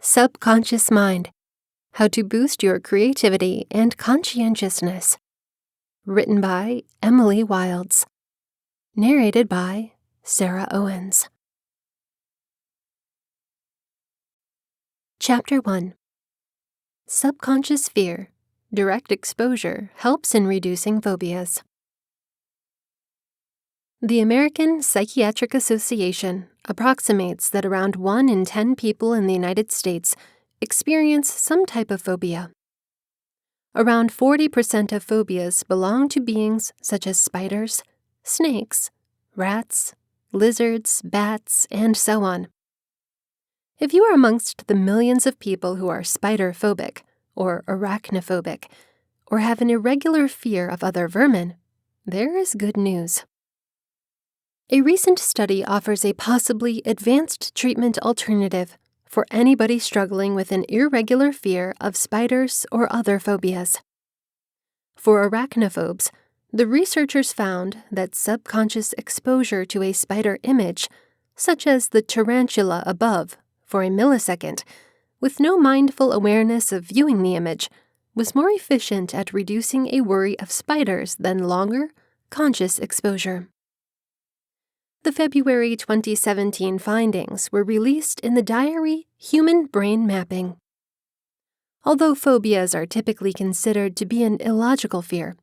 Subconscious Mind: How to Boost Your Creativity and Conscientiousness. Written by Emily Wilds. Narrated by Sarah Owens. Chapter 1. Subconscious Fear: Direct Exposure Helps in Reducing Phobias. The American Psychiatric Association approximates that around 1 in 10 people in the United States experience some type of phobia. Around 40% of phobias belong to beings such as spiders, snakes, rats, lizards, bats, and so on. If you are amongst the millions of people who are spider-phobic or arachnophobic, or have an irregular fear of other vermin, there is good news. A recent study offers a possibly advanced treatment alternative for anybody struggling with an irregular fear of spiders or other phobias. For arachnophobes, the researchers found that subconscious exposure to a spider image, such as the tarantula above, for a millisecond, with no mindful awareness of viewing the image, was more efficient at reducing a worry of spiders than longer, conscious exposure. The February 2017 findings were released in the diary Human Brain Mapping. Although phobias are typically considered to be an illogical fear,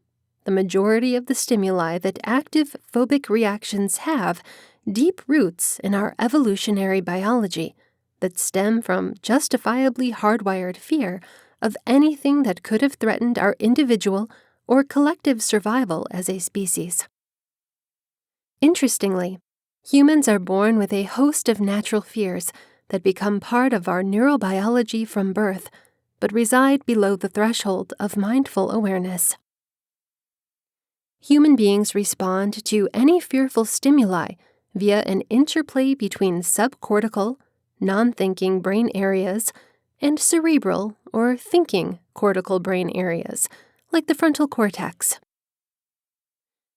the majority of the stimuli that active phobic reactions have deep roots in our evolutionary biology that stem from justifiably hardwired fear of anything that could have threatened our individual or collective survival as a species. Interestingly, humans are born with a host of natural fears that become part of our neurobiology from birth, but reside below the threshold of mindful awareness. Human beings respond to any fearful stimuli via an interplay between subcortical, non-thinking brain areas and cerebral or thinking cortical brain areas, like the frontal cortex.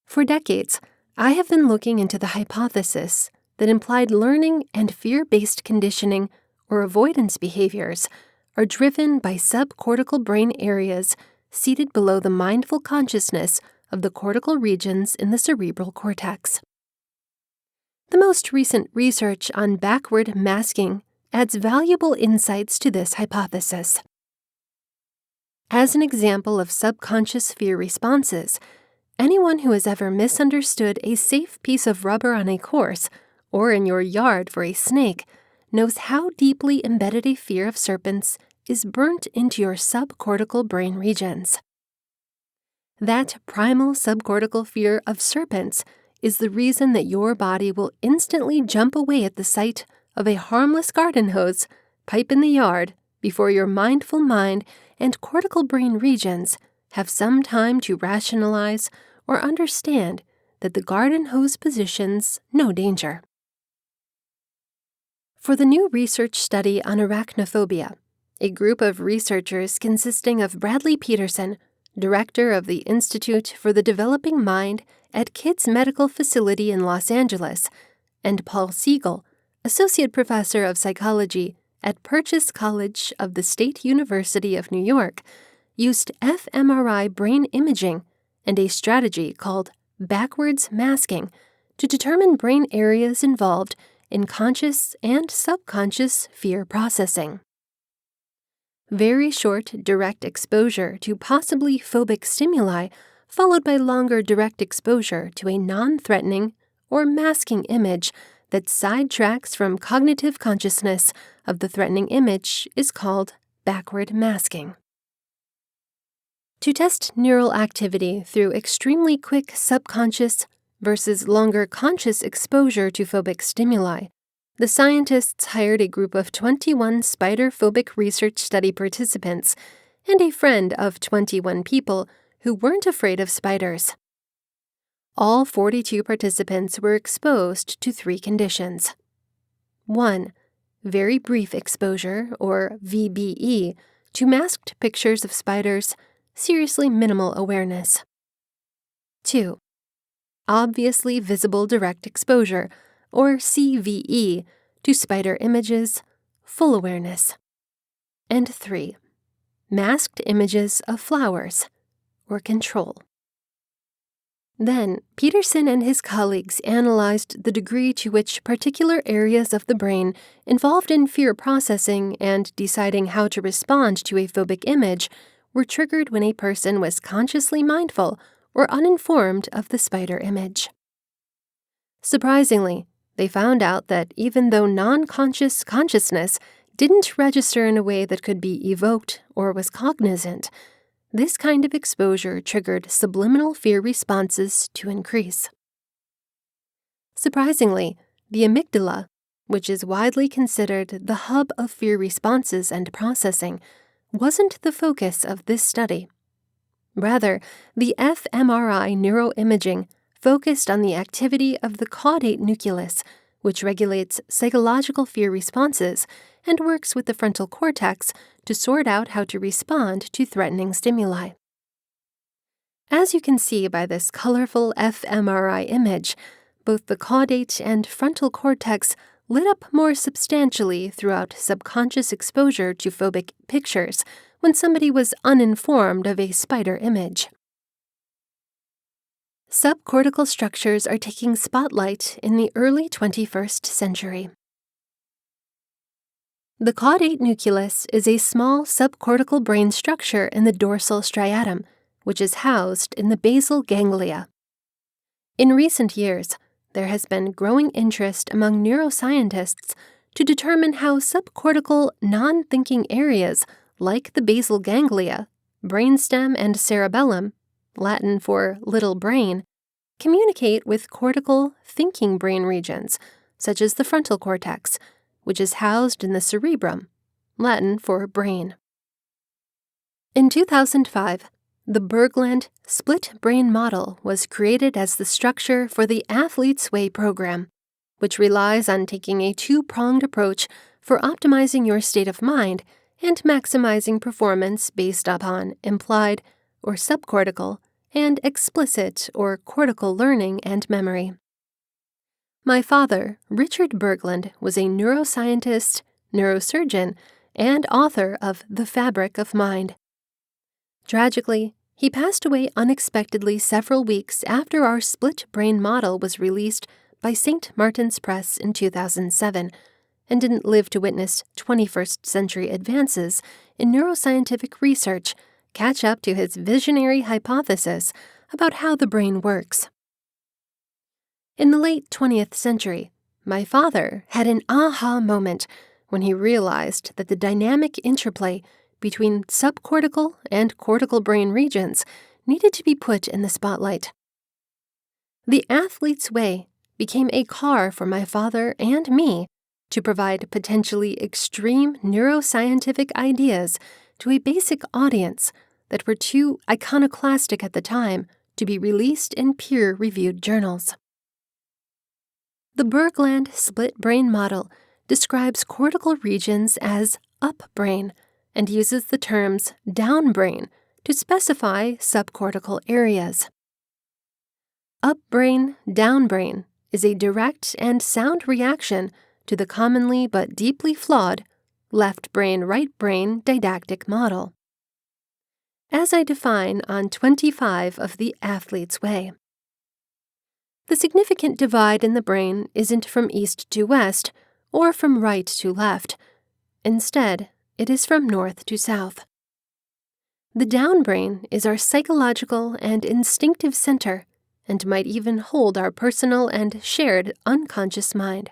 For decades, I have been looking into the hypothesis that implied learning and fear-based conditioning or avoidance behaviors are driven by subcortical brain areas seated below the mindful consciousness of the cortical regions in the cerebral cortex. The most recent research on backward masking adds valuable insights to this hypothesis. As an example of subconscious fear responses, anyone who has ever misunderstood a safe piece of rubber on a course or in your yard for a snake knows how deeply embedded a fear of serpents is burnt into your subcortical brain regions. That primal subcortical fear of serpents is the reason that your body will instantly jump away at the sight of a harmless garden hose pipe in the yard before your mindful mind and cortical brain regions have some time to rationalize or understand that the garden hose positions no danger. For the new research study on arachnophobia, a group of researchers consisting of Bradley Peterson, director of the Institute for the Developing Mind at Kids Medical Facility in Los Angeles, and Paul Siegel, associate professor of psychology at Purchase College of the State University of New York, used fMRI brain imaging and a strategy called backwards masking to determine brain areas involved in conscious and subconscious fear processing. Very short direct exposure to possibly phobic stimuli, followed by longer direct exposure to a non-threatening or masking image that sidetracks from cognitive consciousness of the threatening image, is called backward masking. To test neural activity through extremely quick subconscious versus longer conscious exposure to phobic stimuli, the scientists hired a group of 21 spider-phobic research study participants and a friend of 21 people who weren't afraid of spiders. All 42 participants were exposed to 3 conditions. 1. Very brief exposure, or VBE, to masked pictures of spiders, seriously minimal awareness. 2. Obviously visible direct exposure, or CVE, to spider images, full awareness. And 3. Masked images of flowers, or control. Then, Peterson and his colleagues analyzed the degree to which particular areas of the brain involved in fear processing and deciding how to respond to a phobic image were triggered when a person was consciously mindful or uninformed of the spider image. Surprisingly, they found out that even though non-conscious consciousness didn't register in a way that could be evoked or was cognizant, this kind of exposure triggered subliminal fear responses to increase. Surprisingly, the amygdala, which is widely considered the hub of fear responses and processing, wasn't the focus of this study. Rather, the fMRI neuroimaging focused on the activity of the caudate nucleus, which regulates psychological fear responses and works with the frontal cortex to sort out how to respond to threatening stimuli. As you can see by this colorful fMRI image, both the caudate and frontal cortex lit up more substantially throughout subconscious exposure to phobic pictures when somebody was uninformed of a spider image. Subcortical structures are taking spotlight in the early 21st century. The caudate nucleus is a small subcortical brain structure in the dorsal striatum, which is housed in the basal ganglia. In recent years, there has been growing interest among neuroscientists to determine how subcortical non-thinking areas like the basal ganglia, brainstem, and cerebellum, Latin for little brain, communicate with cortical thinking brain regions, such as the frontal cortex, which is housed in the cerebrum, Latin for brain. In 2005, the Bergland split brain model was created as the structure for the Athlete's Way program, which relies on taking a two-pronged approach for optimizing your state of mind and maximizing performance based upon implied or subcortical and explicit or cortical learning and memory. My father, Richard Bergland, was a neuroscientist, neurosurgeon, and author of The Fabric of Mind. Tragically, he passed away unexpectedly several weeks after our split brain model was released by St. Martin's Press in 2007, and didn't live to witness 21st century advances in neuroscientific research catch up to his visionary hypothesis about how the brain works. In the late 20th century, my father had an aha moment when he realized that the dynamic interplay between subcortical and cortical brain regions needed to be put in the spotlight. The Athlete's Way became a car for my father and me to provide potentially extreme neuroscientific ideas to a basic audience that were too iconoclastic at the time to be released in peer-reviewed journals. The Bergland split brain model describes cortical regions as upbrain and uses the terms downbrain to specify subcortical areas. Upbrain, downbrain is a direct and sound reaction to the commonly but deeply flawed left brain, right brain didactic model, as I define on 25 of the Athlete's Way. The significant divide in the brain isn't from east to west or from right to left. Instead, it is from north to south. The downbrain is our psychological and instinctive center and might even hold our personal and shared unconscious mind.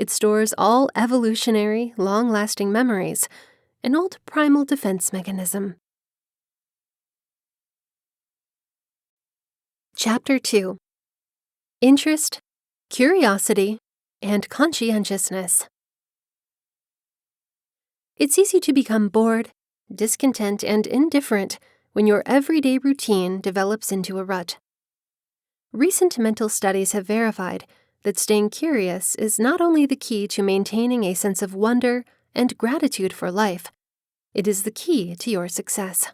It stores all evolutionary, long-lasting memories, an old primal defense mechanism. Chapter 2. Interest, Curiosity, and Conscientiousness. It's easy to become bored, discontent, and indifferent when your everyday routine develops into a rut. Recent mental studies have verified that staying curious is not only the key to maintaining a sense of wonder and gratitude for life, it is the key to your success.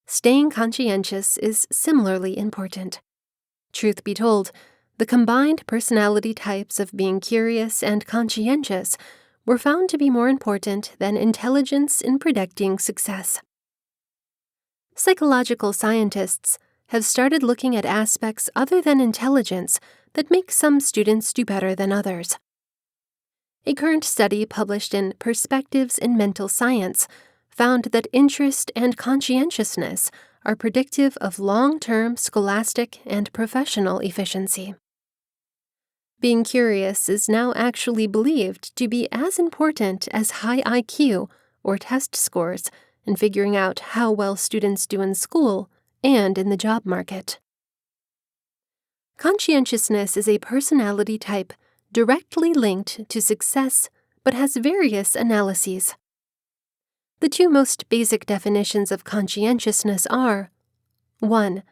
Staying conscientious is similarly important. Truth be told, the combined personality types of being curious and conscientious were found to be more important than intelligence in predicting success. Psychological scientists have started looking at aspects other than intelligence that make some students do better than others. A current study published in Perspectives in Mental Science found that interest and conscientiousness are predictive of long-term scholastic and professional efficiency. Being curious is now actually believed to be as important as high IQ or test scores in figuring out how well students do in school and in the job market. Conscientiousness is a personality type directly linked to success but has various analyses. The two most basic definitions of conscientiousness are 1.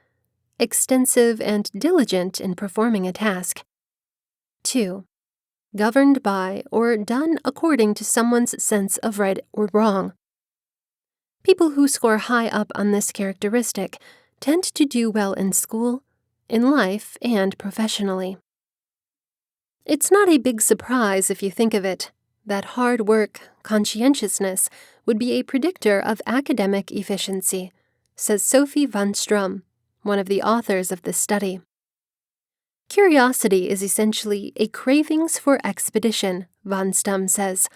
Extensive and diligent in performing a task. 2. Governed by or done according to someone's sense of right or wrong. People who score high up on this characteristic tend to do well in school, in life, and professionally. It's not a big surprise if you think of it, that hard work, conscientiousness, would be a predictor of academic efficiency, says Sophie van Strum, one of the authors of this study. Curiosity is essentially a cravings for expedition, van Stam says.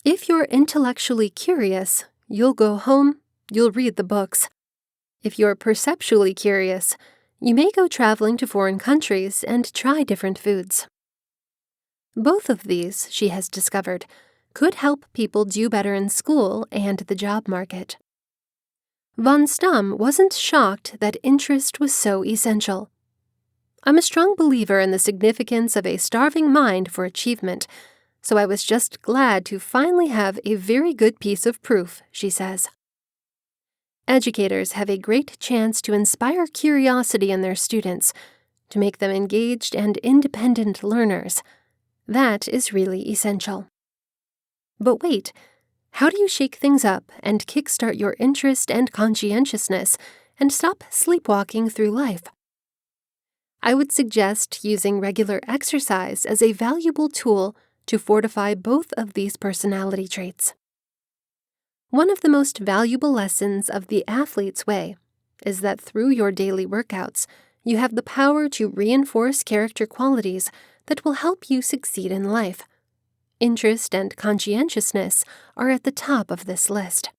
If you're intellectually curious, you'll go home, you'll read the books. If you're perceptually curious, you may go traveling to foreign countries and try different foods. Both of these, she has discovered, could help people do better in school and the job market. Van Stam wasn't shocked that interest was so essential. I'm a strong believer in the significance of a starving mind for achievement, so I was just glad to finally have a very good piece of proof, she says. Educators have a great chance to inspire curiosity in their students, to make them engaged and independent learners. That is really essential. But wait, how do you shake things up and kickstart your interest and conscientiousness and stop sleepwalking through life? I would suggest using regular exercise as a valuable tool to fortify both of these personality traits. One of the most valuable lessons of the athlete's way is that through your daily workouts, you have the power to reinforce character qualities that will help you succeed in life. Interest and conscientiousness are at the top of this list.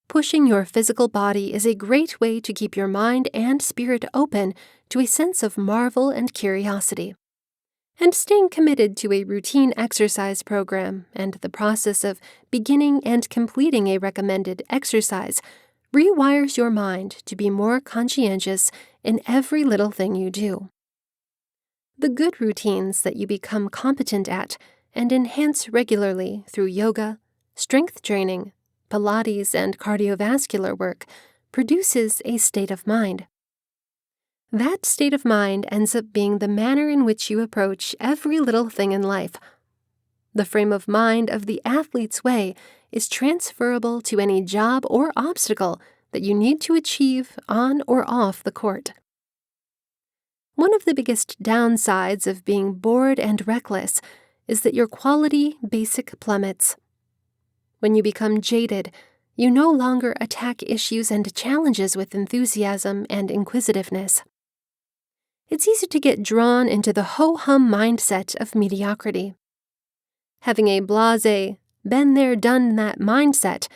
Pushing your physical body is a great way to keep your mind and spirit open to a sense of marvel and curiosity. And staying committed to a routine exercise program and the process of beginning and completing a recommended exercise rewires your mind to be more conscientious in every little thing you do. The good routines that you become competent at and enhance regularly through yoga, strength training, Pilates, and cardiovascular work produces a state of mind. That state of mind ends up being the manner in which you approach every little thing in life. The frame of mind of the athlete's way is transferable to any job or obstacle that you need to achieve on or off the court. One of the biggest downsides of being bored and reckless is that your quality basic plummets. When you become jaded, you no longer attack issues and challenges with enthusiasm and inquisitiveness. It's easy to get drawn into the ho-hum mindset of mediocrity. Having a blasé, been there, done that mindset,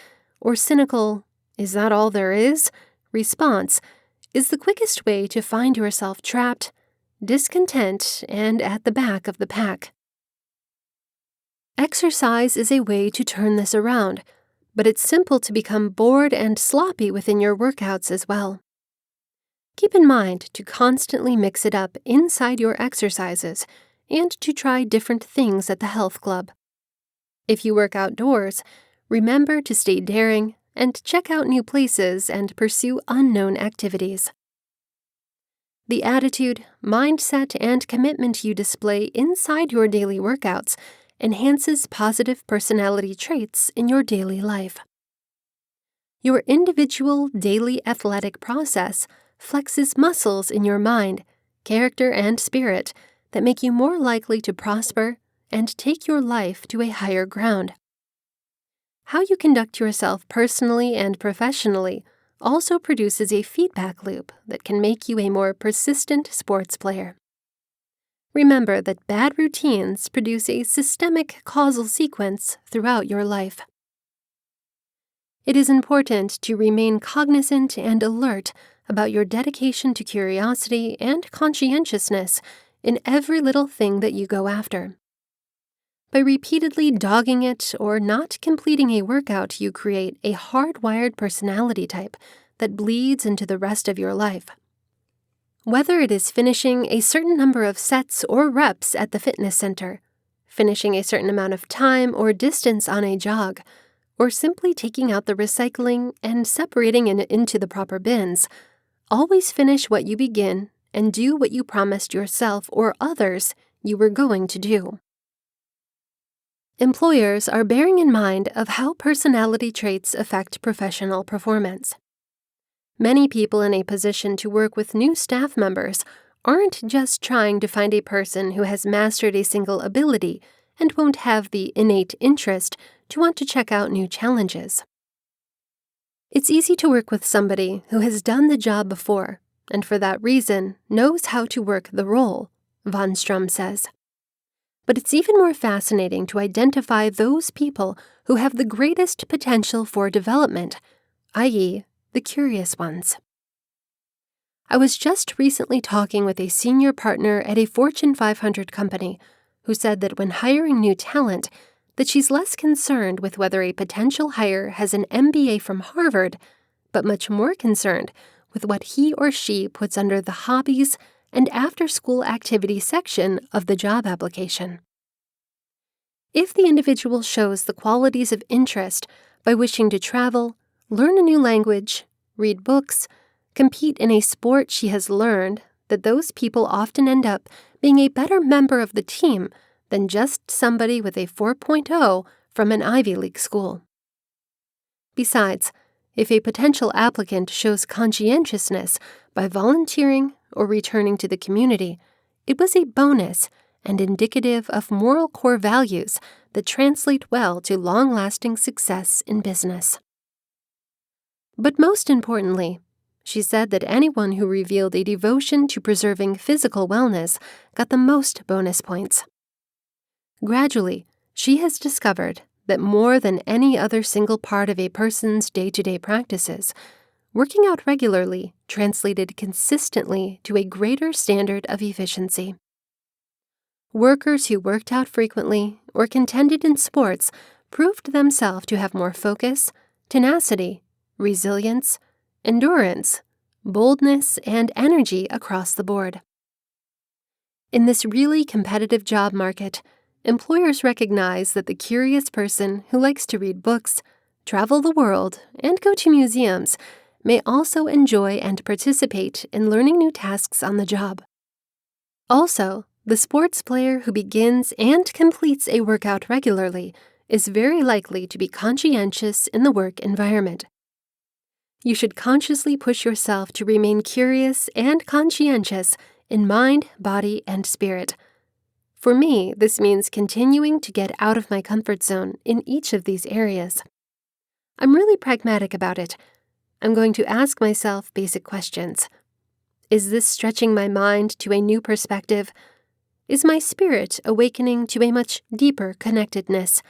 or cynical, is that all there is, response is the quickest way to find yourself trapped, discontent, and at the back of the pack. Exercise is a way to turn this around, but it's simple to become bored and sloppy within your workouts as well. Keep in mind to constantly mix it up inside your exercises and to try different things at the health club. If you work outdoors, remember to stay daring and check out new places and pursue unknown activities. The attitude, mindset, and commitment you display inside your daily workouts enhances positive personality traits in your daily life. Your individual daily athletic process flexes muscles in your mind, character, and spirit that make you more likely to prosper, and take your life to a higher ground. How you conduct yourself personally and professionally also produces a feedback loop that can make you a more persistent sports player. Remember that bad routines produce a systemic causal sequence throughout your life. It is important to remain cognizant and alert about your dedication to curiosity and conscientiousness in every little thing that you go after. By repeatedly dogging it or not completing a workout, you create a hardwired personality type that bleeds into the rest of your life. Whether it is finishing a certain number of sets or reps at the fitness center, finishing a certain amount of time or distance on a jog, or simply taking out the recycling and separating it into the proper bins, always finish what you begin and do what you promised yourself or others you were going to do. Employers are bearing in mind of how personality traits affect professional performance. Many people in a position to work with new staff members aren't just trying to find a person who has mastered a single ability and won't have the innate interest to want to check out new challenges. It's easy to work with somebody who has done the job before, and for that reason knows how to work the role, Von Strum says. But it's even more fascinating to identify those people who have the greatest potential for development, i.e., the curious ones. I was just recently talking with a senior partner at a Fortune 500 company who said that when hiring new talent, that she's less concerned with whether a potential hire has an MBA from Harvard, but much more concerned with what he or she puts under the hobbies and after-school activity section of the job application. If the individual shows the qualities of interest by wishing to travel, learn a new language, read books, compete in a sport she has learned, that those people often end up being a better member of the team than just somebody with a 4.0 from an Ivy League school. Besides, if a potential applicant shows conscientiousness by volunteering or returning to the community, it was a bonus and indicative of moral core values that translate well to long-lasting success in business. But most importantly, she said that anyone who revealed a devotion to preserving physical wellness got the most bonus points. Gradually, she has discovered that more than any other single part of a person's day-to-day practices, working out regularly translated consistently to a greater standard of efficiency. Workers who worked out frequently or contended in sports proved themselves to have more focus, tenacity, resilience, endurance, boldness, and energy across the board. In this really competitive job market, employers recognize that the curious person who likes to read books, travel the world, and go to museums may also enjoy and participate in learning new tasks on the job. Also, the sports player who begins and completes a workout regularly is very likely to be conscientious in the work environment. You should consciously push yourself to remain curious and conscientious in mind, body, and spirit. For me, this means continuing to get out of my comfort zone in each of these areas. I'm really pragmatic about it. I'm going to ask myself basic questions. Is this stretching my mind to a new perspective? Is my spirit awakening to a much deeper connectedness?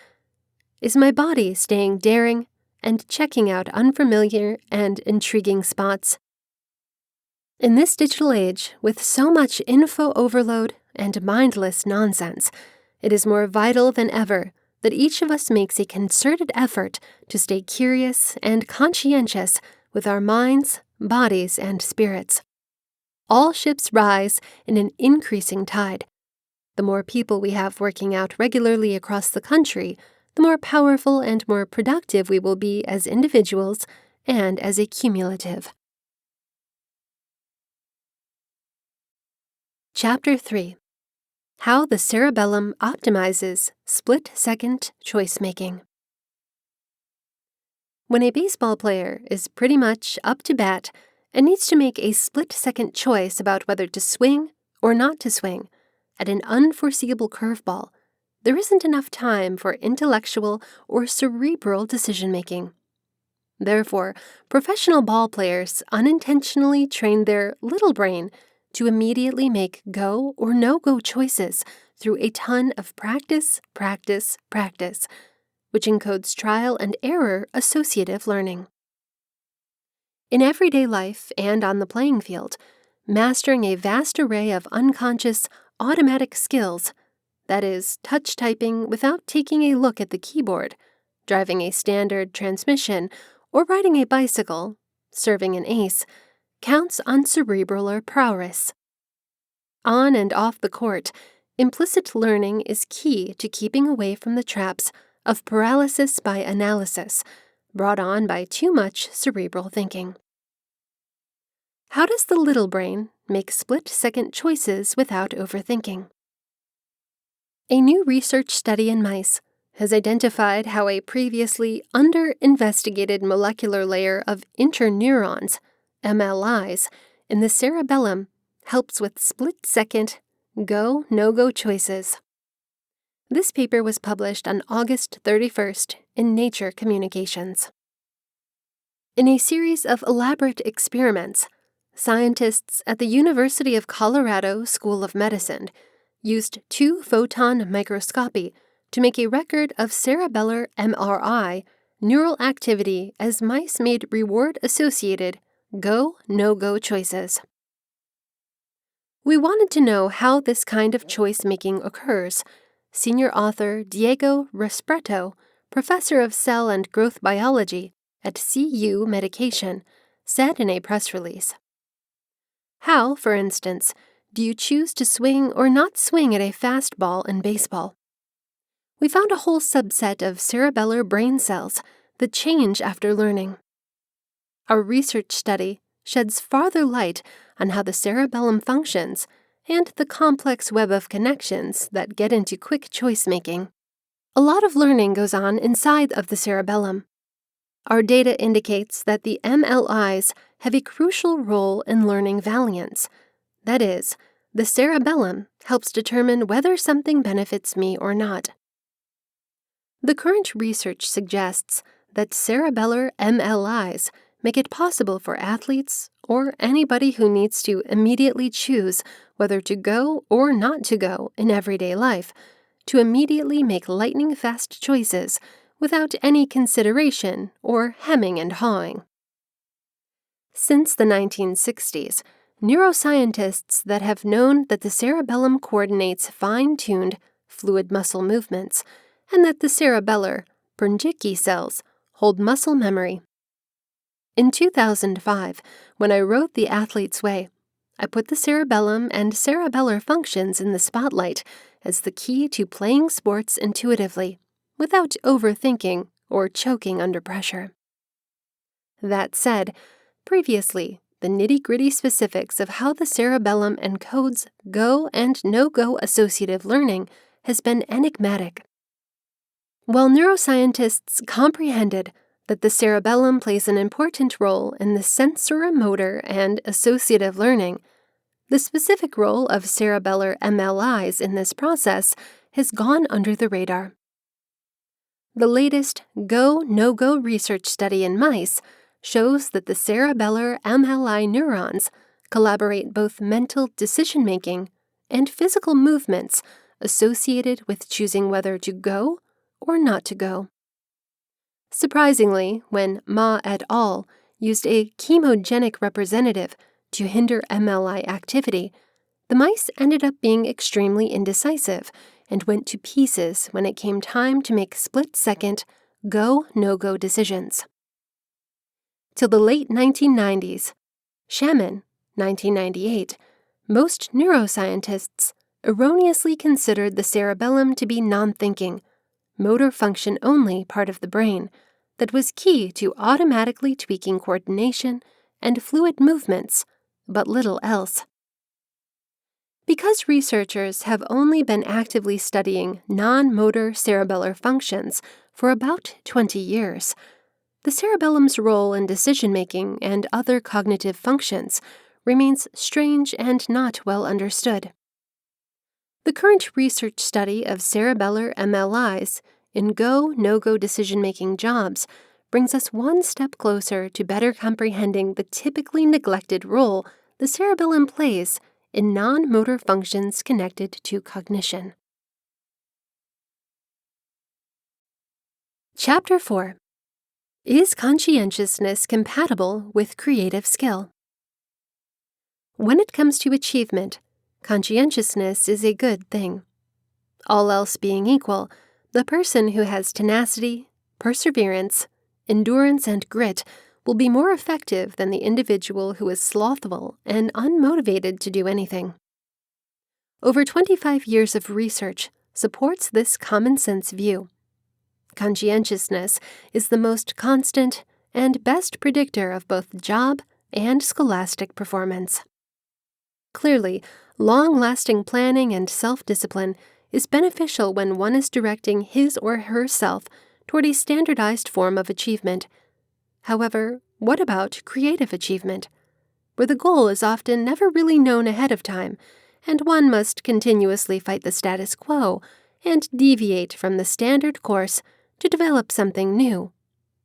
Is my body staying daring and checking out unfamiliar and intriguing spots? In this digital age, with so much info overload and mindless nonsense, it is more vital than ever that each of us makes a concerted effort to stay curious and conscientious with our minds, bodies, and spirits. All ships rise in an increasing tide. The more people we have working out regularly across the country, the more powerful and more productive we will be as individuals and as a cumulative. Chapter 3. How the Cerebellum Optimizes Split-Second Choice-Making. When a baseball player is pretty much up to bat and needs to make a split-second choice about whether to swing or not to swing at an unforeseeable curveball, there isn't enough time for intellectual or cerebral decision-making. Therefore, professional ball players unintentionally train their little brain to immediately make go or no-go choices through a ton of practice, which encodes trial and error associative learning. In everyday life and on the playing field, mastering a vast array of unconscious, automatic skills, that is, touch typing without taking a look at the keyboard, driving a standard transmission, or riding a bicycle, serving an ace, counts on cerebral prowess. On and off the court, implicit learning is key to keeping away from the traps of paralysis by analysis, brought on by too much cerebral thinking. How does the little brain make split-second choices without overthinking? A new research study in mice has identified how a previously under-investigated molecular layer of interneurons, MLIs, in the cerebellum helps with split-second go, no-go choices. This paper was published on August 31st in Nature Communications. In a series of elaborate experiments, scientists at the University of Colorado School of Medicine used 2-photon microscopy to make a record of cerebellar MRI neural activity as mice made reward-associated go, no-go choices. We wanted to know how this kind of choice-making occurs, senior author Diego Restrepo, professor of cell and growth biology at CU Medication, said in a press release. How, for instance, do you choose to swing or not swing at a fastball in baseball? We found a whole subset of cerebellar brain cells that change after learning. Our research study sheds farther light on how the cerebellum functions and the complex web of connections that get into quick choice-making. A lot of learning goes on inside of the cerebellum. Our data indicates that the MLIs have a crucial role in learning valiance. That is, the cerebellum helps determine whether something benefits me or not. The current research suggests that cerebellar MLIs make it possible for athletes or anybody who needs to immediately choose whether to go or not to go in everyday life to immediately make lightning-fast choices without any consideration or hemming and hawing. Since the 1960s, neuroscientists that have known that the cerebellum coordinates fine-tuned, fluid muscle movements and that the cerebellar Purkinje cells hold muscle memory. In 2005, when I wrote The Athlete's Way, I put the cerebellum and cerebellar functions in the spotlight as the key to playing sports intuitively, without overthinking or choking under pressure. That said, previously, the nitty-gritty specifics of how the cerebellum encodes go and no-go associative learning has been enigmatic. While neuroscientists comprehended that the cerebellum plays an important role in the sensoromotor and associative learning, the specific role of cerebellar MLIs in this process has gone under the radar. The latest go, no-go research study in mice shows that the cerebellar MLI neurons collaborate both mental decision-making and physical movements associated with choosing whether to go or not to go. Surprisingly, when Ma et al. Used a chemogenic representative to hinder MLI activity, the mice ended up being extremely indecisive and went to pieces when it came time to make split-second go, no-go decisions. Till the late 1990s, Shaman, 1998, most neuroscientists erroneously considered the cerebellum to be non-thinking, motor function-only part of the brain that was key to automatically tweaking coordination and fluid movements, but little else. Because researchers have only been actively studying non-motor cerebellar functions for about 20 years, the cerebellum's role in decision-making and other cognitive functions remains strange and not well understood. The current research study of cerebellar MLIs in go-no-go decision-making jobs brings us one step closer to better comprehending the typically neglected role the cerebellum plays in non-motor functions connected to cognition. Chapter 4. Is conscientiousness compatible with creative skill? When it comes to achievement, conscientiousness is a good thing. All else being equal, the person who has tenacity, perseverance, endurance, and grit will be more effective than the individual who is slothful and unmotivated to do anything. Over 25 years of research supports this common-sense view. Conscientiousness is the most constant and best predictor of both job and scholastic performance. Clearly, long-lasting planning and self-discipline is beneficial when one is directing his or herself toward a standardized form of achievement. However, what about creative achievement, where the goal is often never really known ahead of time, and one must continuously fight the status quo and deviate from the standard course to develop something new,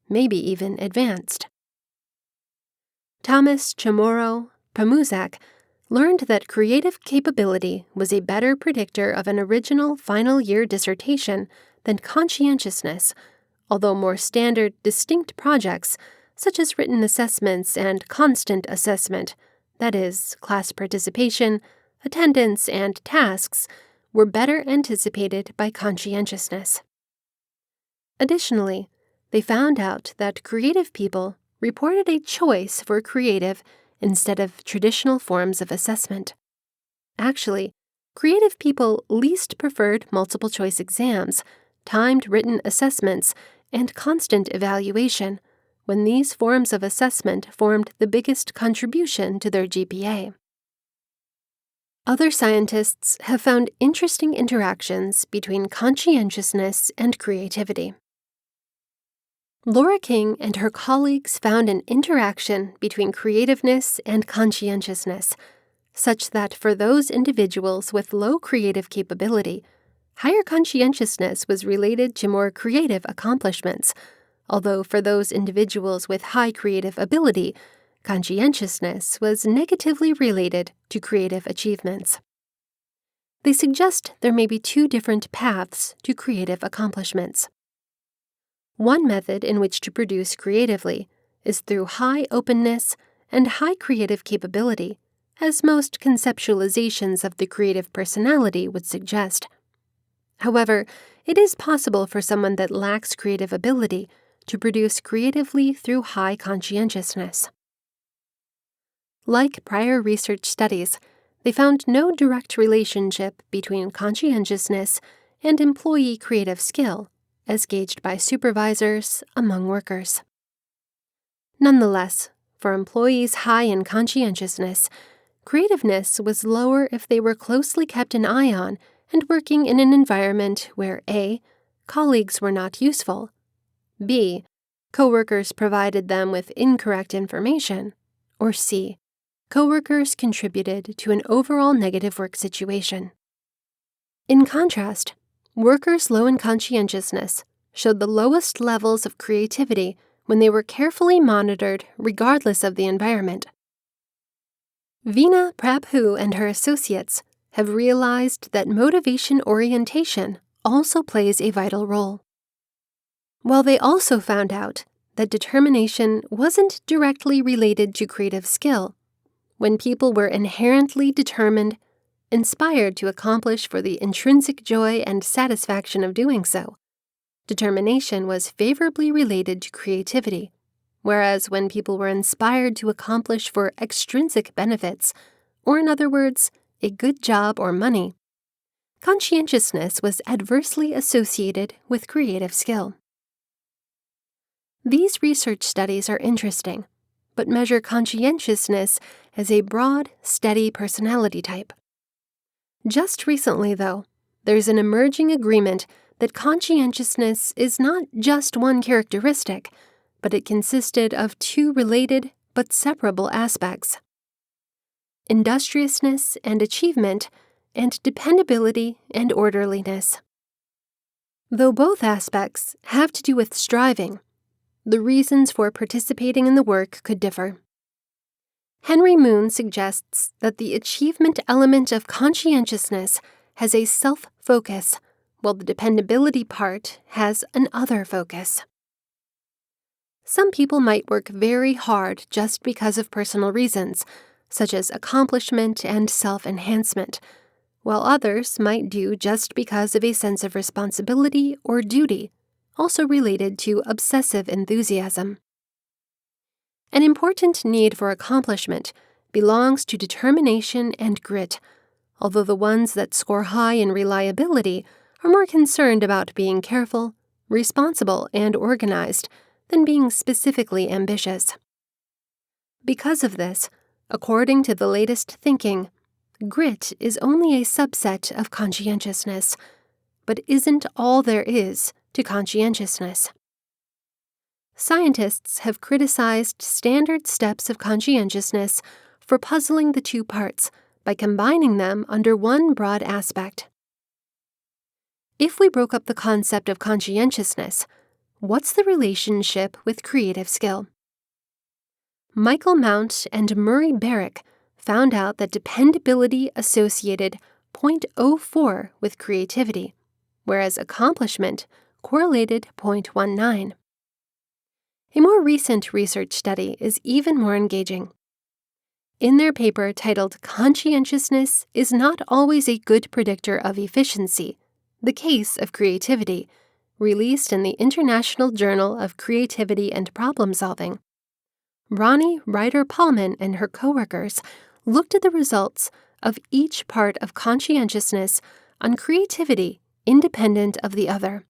maybe even advanced? Thomas Chamorro Pamuzak learned that creative capability was a better predictor of an original final year dissertation than conscientiousness, although more standard, distinct projects, such as written assessments and constant assessment, that is, class participation, attendance, and tasks, were better anticipated by conscientiousness. Additionally, they found out that creative people reported a choice for creative instead of traditional forms of assessment. Actually, creative people least preferred multiple-choice exams, timed written assessments, and constant evaluation, when these forms of assessment formed the biggest contribution to their GPA. Other scientists have found interesting interactions between conscientiousness and creativity. Laura King and her colleagues found an interaction between creativeness and conscientiousness, such that for those individuals with low creative capability, higher conscientiousness was related to more creative accomplishments, although for those individuals with high creative ability, conscientiousness was negatively related to creative achievements. They suggest there may be two different paths to creative accomplishments. One method in which to produce creatively is through high openness and high creative capability, as most conceptualizations of the creative personality would suggest. However, it is possible for someone that lacks creative ability to produce creatively through high conscientiousness. Like prior research studies, they found no direct relationship between conscientiousness and employee creative skill, as gauged by supervisors among workers. Nonetheless, for employees high in conscientiousness, creativeness was lower if they were closely kept an eye on and working in an environment where A. colleagues were not useful, B. coworkers provided them with incorrect information, or C. coworkers contributed to an overall negative work situation. In contrast, workers low in conscientiousness showed the lowest levels of creativity when they were carefully monitored regardless of the environment. Veena Prabhu and her associates have realized that motivation orientation also plays a vital role. While they also found out that determination wasn't directly related to creative skill, when people were inherently determined, inspired to accomplish for the intrinsic joy and satisfaction of doing so, determination was favorably related to creativity, whereas when people were inspired to accomplish for extrinsic benefits, or in other words, a good job or money, conscientiousness was adversely associated with creative skill. These research studies are interesting, but measure conscientiousness as a broad, steady personality type. Just recently, though, there's an emerging agreement that conscientiousness is not just one characteristic, but it consisted of two related but separable aspects. Industriousness and achievement and dependability and orderliness. Though both aspects have to do with striving, the reasons for participating in the work could differ. Henry Moon suggests that the achievement element of conscientiousness has a self-focus, while the dependability part has an other focus. Some people might work very hard just because of personal reasons, such as accomplishment and self-enhancement, while others might do just because of a sense of responsibility or duty, also related to obsessive enthusiasm. An important need for accomplishment belongs to determination and grit, although the ones that score high in reliability are more concerned about being careful, responsible, and organized than being specifically ambitious. Because of this, according to the latest thinking, grit is only a subset of conscientiousness, but isn't all there is to conscientiousness. Scientists have criticized standard steps of conscientiousness for puzzling the two parts by combining them under one broad aspect. If we broke up the concept of conscientiousness, what's the relationship with creative skill? Michael Mount and Murray Barrick found out that dependability associated 0.04 with creativity, whereas accomplishment correlated 0.19. A more recent research study is even more engaging. In their paper titled "Conscientiousness is Not Always a Good Predictor of Efficiency: The Case of Creativity," released in the International Journal of Creativity and Problem Solving, Ronnie Ryder-Pahlman and her coworkers looked at the results of each part of conscientiousness on creativity independent of the other.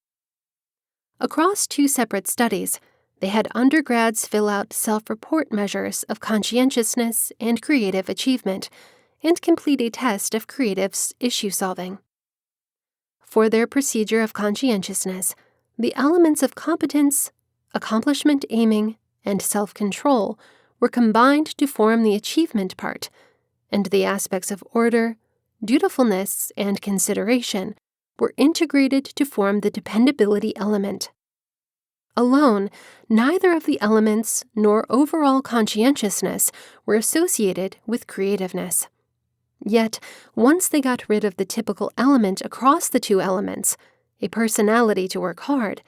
Across two separate studies, they had undergrads fill out self-report measures of conscientiousness and creative achievement and complete a test of creative issue solving. For their procedure of conscientiousness, the elements of competence, accomplishment aiming, and self-control were combined to form the achievement part, and the aspects of order, dutifulness, and consideration were integrated to form the dependability element. Alone, neither of the elements nor overall conscientiousness were associated with creativeness. Yet, once they got rid of the typical element across the two elements, a personality to work hard,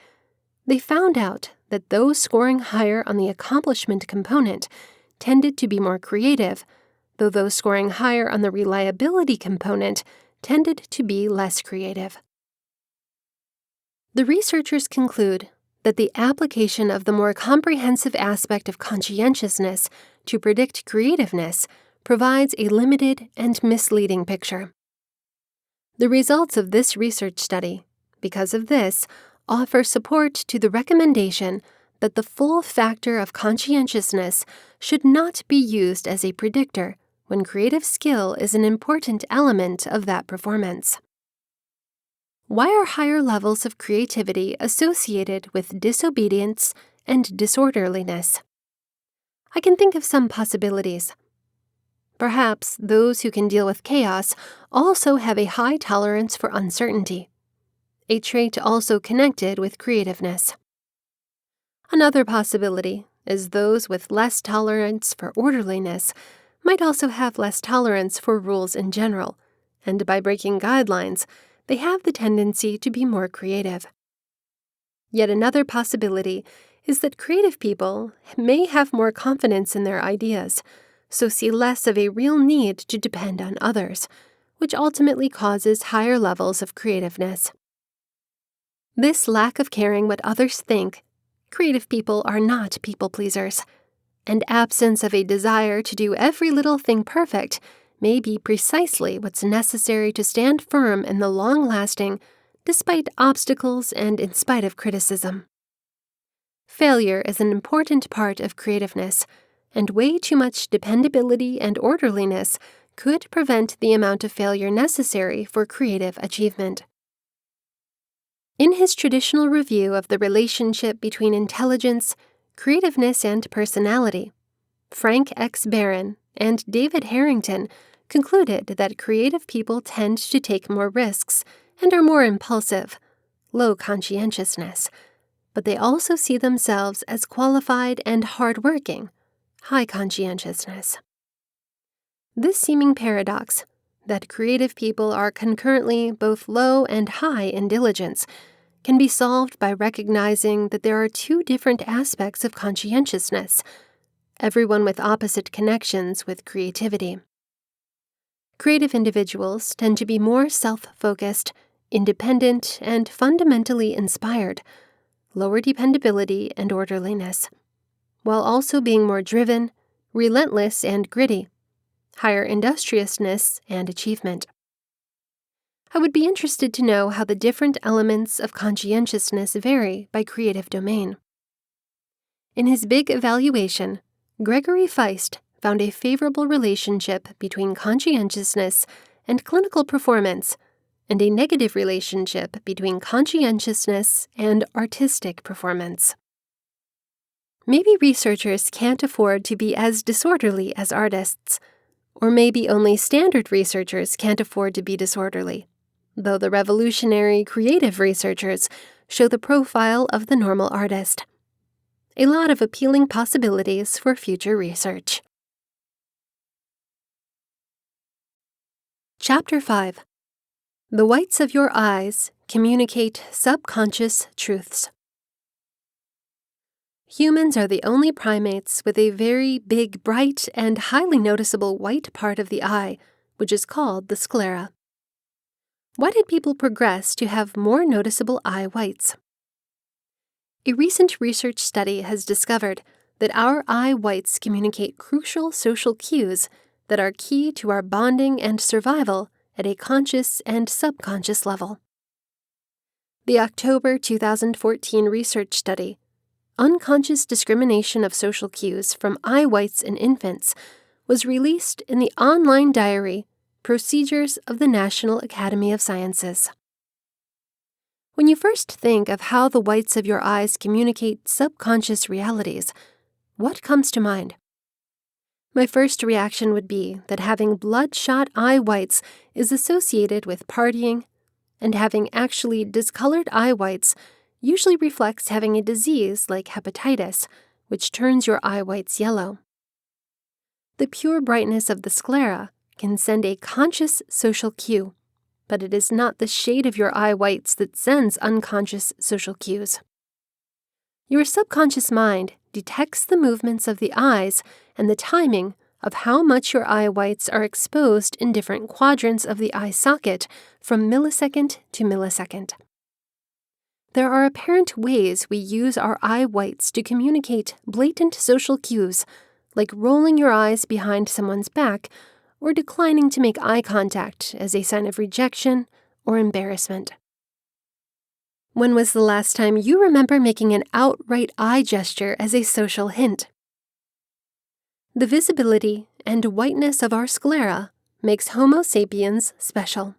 they found out that those scoring higher on the accomplishment component tended to be more creative, though those scoring higher on the reliability component tended to be less creative. The researchers conclude that the application of the more comprehensive aspect of conscientiousness to predict creativeness provides a limited and misleading picture. The results of this research study, because of this, offer support to the recommendation that the full factor of conscientiousness should not be used as a predictor when creative skill is an important element of that performance. Why are higher levels of creativity associated with disobedience and disorderliness? I can think of some possibilities. Perhaps those who can deal with chaos also have a high tolerance for uncertainty, a trait also connected with creativeness. Another possibility is those with less tolerance for orderliness might also have less tolerance for rules in general, and by breaking guidelines, they have the tendency to be more creative. Yet another possibility is that creative people may have more confidence in their ideas, so see less of a real need to depend on others, which ultimately causes higher levels of creativeness. This lack of caring what others think, creative people are not people pleasers, and absence of a desire to do every little thing perfect may be precisely what's necessary to stand firm in the long-lasting, despite obstacles and in spite of criticism. Failure is an important part of creativeness, and way too much dependability and orderliness could prevent the amount of failure necessary for creative achievement. In his traditional review of the relationship between intelligence, creativeness, and personality, Frank X. Barron and David Harrington concluded that creative people tend to take more risks and are more impulsive, low conscientiousness, but they also see themselves as qualified and hardworking, high conscientiousness. This seeming paradox, that creative people are concurrently both low and high in diligence, can be solved by recognizing that there are two different aspects of conscientiousness, everyone with opposite connections with creativity. Creative individuals tend to be more self-focused, independent, and fundamentally inspired, lower dependability and orderliness, while also being more driven, relentless, and gritty, higher industriousness and achievement. I would be interested to know how the different elements of conscientiousness vary by creative domain. In his big evaluation, Gregory Feist found a favorable relationship between conscientiousness and clinical performance, and a negative relationship between conscientiousness and artistic performance. Maybe researchers can't afford to be as disorderly as artists, or maybe only standard researchers can't afford to be disorderly, though the revolutionary creative researchers show the profile of the normal artist. A lot of appealing possibilities for future research. Chapter 5. The whites of your eyes communicate subconscious truths. Humans are the only primates with a very big, bright, and highly noticeable white part of the eye, which is called the sclera. Why did people progress to have more noticeable eye whites? A recent research study has discovered that our eye whites communicate crucial social cues that are key to our bonding and survival at a conscious and subconscious level. The October 2014 research study, Unconscious Discrimination of Social Cues from Eye Whites in Infants, was released in the online diary Procedures of the National Academy of Sciences. When you first think of how the whites of your eyes communicate subconscious realities, what comes to mind? My first reaction would be that having bloodshot eye whites is associated with partying, and having actually discolored eye whites usually reflects having a disease like hepatitis, which turns your eye whites yellow. The pure brightness of the sclera can send a conscious social cue, but it is not the shade of your eye whites that sends unconscious social cues. Your subconscious mind detects the movements of the eyes and the timing of how much your eye whites are exposed in different quadrants of the eye socket from millisecond to millisecond. There are apparent ways we use our eye whites to communicate blatant social cues, like rolling your eyes behind someone's back or declining to make eye contact as a sign of rejection or embarrassment. When was the last time you remember making an outright eye gesture as a social hint? The visibility and whiteness of our sclera makes Homo sapiens special.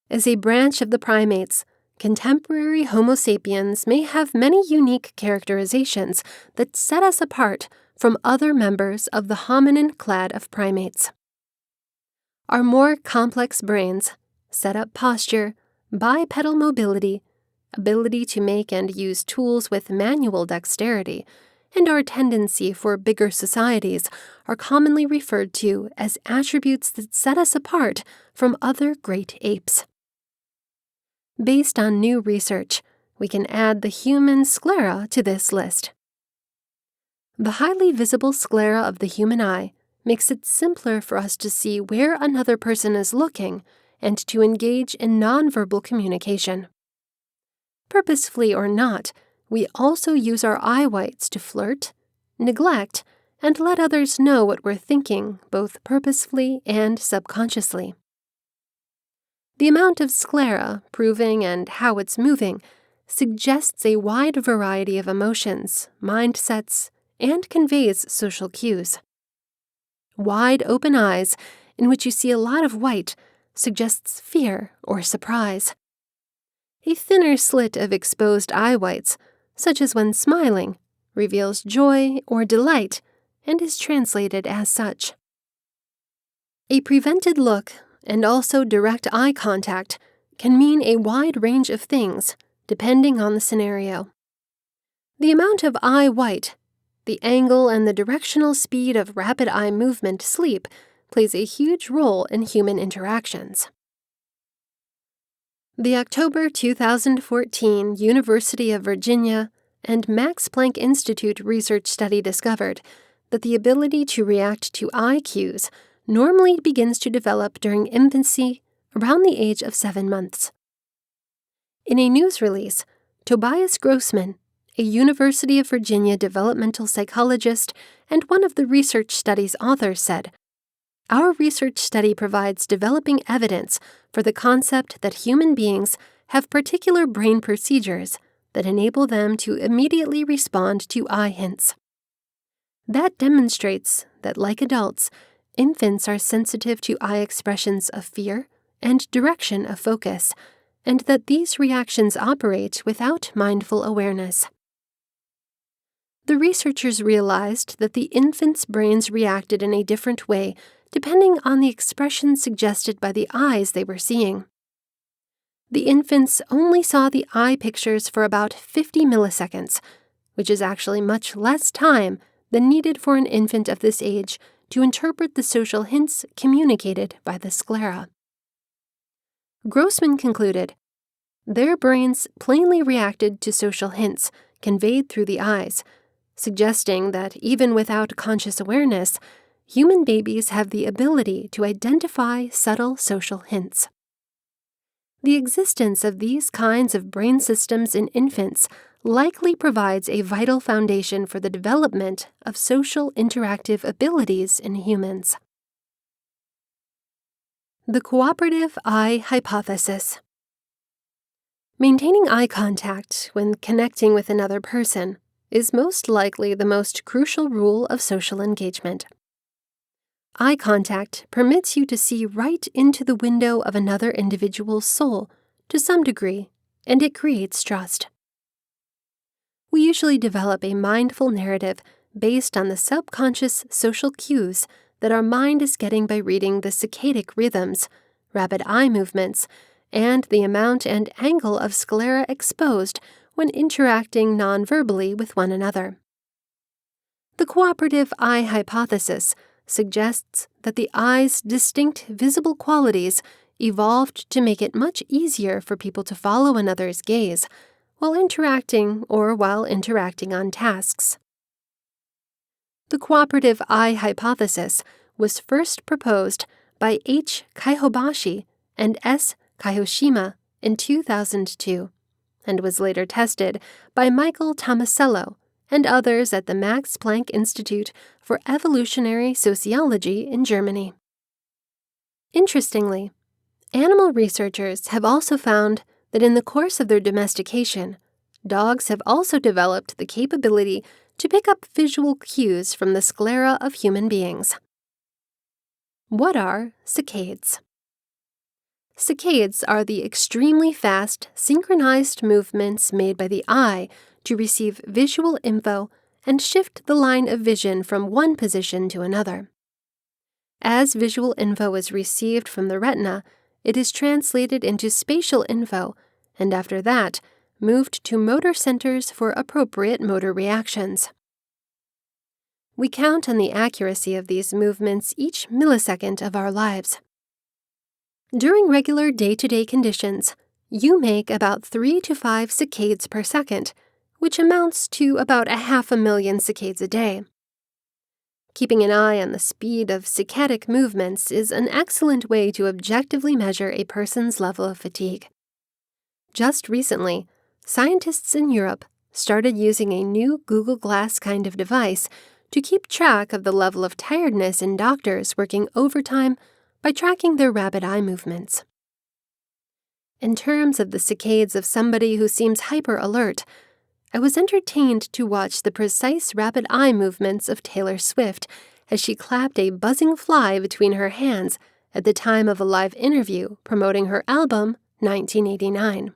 As a branch of the primates, contemporary Homo sapiens may have many unique characterizations that set us apart from other members of the hominin clade of primates. Our more complex brains, set-up posture, bipedal mobility, ability to make and use tools with manual dexterity, and our tendency for bigger societies are commonly referred to as attributes that set us apart from other great apes. Based on new research, we can add the human sclera to this list. The highly visible sclera of the human eye makes it simpler for us to see where another person is looking and to engage in nonverbal communication. Purposefully or not, we also use our eye whites to flirt, neglect, and let others know what we're thinking, both purposefully and subconsciously. The amount of sclera proving and how it's moving suggests a wide variety of emotions, mindsets, and conveys social cues. Wide open eyes, in which you see a lot of white, suggests fear or surprise. A thinner slit of exposed eye whites, such as when smiling, reveals joy or delight and is translated as such. A prevented look, and also direct eye contact, can mean a wide range of things, depending on the scenario. The amount of eye white, the angle and the directional speed of rapid eye movement sleep plays a huge role in human interactions. The October 2014 University of Virginia and Max Planck Institute research study discovered that the ability to react to eye cues normally begins to develop during infancy around the age of 7 months. In a news release, Tobias Grossman, a University of Virginia developmental psychologist and one of the research study's authors, said, "Our research study provides developing evidence for the concept that human beings have particular brain procedures that enable them to immediately respond to eye hints. That demonstrates that, like adults, infants are sensitive to eye expressions of fear and direction of focus, and that these reactions operate without mindful awareness." The researchers realized that the infants' brains reacted in a different way depending on the expression suggested by the eyes they were seeing. The infants only saw the eye pictures for about 50 milliseconds, which is actually much less time than needed for an infant of this age to interpret the social hints communicated by the sclera. Grossman concluded, "Their brains plainly reacted to social hints conveyed through the eyes, suggesting that even without conscious awareness, human babies have the ability to identify subtle social hints." The existence of these kinds of brain systems in infants likely provides a vital foundation for the development of social interactive abilities in humans. The cooperative eye hypothesis. Maintaining eye contact when connecting with another person is most likely the most crucial rule of social engagement. Eye contact permits you to see right into the window of another individual's soul to some degree, and it creates trust. We usually develop a mindful narrative based on the subconscious social cues that our mind is getting by reading the saccadic rhythms, rapid eye movements, and the amount and angle of sclera exposed when interacting non-verbally with one another. The cooperative eye hypothesis suggests that the eye's distinct visible qualities evolved to make it much easier for people to follow another's gaze while interacting on tasks. The cooperative eye hypothesis was first proposed by H. Kaihobashi and S. Kaihoshima in 2002, and was later tested by Michael Tomasello and others at the Max Planck Institute for Evolutionary Sociology in Germany. Interestingly, animal researchers have also found that in the course of their domestication, dogs have also developed the capability to pick up visual cues from the sclera of human beings. What are saccades? Saccades are the extremely fast, synchronized movements made by the eye to receive visual info and shift the line of vision from one position to another. As visual info is received from the retina, it is translated into spatial info, and after that, moved to motor centers for appropriate motor reactions. We count on the accuracy of these movements each millisecond of our lives. During regular day-to-day conditions, you make about 3 to 5 saccades per second, which amounts to about 500,000 saccades a day. Keeping an eye on the speed of saccadic movements is an excellent way to objectively measure a person's level of fatigue. Just recently, scientists in Europe started using a new Google Glass kind of device to keep track of the level of tiredness in doctors working overtime by tracking their rapid eye movements. In terms of the saccades of somebody who seems hyper-alert, I was entertained to watch the precise rapid eye movements of Taylor Swift as she clapped a buzzing fly between her hands at the time of a live interview promoting her album, 1989.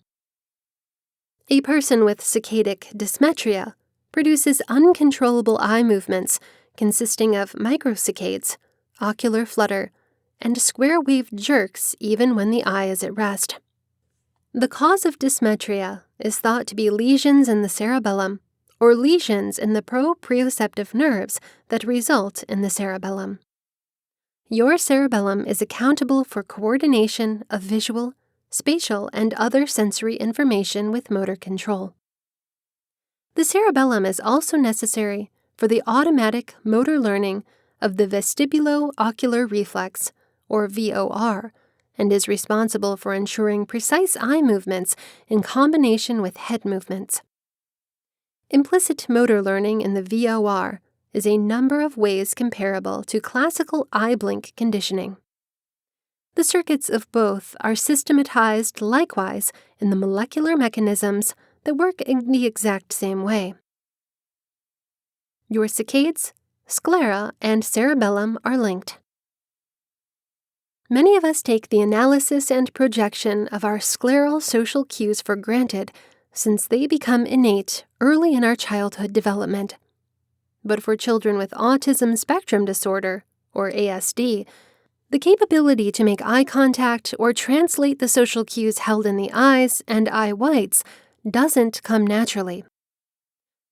A person with saccadic dysmetria produces uncontrollable eye movements consisting of microsaccades, ocular flutter, and square wave jerks even when the eye is at rest. The cause of dysmetria is thought to be lesions in the cerebellum or lesions in the proprioceptive nerves that result in the cerebellum. Your cerebellum is accountable for coordination of visual, spatial, and other sensory information with motor control. The cerebellum is also necessary for the automatic motor learning of the vestibulo-ocular reflex, or VOR, and is responsible for ensuring precise eye movements in combination with head movements. Implicit motor learning in the VOR is a number of ways comparable to classical eye blink conditioning. The circuits of both are systematized likewise in the molecular mechanisms that work in the exact same way. Your saccades, sclera, and cerebellum are linked. Many of us take the analysis and projection of our scleral social cues for granted since they become innate early in our childhood development. But for children with autism spectrum disorder, or ASD, the capability to make eye contact or translate the social cues held in the eyes and eye whites doesn't come naturally.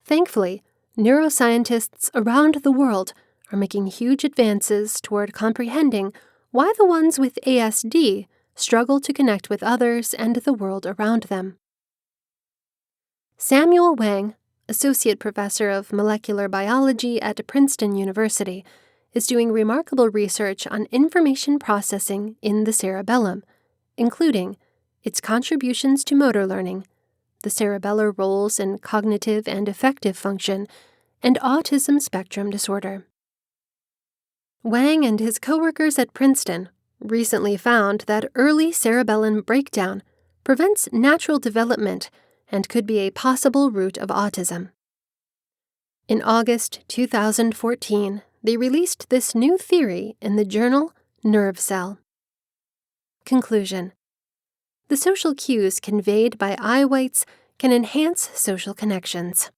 Thankfully, neuroscientists around the world are making huge advances toward comprehending why the ones with ASD struggle to connect with others and the world around them. Samuel Wang, Associate Professor of Molecular Biology at Princeton University, is doing remarkable research on information processing in the cerebellum, including its contributions to motor learning, the cerebellar roles in cognitive and affective function, and autism spectrum disorder. Wang and his coworkers at Princeton recently found that early cerebellum breakdown prevents natural development and could be a possible root of autism. In August 2014, they released this new theory in the journal Nerve Cell. Conclusion: the social cues conveyed by eye whites can enhance social connections.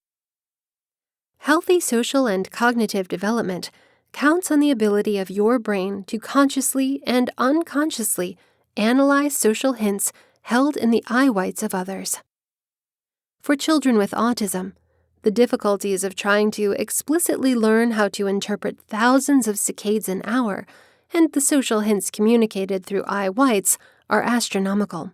Healthy social and cognitive development counts on the ability of your brain to consciously and unconsciously analyze social hints held in the eye whites of others. For children with autism, the difficulties of trying to explicitly learn how to interpret thousands of saccades an hour and the social hints communicated through eye whites are astronomical.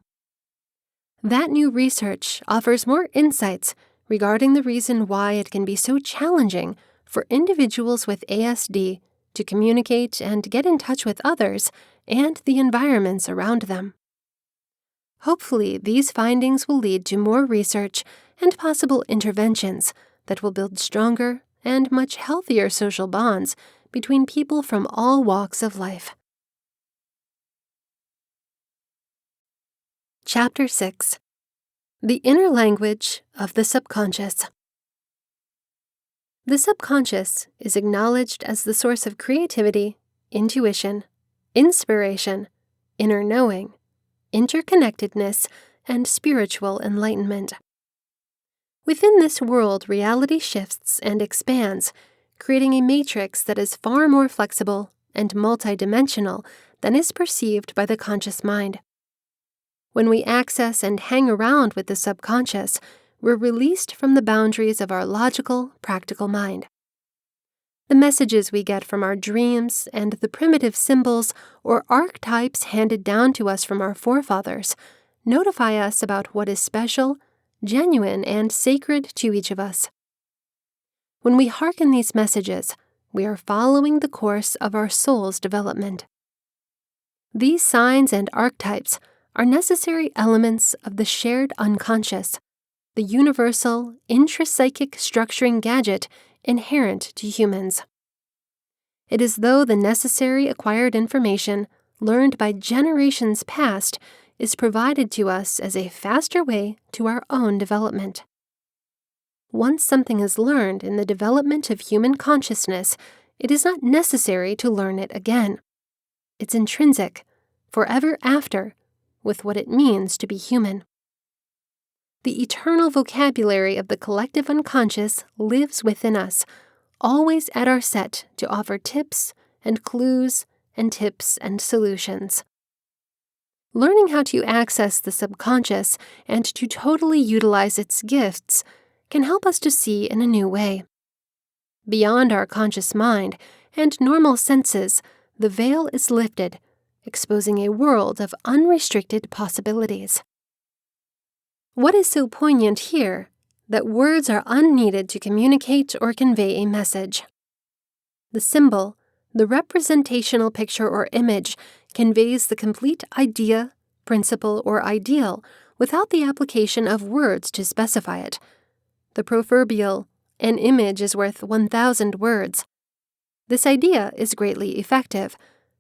That new research offers more insights regarding the reason why it can be so challenging for individuals with ASD to communicate and get in touch with others and the environments around them. Hopefully, these findings will lead to more research and possible interventions that will build stronger and much healthier social bonds between people from all walks of life. Chapter 6: The Inner Language of the Subconscious. The subconscious is acknowledged as the source of creativity, intuition, inspiration, inner knowing, interconnectedness, and spiritual enlightenment. Within this world, reality shifts and expands, creating a matrix that is far more flexible and multidimensional than is perceived by the conscious mind. When we access and hang around with the subconscious, we're released from the boundaries of our logical, practical mind. The messages we get from our dreams and the primitive symbols or archetypes handed down to us from our forefathers notify us about what is special, genuine, and sacred to each of us. When we hearken these messages, we are following the course of our soul's development. These signs and archetypes are necessary elements of the shared unconscious, the universal, intrapsychic structuring gadget inherent to humans. It is though the necessary acquired information, learned by generations past, is provided to us as a faster way to our own development. Once something is learned in the development of human consciousness, it is not necessary to learn it again. It's intrinsic, forever after, with what it means to be human. The eternal vocabulary of the collective unconscious lives within us, always at our set to offer tips and clues and tips and solutions. Learning how to access the subconscious and to totally utilize its gifts can help us to see in a new way. Beyond our conscious mind and normal senses, the veil is lifted, exposing a world of unrestricted possibilities. What is so poignant here? That words are unneeded to communicate or convey a message. The symbol, the representational picture or image, conveys the complete idea, principle, or ideal without the application of words to specify it. The proverbial, "An image is worth 1,000 words." This idea is greatly effective,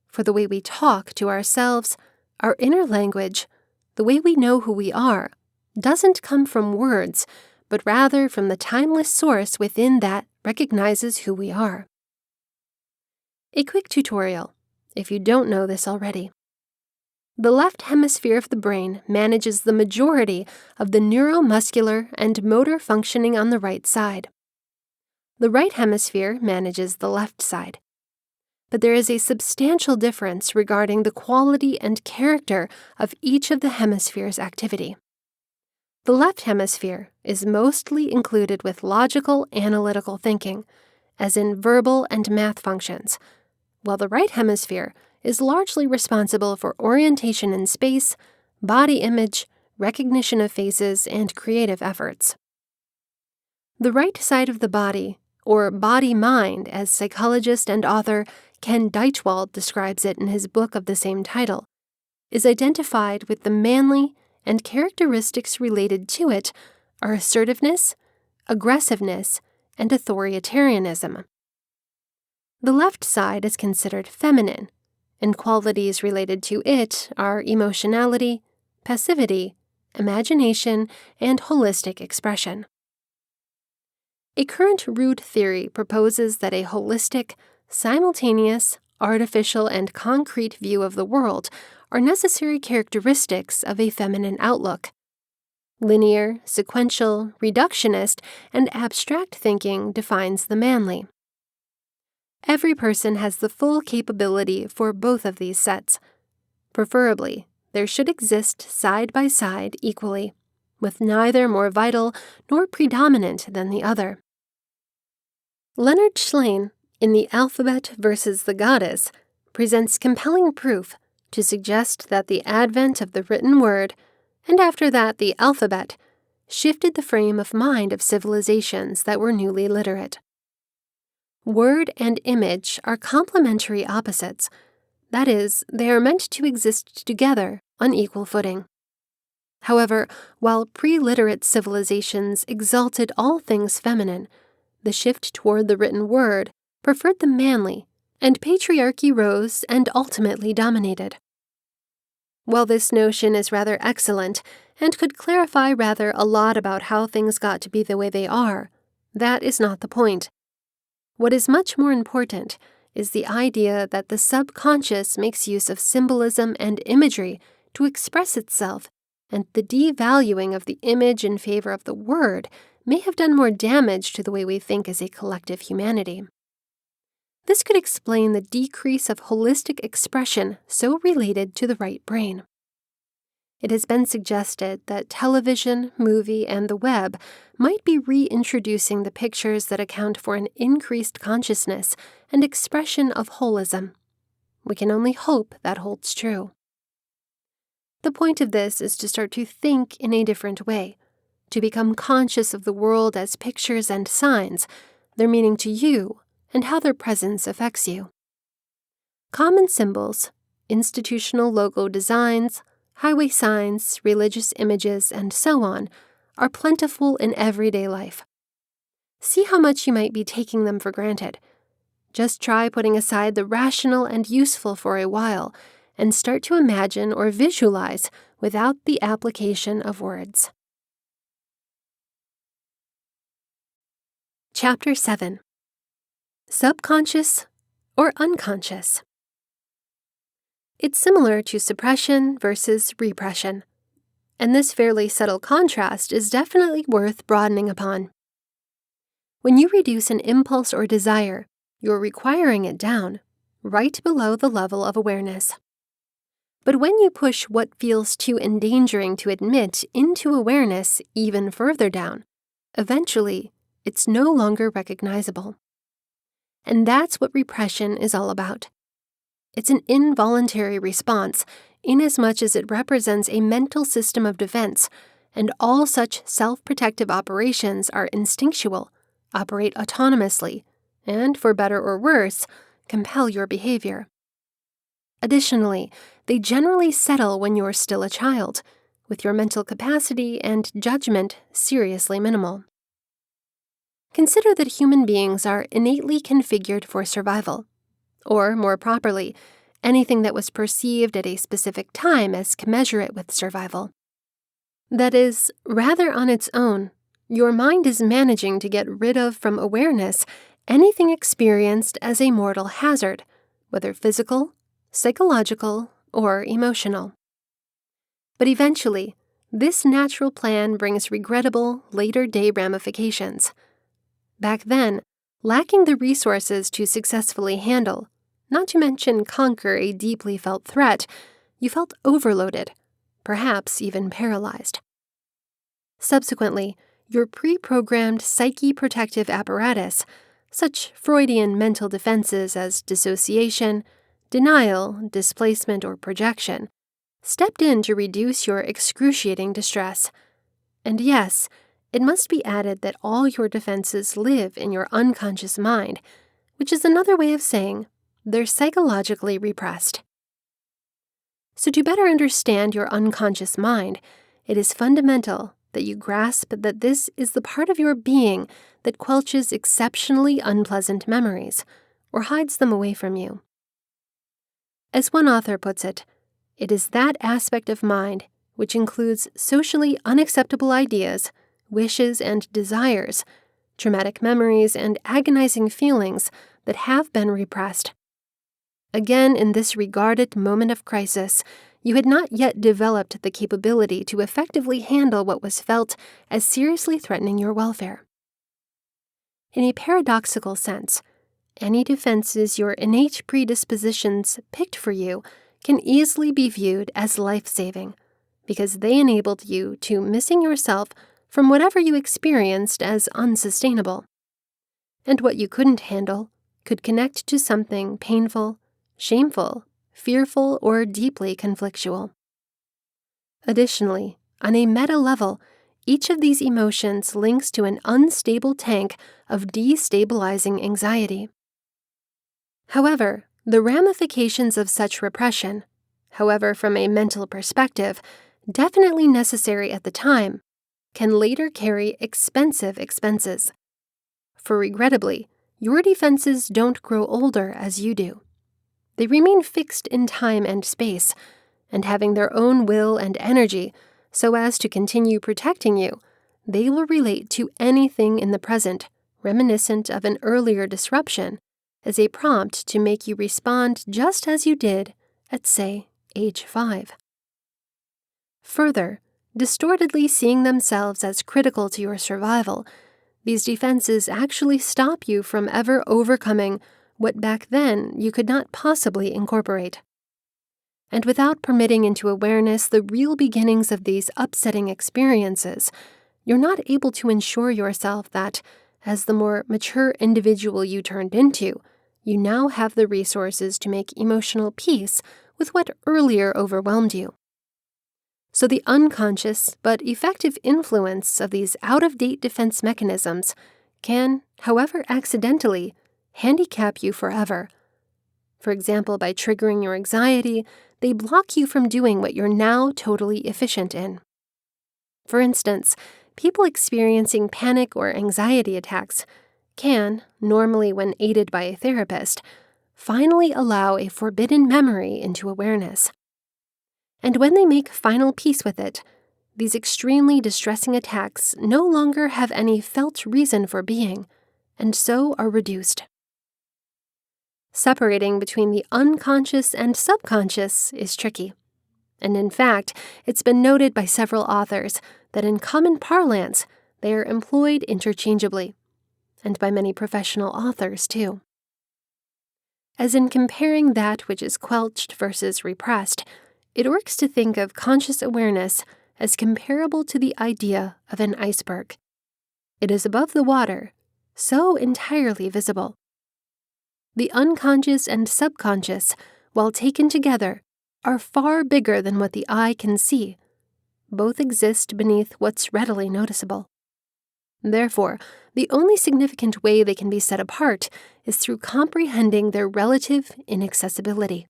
for the way we talk to ourselves, our inner language, the way we know who we are, doesn't come from words, but rather from the timeless source within that recognizes who we are. A quick tutorial, if you don't know this already. The left hemisphere of the brain manages the majority of the neuromuscular and motor functioning on the right side. The right hemisphere manages the left side. But there is a substantial difference regarding the quality and character of each of the hemispheres' activity. The left hemisphere is mostly included with logical, analytical thinking, as in verbal and math functions, while the right hemisphere is largely responsible for orientation in space, body image, recognition of faces, and creative efforts. The right side of the body, or body-mind as psychologist and author Ken Deichwald describes it in his book of the same title, is identified with the manly, and characteristics related to it are assertiveness, aggressiveness, and authoritarianism. The left side is considered feminine, and qualities related to it are emotionality, passivity, imagination, and holistic expression. A current rude theory proposes that a holistic, simultaneous, artificial, and concrete view of the world are necessary characteristics of a feminine outlook. Linear, sequential, reductionist, and abstract thinking defines the manly. Every person has the full capability for both of these sets. Preferably, there should exist side by side equally, with neither more vital nor predominant than the other. Leonard Schlein, in The Alphabet versus the Goddess, presents compelling proof to suggest that the advent of the written word, and after that the alphabet, shifted the frame of mind of civilizations that were newly literate. Word and image are complementary opposites. That is, they are meant to exist together on equal footing. However, while pre-literate civilizations exalted all things feminine, the shift toward the written word preferred the manly, and patriarchy rose and ultimately dominated. While this notion is rather excellent and could clarify rather a lot about how things got to be the way they are, that is not the point. What is much more important is the idea that the subconscious makes use of symbolism and imagery to express itself, and the devaluing of the image in favor of the word may have done more damage to the way we think as a collective humanity. This could explain the decrease of holistic expression so related to the right brain. It has been suggested that television, movie, and the web might be reintroducing the pictures that account for an increased consciousness and expression of holism. We can only hope that holds true. The point of this is to start to think in a different way, to become conscious of the world as pictures and signs, their meaning to you, and how their presence affects you. Common symbols, institutional logo designs, highway signs, religious images, and so on, are plentiful in everyday life. See how much you might be taking them for granted. Just try putting aside the rational and useful for a while, and start to imagine or visualize without the application of words. Chapter 7. Subconscious or unconscious? It's similar to suppression versus repression, and this fairly subtle contrast is definitely worth broadening upon. When you reduce an impulse or desire, you're requiring it down, right below the level of awareness. But when you push what feels too endangering to admit into awareness even further down, eventually, it's no longer recognizable. And that's what repression is all about. It's an involuntary response, inasmuch as it represents a mental system of defense, and all such self-protective operations are instinctual, operate autonomously, and, for better or worse, compel your behavior. Additionally, they generally settle when you're still a child, with your mental capacity and judgment seriously minimal. Consider that human beings are innately configured for survival, or, more properly, anything that was perceived at a specific time as commensurate with survival. That is, rather on its own, your mind is managing to get rid of from awareness anything experienced as a mortal hazard, whether physical, psychological, or emotional. But eventually, this natural plan brings regrettable, later-day ramifications. Back then, lacking the resources to successfully handle, not to mention conquer a deeply felt threat, you felt overloaded, perhaps even paralyzed. Subsequently, your pre-programmed psyche-protective apparatus, such Freudian mental defenses as dissociation, denial, displacement, or projection, stepped in to reduce your excruciating distress. And yes, it must be added that all your defenses live in your unconscious mind, which is another way of saying they're psychologically repressed. So to better understand your unconscious mind, it is fundamental that you grasp that this is the part of your being that quelches exceptionally unpleasant memories, or hides them away from you. As one author puts it is that aspect of mind which includes socially unacceptable ideas, wishes and desires, traumatic memories and agonizing feelings that have been repressed. Again, in this regarded moment of crisis, you had not yet developed the capability to effectively handle what was felt as seriously threatening your welfare. In a paradoxical sense, any defenses your innate predispositions picked for you can easily be viewed as life-saving, because they enabled you to missing yourself from whatever you experienced as unsustainable. And what you couldn't handle could connect to something painful, shameful, fearful, or deeply conflictual. Additionally, on a meta level, each of these emotions links to an unstable tank of destabilizing anxiety. However, the ramifications of such repression, however from a mental perspective, definitely necessary at the time, can later carry expensive expenses. For regrettably, your defenses don't grow older as you do. They remain fixed in time and space, and having their own will and energy so as to continue protecting you, they will relate to anything in the present reminiscent of an earlier disruption as a prompt to make you respond just as you did at, say, age 5. Further, distortedly seeing themselves as critical to your survival, these defenses actually stop you from ever overcoming what back then you could not possibly incorporate. And without permitting into awareness the real beginnings of these upsetting experiences, you're not able to ensure yourself that, as the more mature individual you turned into, you now have the resources to make emotional peace with what earlier overwhelmed you. So the unconscious but effective influence of these out-of-date defense mechanisms can, however accidentally, handicap you forever. For example, by triggering your anxiety, they block you from doing what you're now totally efficient in. For instance, people experiencing panic or anxiety attacks can, normally when aided by a therapist, finally allow a forbidden memory into awareness. And when they make final peace with it, these extremely distressing attacks no longer have any felt reason for being, and so are reduced. Separating between the unconscious and subconscious is tricky. And in fact, it's been noted by several authors that in common parlance, they are employed interchangeably, and by many professional authors too. As in comparing that which is quelched versus repressed, it works to think of conscious awareness as comparable to the idea of an iceberg. It is above the water, so entirely visible. The unconscious and subconscious, while taken together, are far bigger than what the eye can see. Both exist beneath what's readily noticeable. Therefore, the only significant way they can be set apart is through comprehending their relative inaccessibility.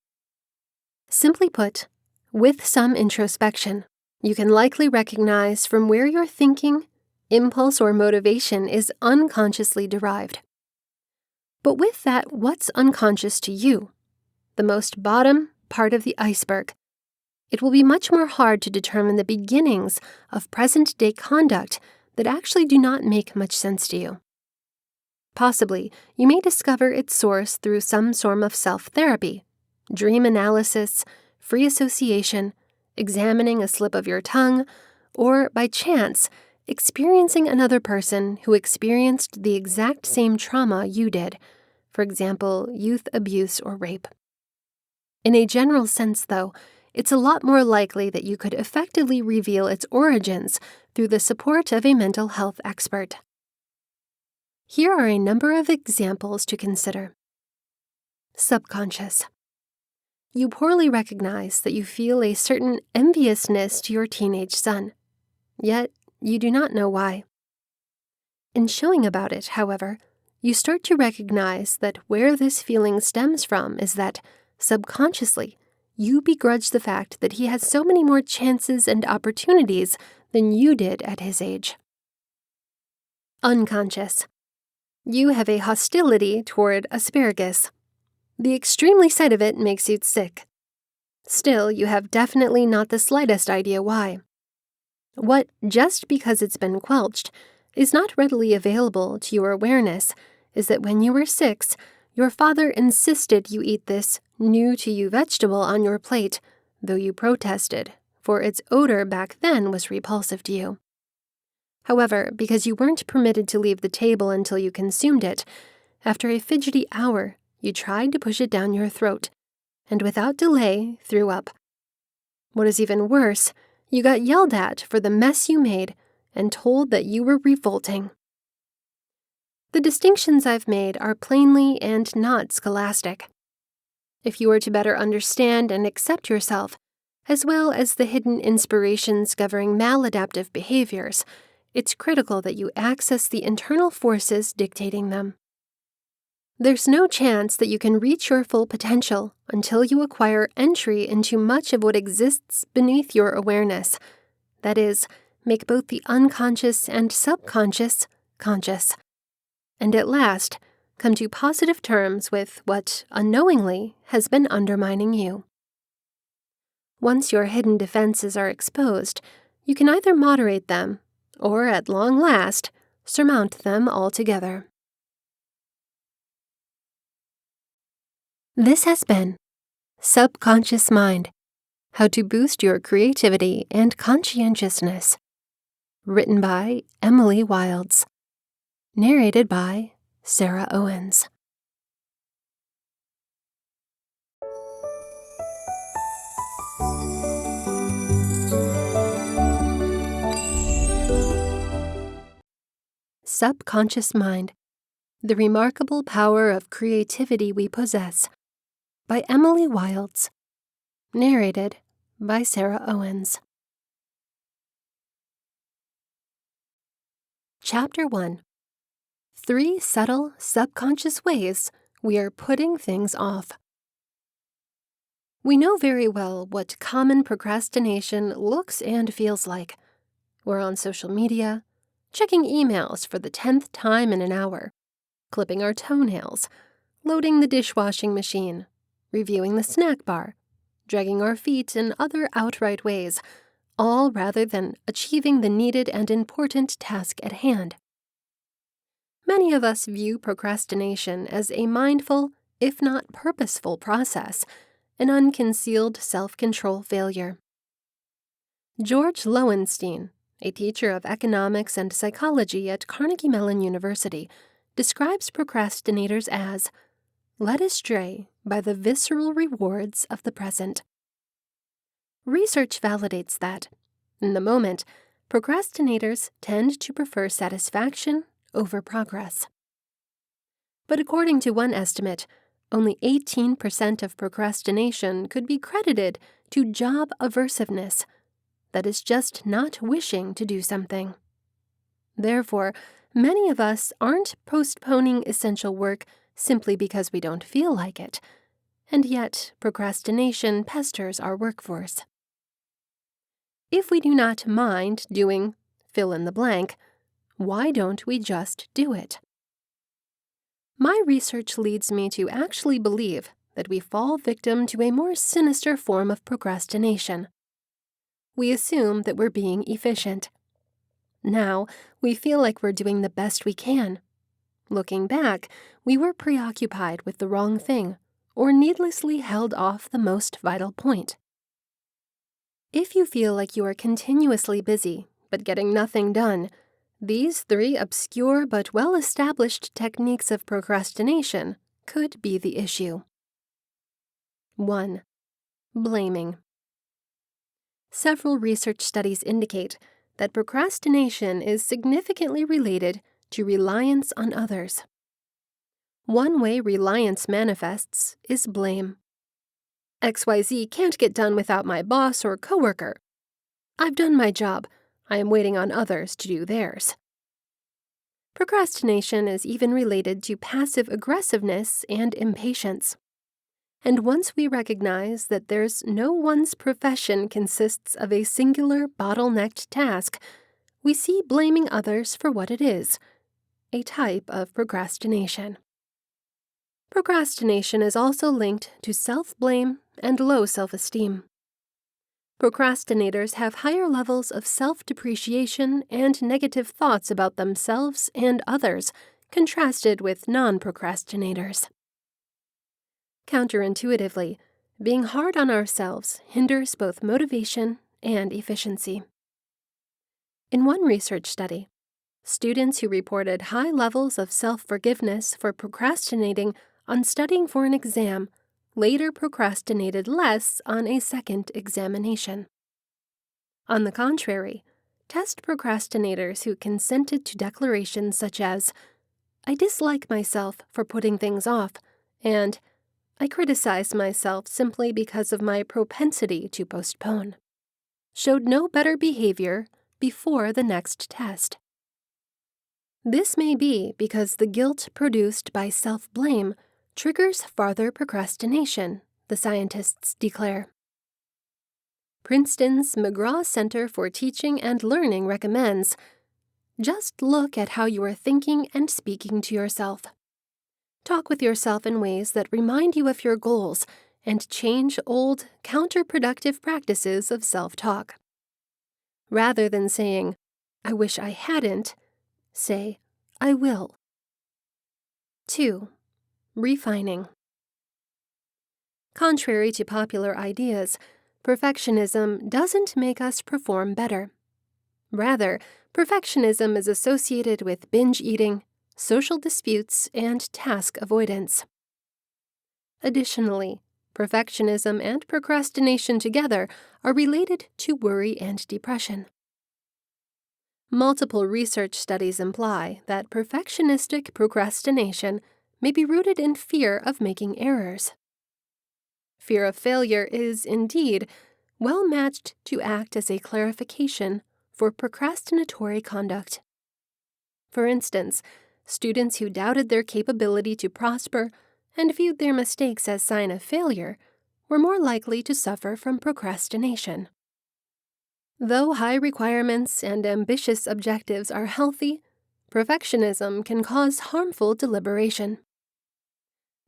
Simply put, with some introspection, you can likely recognize from where your thinking, impulse, or motivation is unconsciously derived. But with that, what's unconscious to you, the most bottom part of the iceberg, it will be much more hard to determine the beginnings of present-day conduct that actually do not make much sense to you. Possibly, you may discover its source through some form of self-therapy, dream analysis, free association, examining a slip of your tongue, or, by chance, experiencing another person who experienced the exact same trauma you did, for example, youth abuse or rape. In a general sense, though, it's a lot more likely that you could effectively reveal its origins through the support of a mental health expert. Here are a number of examples to consider. Subconscious. You poorly recognize that you feel a certain enviousness to your teenage son, yet you do not know why. In showing about it, however, you start to recognize that where this feeling stems from is that, subconsciously, you begrudge the fact that he has so many more chances and opportunities than you did at his age. Unconscious. You have a hostility toward asparagus. The extremely sight of it makes you sick. Still, you have definitely not the slightest idea why. What, just because it's been quelched, is not readily available to your awareness is that when you were 6, your father insisted you eat this new-to-you vegetable on your plate, though you protested, for its odor back then was repulsive to you. However, because you weren't permitted to leave the table until you consumed it, after a fidgety hour, you tried to push it down your throat, and without delay threw up. What is even worse, you got yelled at for the mess you made and told that you were revolting. The distinctions I've made are plainly and not scholastic. If you are to better understand and accept yourself, as well as the hidden inspirations governing maladaptive behaviors, it's critical that you access the internal forces dictating them. There's no chance that you can reach your full potential until you acquire entry into much of what exists beneath your awareness. That is, make both the unconscious and subconscious conscious. And at last, come to positive terms with what, unknowingly, has been undermining you. Once your hidden defenses are exposed, you can either moderate them, or at long last, surmount them altogether. This has been Subconscious Mind: How to Boost Your Creativity and Conscientiousness, written by Emily Wilds, narrated by Sarah Owens. Subconscious Mind: The Remarkable Power of Creativity We Possess, by Emily Wilds, narrated by Sarah Owens. Chapter 1: 3 Subtle Subconscious Ways We Are Putting Things Off. We know very well what common procrastination looks and feels like. We're on social media, checking emails for the 10th time in an hour, clipping our toenails, loading the dishwashing machine, reviewing the snack bar, dragging our feet in other outright ways, all rather than achieving the needed and important task at hand. Many of us view procrastination as a mindful, if not purposeful, process, an unconcealed self-control failure. George Lowenstein, a teacher of economics and psychology at Carnegie Mellon University, describes procrastinators as led astray by the visceral rewards of the present. Research validates that, in the moment, procrastinators tend to prefer satisfaction over progress. But according to one estimate, only 18% of procrastination could be credited to job aversiveness, that is just not wishing to do something. Therefore, many of us aren't postponing essential work simply because we don't feel like it, and yet procrastination pesters our workforce. If we do not mind doing fill in the blank, why don't we just do it? My research leads me to actually believe that we fall victim to a more sinister form of procrastination. We assume that we're being efficient. Now, we feel like we're doing the best we can. Looking back, we were preoccupied with the wrong thing, or needlessly held off the most vital point. If you feel like you are continuously busy, but getting nothing done, these 3 obscure but well-established techniques of procrastination could be the issue. 1. Blaming. Several research studies indicate that procrastination is significantly related to reliance on others. One way reliance manifests is blame. XYZ can't get done without my boss or coworker. I've done my job. I am waiting on others to do theirs. Procrastination is even related to passive aggressiveness and impatience. And once we recognize that there's no one's profession consists of a singular bottlenecked task, we see blaming others for what it is, a type of procrastination. Procrastination is also linked to self-blame and low self-esteem. Procrastinators have higher levels of self-depreciation and negative thoughts about themselves and others, contrasted with non-procrastinators. Counterintuitively, being hard on ourselves hinders both motivation and efficiency. In one research study, students who reported high levels of self-forgiveness for procrastinating on studying for an exam later procrastinated less on a second examination. On the contrary, test procrastinators who consented to declarations such as, "I dislike myself for putting things off," and "I criticize myself simply because of my propensity to postpone," showed no better behavior before the next test. This may be because the guilt produced by self-blame triggers farther procrastination, the scientists declare. Princeton's McGraw Center for Teaching and Learning recommends, just look at how you are thinking and speaking to yourself. Talk with yourself in ways that remind you of your goals and change old, counterproductive practices of self-talk. Rather than saying, "I wish I hadn't," say, "I will." 2. Refining. Contrary to popular ideas, perfectionism doesn't make us perform better. Rather, perfectionism is associated with binge eating, social disputes, and task avoidance. Additionally, perfectionism and procrastination together are related to worry and depression. Multiple research studies imply that perfectionistic procrastination may be rooted in fear of making errors. Fear of failure is, indeed, well matched to act as a clarification for procrastinatory conduct. For instance, students who doubted their capability to prosper and viewed their mistakes as sign of failure were more likely to suffer from procrastination. Though high requirements and ambitious objectives are healthy, perfectionism can cause harmful deliberation.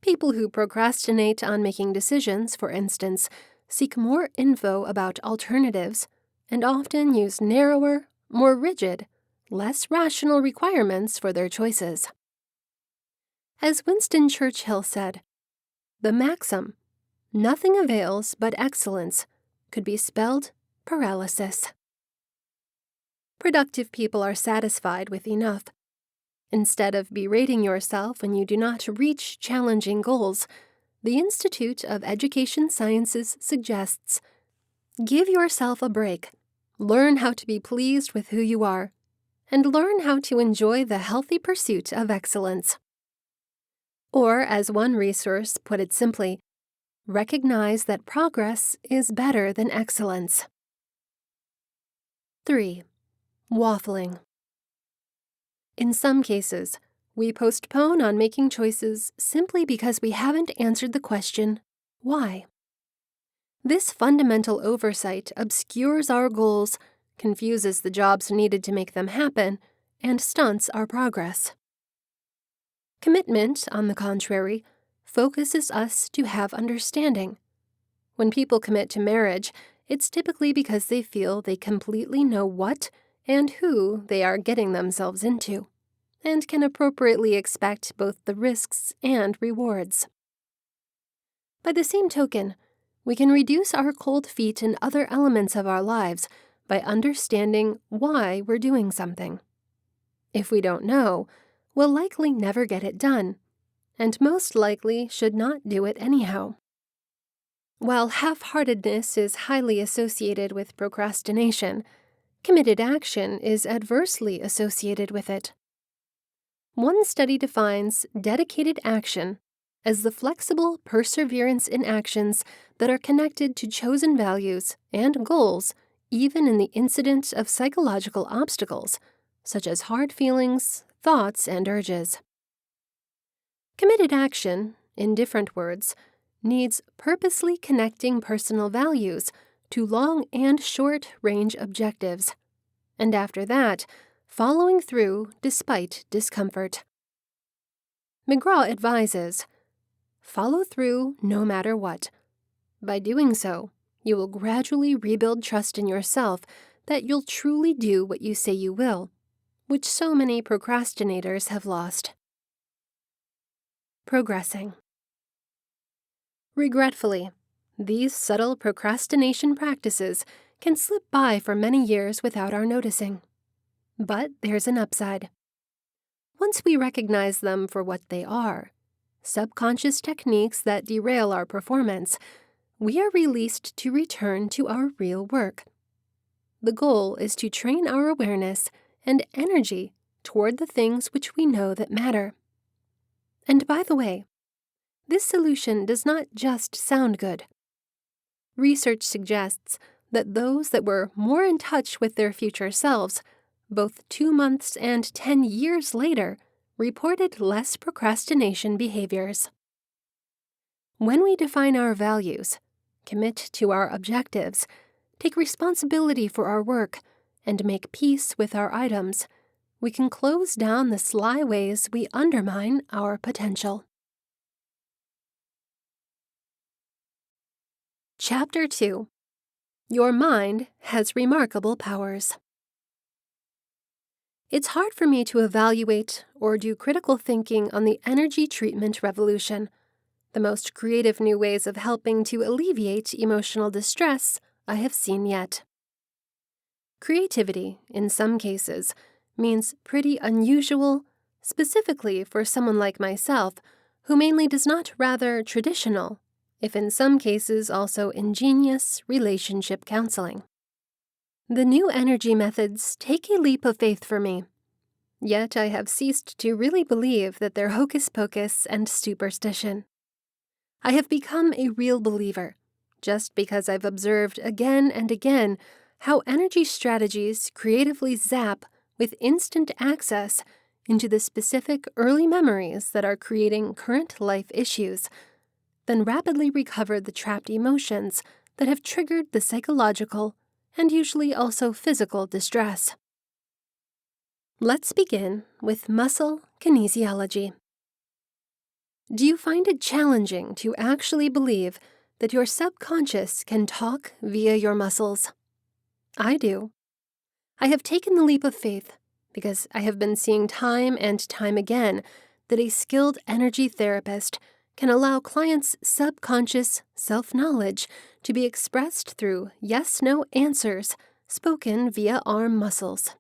People who procrastinate on making decisions, for instance, seek more info about alternatives and often use narrower, more rigid, less rational requirements for their choices. As Winston Churchill said, the maxim, "Nothing avails but excellence," could be spelled paralysis. Productive people are satisfied with enough. Instead of berating yourself when you do not reach challenging goals, the Institute of Education Sciences suggests give yourself a break, learn how to be pleased with who you are, and learn how to enjoy the healthy pursuit of excellence. Or, as one resource put it simply, recognize that progress is better than excellence. 3. Waffling. In some cases, we postpone on making choices simply because we haven't answered the question, why? This fundamental oversight obscures our goals, confuses the jobs needed to make them happen, and stunts our progress. Commitment, on the contrary, focuses us to have understanding. When people commit to marriage, it's typically because they feel they completely know what and who they are getting themselves into, and can appropriately expect both the risks and rewards. By the same token, we can reduce our cold feet in other elements of our lives by understanding why we're doing something. If we don't know, we'll likely never get it done, and most likely should not do it anyhow. While half-heartedness is highly associated with procrastination, committed action is adversely associated with it. One study defines dedicated action as the flexible perseverance in actions that are connected to chosen values and goals, even in the incident of psychological obstacles, such as hard feelings, thoughts, and urges. Committed action, in different words, needs purposely connecting personal values to long and short-range objectives, and after that, following through despite discomfort. McGraw advises, follow through no matter what. By doing so, you will gradually rebuild trust in yourself that you'll truly do what you say you will, which so many procrastinators have lost. Progressing. Regretfully, these subtle procrastination practices can slip by for many years without our noticing. But there's an upside. Once we recognize them for what they are, subconscious techniques that derail our performance, we are released to return to our real work. The goal is to train our awareness and energy toward the things which we know that matter. And by the way, this solution does not just sound good. Research suggests that those that were more in touch with their future selves, both 2 months and 10 years later, reported less procrastination behaviors. When we define our values, commit to our objectives, take responsibility for our work, and make peace with our items, we can close down the sly ways we undermine our potential. Chapter 2. Your mind has remarkable powers. It's hard for me to evaluate or do critical thinking on the energy treatment revolution, the most creative new ways of helping to alleviate emotional distress I have seen yet. Creativity, in some cases, means pretty unusual, specifically for someone like myself, who mainly does not rather traditional, if in some cases also ingenious, relationship counseling. The new energy methods take a leap of faith for me, yet I have ceased to really believe that they're hocus pocus and superstition. I have become a real believer, just because I've observed again and again how energy strategies creatively zap with instant access into the specific early memories that are creating current life issues, then rapidly recover the trapped emotions that have triggered the psychological and usually also physical distress. Let's begin with muscle kinesiology. Do you find it challenging to actually believe that your subconscious can talk via your muscles? I do. I have taken the leap of faith because I have been seeing time and time again that a skilled energy therapist can allow clients' subconscious self-knowledge to be expressed through yes-no answers spoken via arm muscles.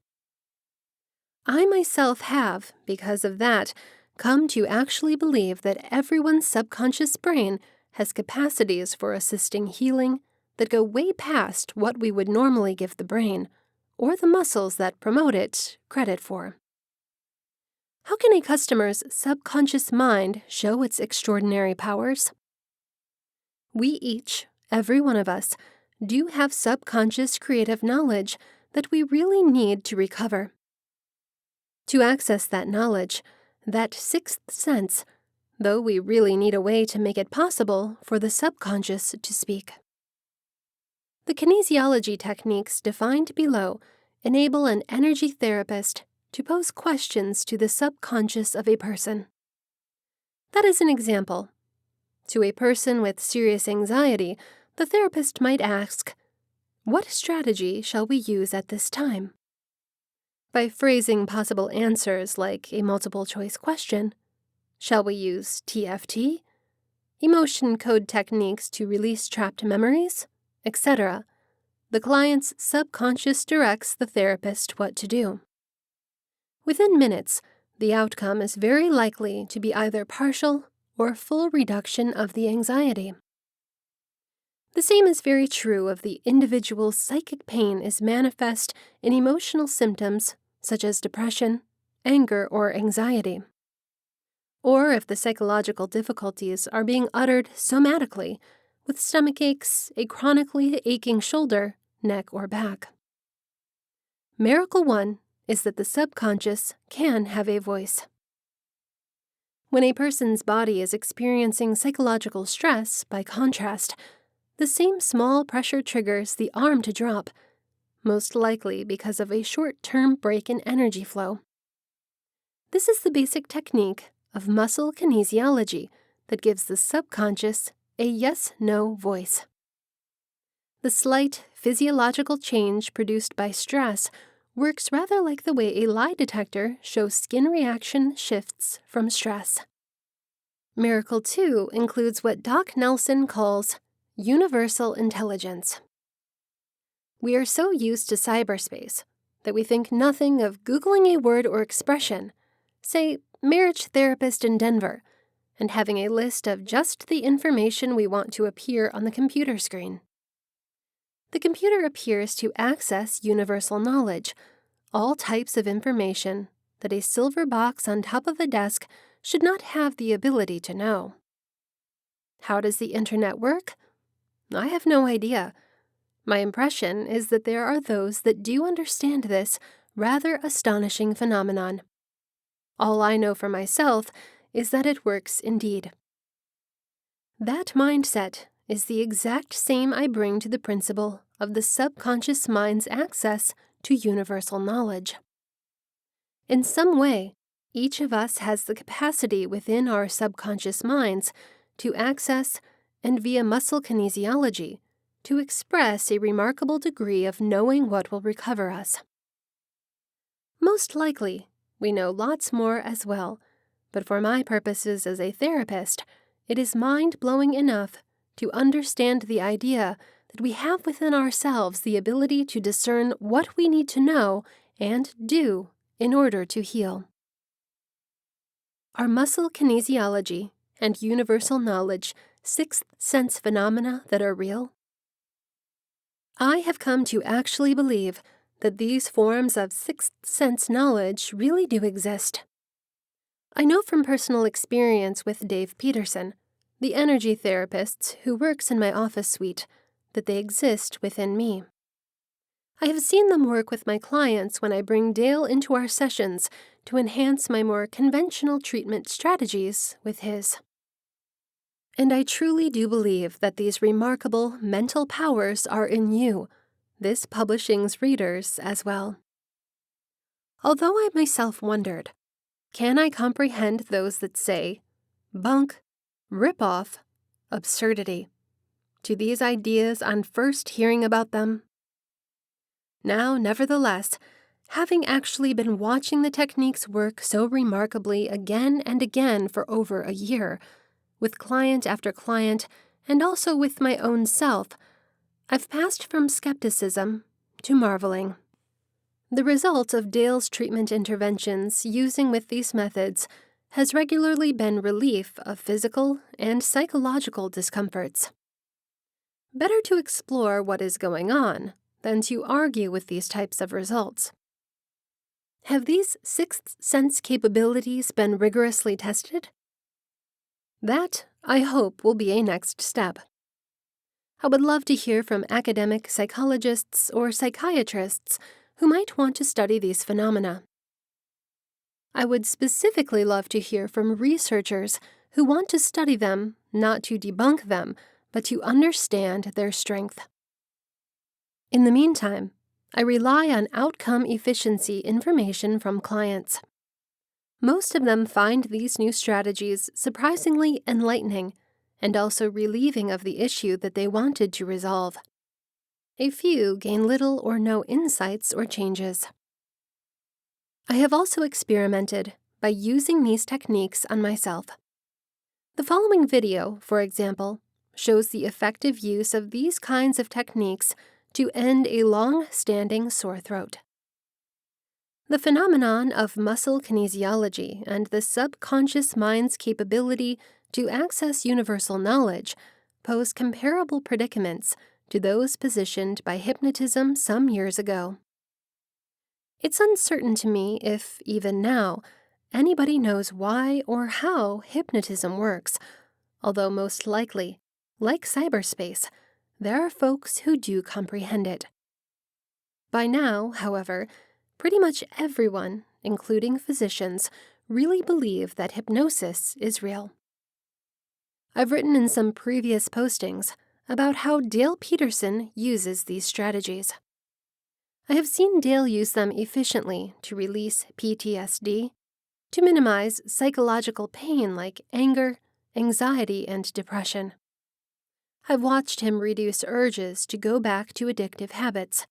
I myself have, because of that, come to actually believe that everyone's subconscious brain has capacities for assisting healing that go way past what we would normally give the brain, or the muscles that promote it, credit for. How can a customer's subconscious mind show its extraordinary powers? We each, every one of us, do have subconscious creative knowledge that we really need to recover. To access that knowledge, that sixth sense, though we really need a way to make it possible for the subconscious to speak. The kinesiology techniques defined below enable an energy therapist to pose questions to the subconscious of a person. That is an example. To a person with serious anxiety, the therapist might ask, "What strategy shall we use at this time?" By phrasing possible answers like a multiple-choice question, "Shall we use TFT?" Emotion code techniques to release trapped memories, etc., the client's subconscious directs the therapist what to do. Within minutes, the outcome is very likely to be either partial or full reduction of the anxiety. The same is very true if the individual's psychic pain is manifest in emotional symptoms such as depression, anger, or anxiety. Or if the psychological difficulties are being uttered somatically, with stomach aches, a chronically aching shoulder, neck, or back. Miracle 1 is that the subconscious can have a voice. When a person's body is experiencing psychological stress, by contrast, the same small pressure triggers the arm to drop, most likely because of a short-term break in energy flow. This is the basic technique of muscle kinesiology that gives the subconscious a yes-no voice. The slight physiological change produced by stress works rather like the way a lie detector shows skin reaction shifts from stress. Miracle 2 includes what Doc Nelson calls universal intelligence. We are so used to cyberspace that we think nothing of Googling a word or expression, say, marriage therapist in Denver, and having a list of just the information we want to appear on the computer screen. The computer appears to access universal knowledge, all types of information that a silver box on top of a desk should not have the ability to know. How does the internet work? I have no idea. My impression is that there are those that do understand this rather astonishing phenomenon. All I know for myself is that it works indeed. That mindset is the exact same I bring to the principle of the subconscious mind's access to universal knowledge. In some way, each of us has the capacity within our subconscious minds to access and via muscle kinesiology to express a remarkable degree of knowing what will recover us. Most likely, we know lots more as well, but for my purposes as a therapist, it is mind-blowing enough to understand the idea that we have within ourselves the ability to discern what we need to know and do in order to heal. Are muscle kinesiology and universal knowledge sixth sense phenomena that are real? I have come to actually believe that these forms of sixth sense knowledge really do exist. I know from personal experience with Dave Peterson, the energy therapist who works in my office suite, that they exist within me. I have seen them work with my clients when I bring Dale into our sessions to enhance my more conventional treatment strategies with his. And I truly do believe that these remarkable mental powers are in you, this publishing's readers as well. Although I myself wondered, can I comprehend those that say, bunk, rip-off, absurdity, to these ideas on first hearing about them? Now, nevertheless, having actually been watching the techniques work so remarkably again and again for over a year, with client after client, and also with my own self, I've passed from skepticism to marveling. The result of Dale's treatment interventions using with these methods has regularly been relief of physical and psychological discomforts. Better to explore what is going on than to argue with these types of results. Have these sixth sense capabilities been rigorously tested? That, I hope, will be a next step. I would love to hear from academic psychologists or psychiatrists who might want to study these phenomena. I would specifically love to hear from researchers who want to study them, not to debunk them, but to understand their strength. In the meantime, I rely on outcome efficiency information from clients. Most of them find these new strategies surprisingly enlightening and also relieving of the issue that they wanted to resolve. A few gain little or no insights or changes. I have also experimented by using these techniques on myself. The following video, for example, shows the effective use of these kinds of techniques to end a long-standing sore throat. The phenomenon of muscle kinesiology and the subconscious mind's capability to access universal knowledge pose comparable predicaments to those positioned by hypnotism some years ago. It's uncertain to me if, even now, anybody knows why or how hypnotism works, although most likely, like cyberspace, there are folks who do comprehend it. By now, however, pretty much everyone, including physicians, really believe that hypnosis is real. I've written in some previous postings about how Dale Peterson uses these strategies. I have seen Dale use them efficiently to release PTSD, to minimize psychological pain like anger, anxiety, and depression. I've watched him reduce urges to go back to addictive habits.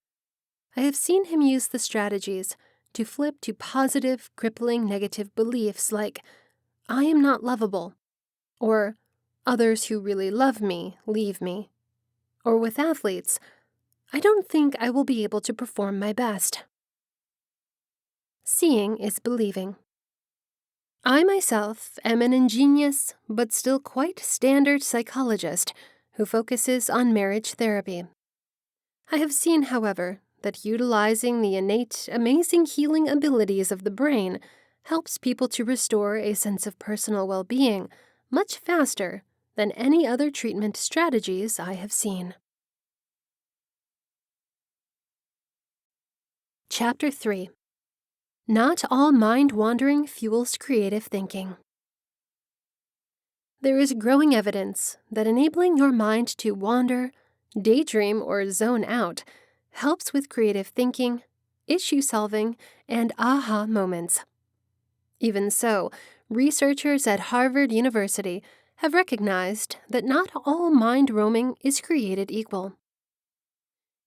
I have seen him use the strategies to flip to positive, crippling negative beliefs like, I am not lovable, or others who really love me leave me, or with athletes, I don't think I will be able to perform my best. Seeing is believing. I myself am an ingenious but still quite standard psychologist who focuses on marriage therapy. I have seen, however, that utilizing the innate, amazing healing abilities of the brain helps people to restore a sense of personal well-being much faster than any other treatment strategies I have seen. Chapter 3. Not all mind-wandering fuels creative thinking. There is growing evidence that enabling your mind to wander, daydream, or zone out helps with creative thinking, issue solving, and aha moments. Even so, researchers at Harvard University have recognized that not all mind roaming is created equal.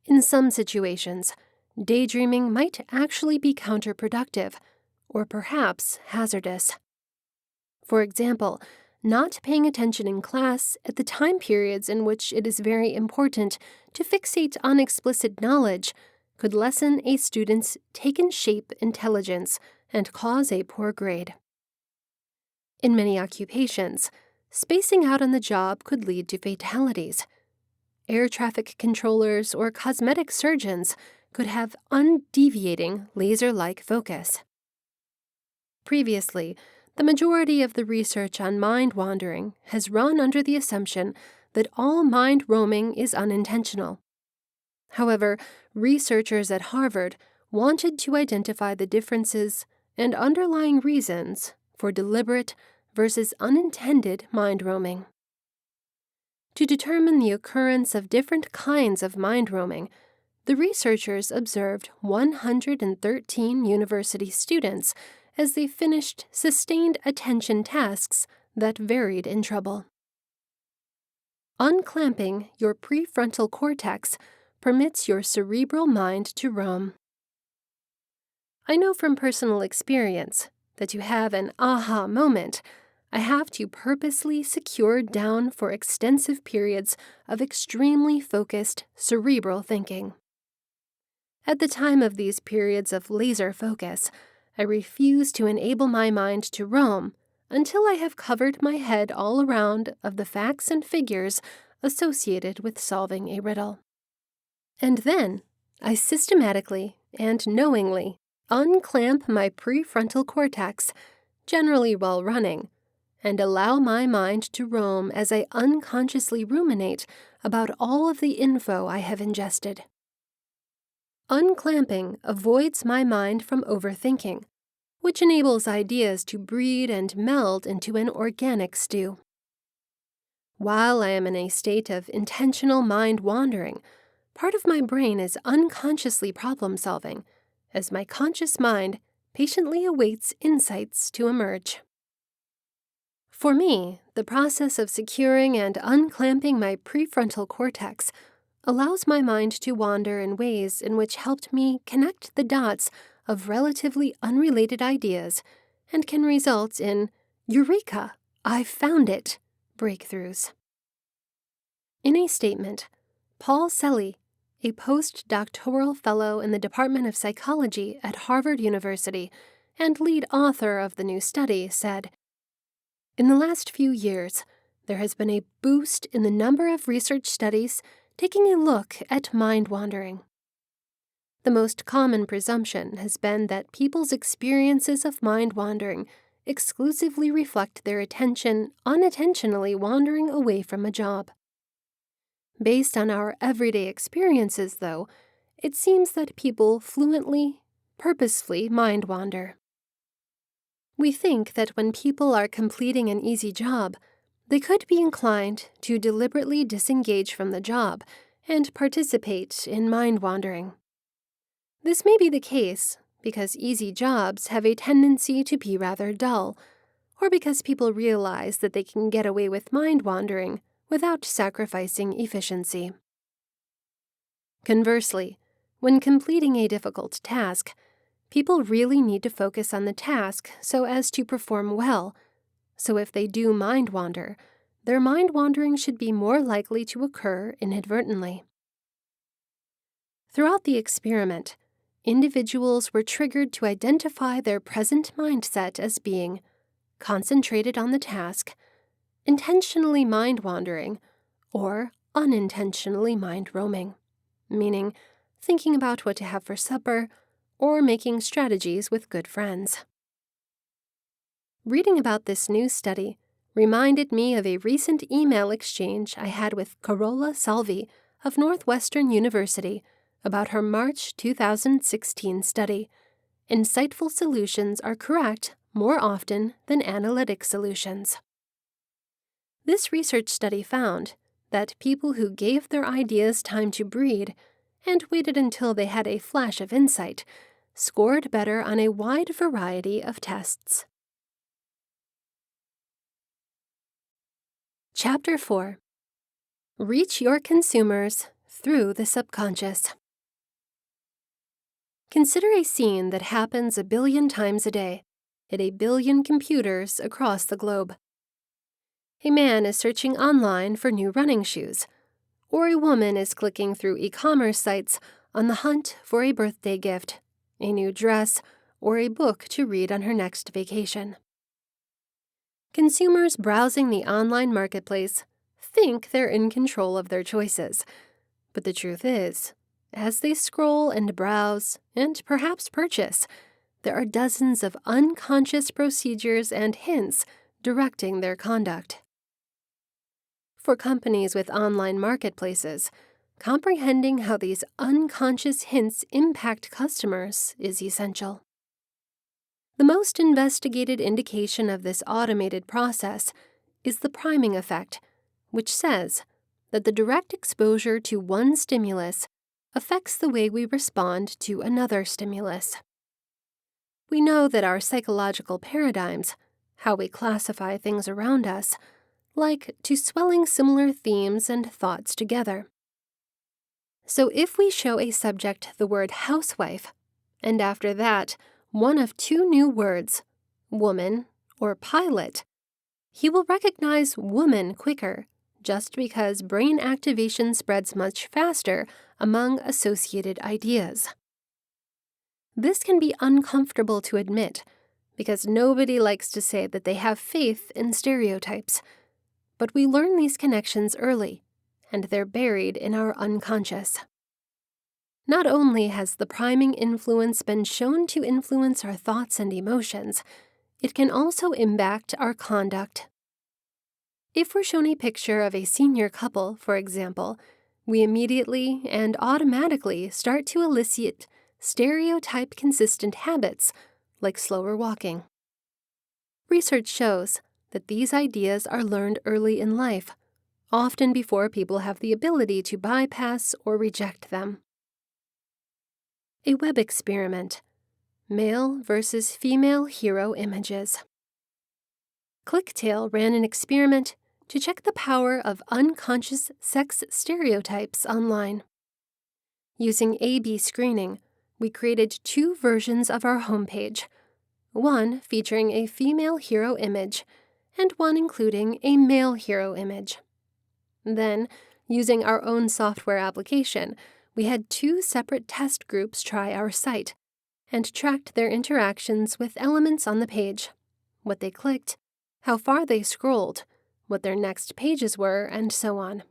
In some situations, daydreaming might actually be counterproductive, or perhaps hazardous. For example, not paying attention in class at the time periods in which it is very important to fixate on explicit knowledge could lessen a student's taken-shape intelligence and cause a poor grade. In many occupations, spacing out on the job could lead to fatalities. Air traffic controllers or cosmetic surgeons could have undeviating laser-like focus. Previously, the majority of the research on mind wandering has run under the assumption that all mind roaming is unintentional. However, researchers at Harvard wanted to identify the differences and underlying reasons for deliberate versus unintended mind roaming. To determine the occurrence of different kinds of mind roaming, the researchers observed 113 university students as they finished sustained attention tasks that varied in trouble. Unclamping your prefrontal cortex permits your cerebral mind to roam. I know from personal experience that to have an aha moment, I have to purposely secure down for extensive periods of extremely focused cerebral thinking. At the time of these periods of laser focus, I refuse to enable my mind to roam until I have covered my head all around of the facts and figures associated with solving a riddle. And then, I systematically and knowingly unclamp my prefrontal cortex, generally while running, and allow my mind to roam as I unconsciously ruminate about all of the info I have ingested. Unclamping avoids my mind from overthinking, which enables ideas to breed and meld into an organic stew. While I am in a state of intentional mind wandering, part of my brain is unconsciously problem-solving, as my conscious mind patiently awaits insights to emerge. For me, the process of securing and unclamping my prefrontal cortex allows my mind to wander in ways in which helped me connect the dots of relatively unrelated ideas and can result in "Eureka! I found it!" breakthroughs. In a statement, Paul Selly, a postdoctoral fellow in the Department of Psychology at Harvard University and lead author of the new study, said, "In the last few years, there has been a boost in the number of research studies taking a look at mind wandering. The most common presumption has been that people's experiences of mind wandering exclusively reflect their attention unintentionally wandering away from a job. Based on our everyday experiences, though, it seems that people fluently, purposefully mind wander. We think that when people are completing an easy job, they could be inclined to deliberately disengage from the job and participate in mind wandering. This may be the case because easy jobs have a tendency to be rather dull, or because people realize that they can get away with mind wandering without sacrificing efficiency. Conversely, when completing a difficult task, people really need to focus on the task so as to perform well, so if they do mind wander, their mind wandering should be more likely to occur inadvertently. Throughout the experiment, individuals were triggered to identify their present mindset as being concentrated on the task, intentionally mind wandering, or unintentionally mind roaming, meaning thinking about what to have for supper or making strategies with good friends. Reading about this new study reminded me of a recent email exchange I had with Carola Salvi of Northwestern University about her March 2016 study, "Insightful Solutions Are Correct More Often Than Analytic Solutions." This research study found that people who gave their ideas time to breed and waited until they had a flash of insight scored better on a wide variety of tests. Chapter 4. Reach Your Consumers Through the Subconscious. Consider a scene that happens 1 billion times a day at 1 billion computers across the globe. A man is searching online for new running shoes, or a woman is clicking through e-commerce sites on the hunt for a birthday gift, a new dress, or a book to read on her next vacation. Consumers browsing the online marketplace think they're in control of their choices, but the truth is, as they scroll and browse and perhaps purchase, there are dozens of unconscious procedures and hints directing their conduct. For companies with online marketplaces, comprehending how these unconscious hints impact customers is essential. The most investigated indication of this automated process is the priming effect, which says that the direct exposure to one stimulus affects the way we respond to another stimulus. We know that our psychological paradigms, how we classify things around us, like to swelling similar themes and thoughts together. So if we show a subject the word housewife, and after that, one of 2 new words, woman or pilot, he will recognize woman quicker, just because brain activation spreads much faster among associated ideas. This can be uncomfortable to admit, because nobody likes to say that they have faith in stereotypes. But we learn these connections early, and they're buried in our unconscious. Not only has the priming influence been shown to influence our thoughts and emotions, it can also impact our conduct. If we're shown a picture of a senior couple, for example, we immediately and automatically start to elicit stereotype-consistent habits, like slower walking. Research shows that these ideas are learned early in life, often before people have the ability to bypass or reject them. A web experiment: male versus female hero images. ClickTale ran an experiment to check the power of unconscious sex stereotypes online. Using A/B screening, we created 2 versions of our homepage, one featuring a female hero image and one including a male hero image. Then, using our own software application, we had 2 separate test groups try our site and tracked their interactions with elements on the page, what they clicked, how far they scrolled, what their next pages were, and so on.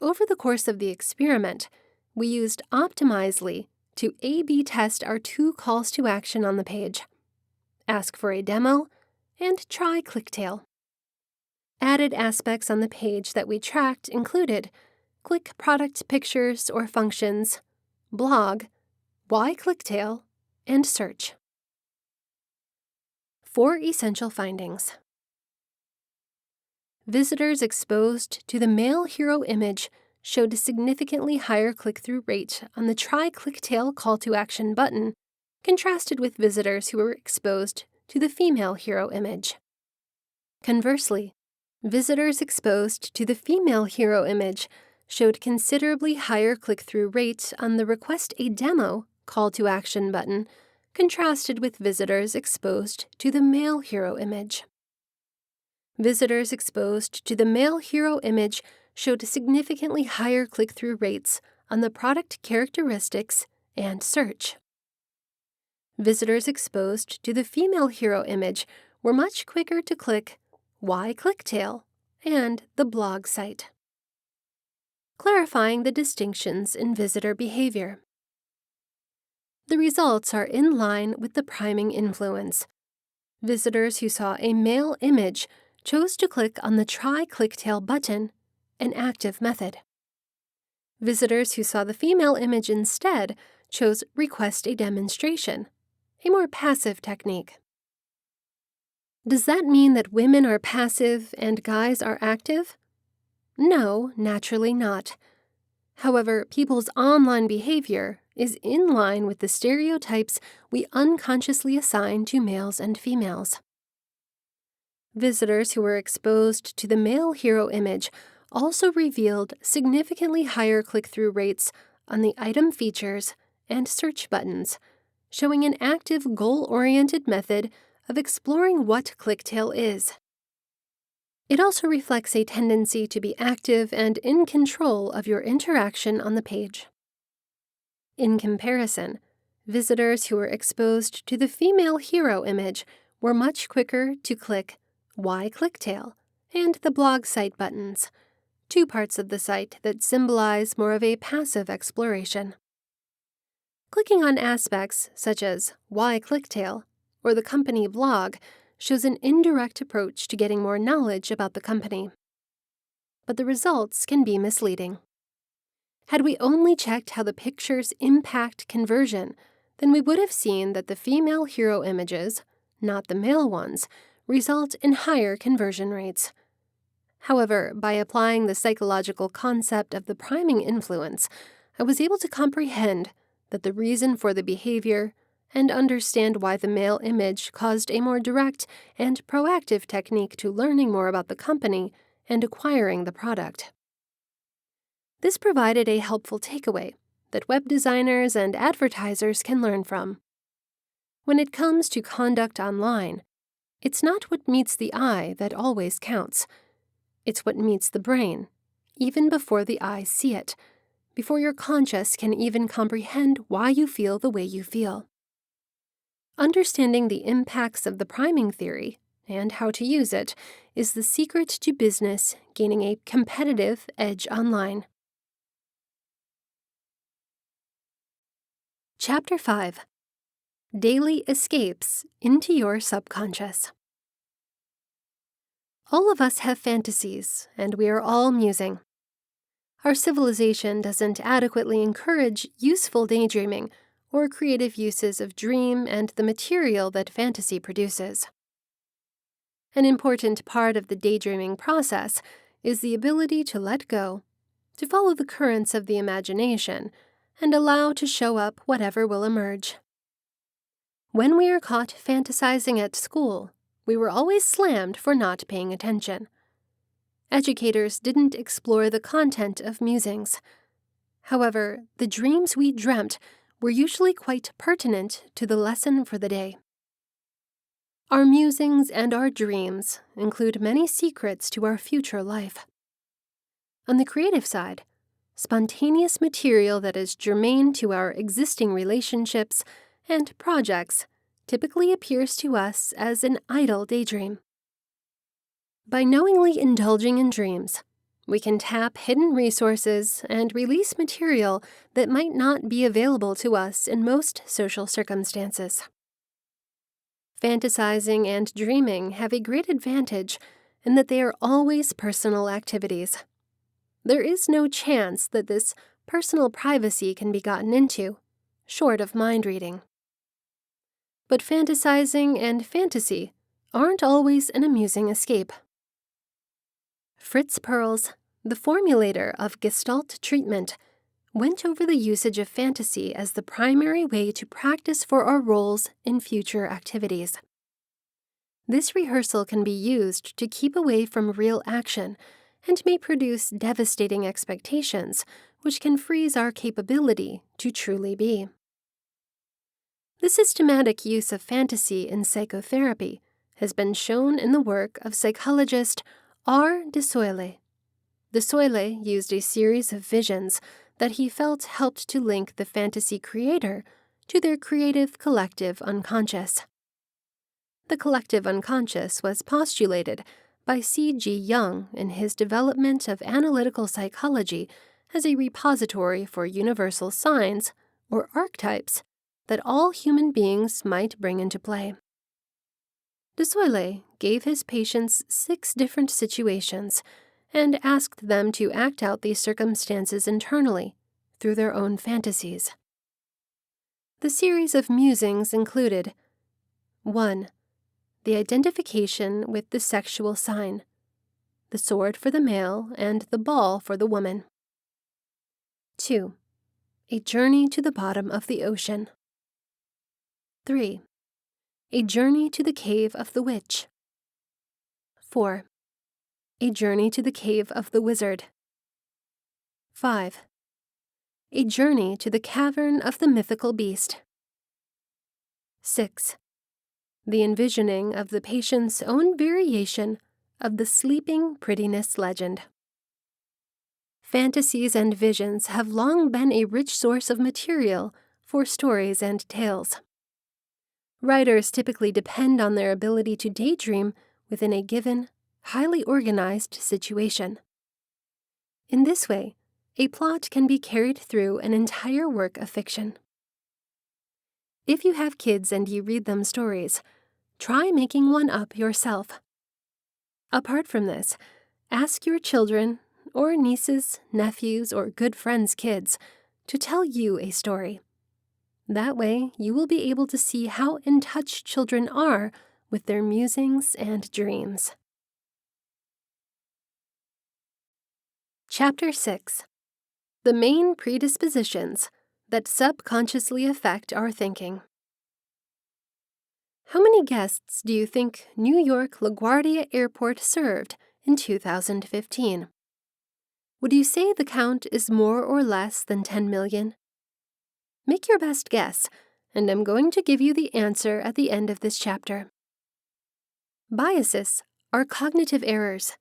Over the course of the experiment, we used Optimizely to A/B test our 2 calls to action on the page: ask for a demo and try ClickTale. Added aspects on the page that we tracked included click product pictures or functions, blog, why ClickTale, and search. 4 essential findings. Visitors exposed to the male hero image showed a significantly higher click-through rate on the Try ClickTale call to action button, contrasted with visitors who were exposed to the female hero image. Conversely, visitors exposed to the female hero image showed considerably higher click-through rate on the Request a Demo call to action button, contrasted with visitors exposed to the male hero image. Visitors exposed to the male hero image showed significantly higher click-through rates on the product characteristics and search. Visitors exposed to the female hero image were much quicker to click Why ClickTale and the blog site. Clarifying the distinctions in visitor behavior. The results are in line with the priming influence. Visitors who saw a male image chose to click on the Try ClickTale button, an active method. Visitors who saw the female image instead chose Request a Demonstration, a more passive technique. Does that mean that women are passive and guys are active? No, naturally not. However, people's online behavior is in line with the stereotypes we unconsciously assign to males and females. Visitors who were exposed to the male hero image also revealed significantly higher click-through rates on the item features and search buttons, showing an active goal-oriented method of exploring what ClickTale is. It also reflects a tendency to be active and in control of your interaction on the page. In comparison, visitors who were exposed to the female hero image were much quicker to click Why ClickTale and the blog site buttons, 2 parts of the site that symbolize more of a passive exploration. Clicking on aspects such as Why ClickTale or the company blog shows an indirect approach to getting more knowledge about the company. But the results can be misleading. Had we only checked how the pictures impact conversion, then we would have seen that the female hero images, not the male ones, result in higher conversion rates. However, by applying the psychological concept of the priming influence, I was able to comprehend that the reason for the behavior and understand why the male image caused a more direct and proactive technique to learning more about the company and acquiring the product. This provided a helpful takeaway that web designers and advertisers can learn from. When it comes to conduct online, it's not what meets the eye that always counts. It's what meets the brain, even before the eyes see it, before your conscious can even comprehend why you feel the way you feel. Understanding the impacts of the priming theory and how to use it is the secret to business gaining a competitive edge online. Chapter 5: Daily Escapes into Your Subconscious. All of us have fantasies, and we are all musing. Our civilization doesn't adequately encourage useful daydreaming or creative uses of dream and the material that fantasy produces. An important part of the daydreaming process is the ability to let go, to follow the currents of the imagination, and allow to show up whatever will emerge. When we are caught fantasizing at school, we were always slammed for not paying attention. Educators didn't explore the content of musings. However, the dreams we dreamt were usually quite pertinent to the lesson for the day. Our musings and our dreams include many secrets to our future life. On the creative side, spontaneous material that is germane to our existing relationships and projects typically appears to us as an idle daydream. By knowingly indulging in dreams, we can tap hidden resources and release material that might not be available to us in most social circumstances. Fantasizing and dreaming have a great advantage in that they are always personal activities. There is no chance that this personal privacy can be gotten into, short of mind reading. But fantasizing and fantasy aren't always an amusing escape. Fritz Perls, the formulator of Gestalt treatment, went over the usage of fantasy as the primary way to practice for our roles in future activities. This rehearsal can be used to keep away from real action and may produce devastating expectations, which can freeze our capability to truly be. The systematic use of fantasy in psychotherapy has been shown in the work of psychologist R. de Soile. De Soile used a series of visions that he felt helped to link the fantasy creator to their creative collective unconscious. The collective unconscious was postulated by C.G. Jung in his development of analytical psychology as a repository for universal signs, or archetypes, that all human beings might bring into play. De Soile gave his patients 6 different situations and asked them to act out these circumstances internally through their own fantasies. The series of musings included 1. The identification with the sexual sign, the sword for the male and the ball for the woman. 2. A journey to the bottom of the ocean. 3. A journey to the cave of the witch. 4. A journey to the cave of the wizard. 5. A journey to the cavern of the mythical beast. 6. The envisioning of the patient's own variation of the sleeping prettiness legend. Fantasies and visions have long been a rich source of material for stories and tales. Writers typically depend on their ability to daydream within a given, highly organized situation. In this way, a plot can be carried through an entire work of fiction. If you have kids and you read them stories, try making one up yourself. Apart from this, ask your children, or nieces, nephews, or good friends' kids, to tell you a story. That way, you will be able to see how in touch children are with their musings and dreams. Chapter 6: The Main Predispositions that Subconsciously Affect Our Thinking. How many guests do you think New York LaGuardia Airport served in 2015? Would you say the count is more or less than 10 million? Make your best guess, and I'm going to give you the answer at the end of this chapter. Biases are cognitive errors,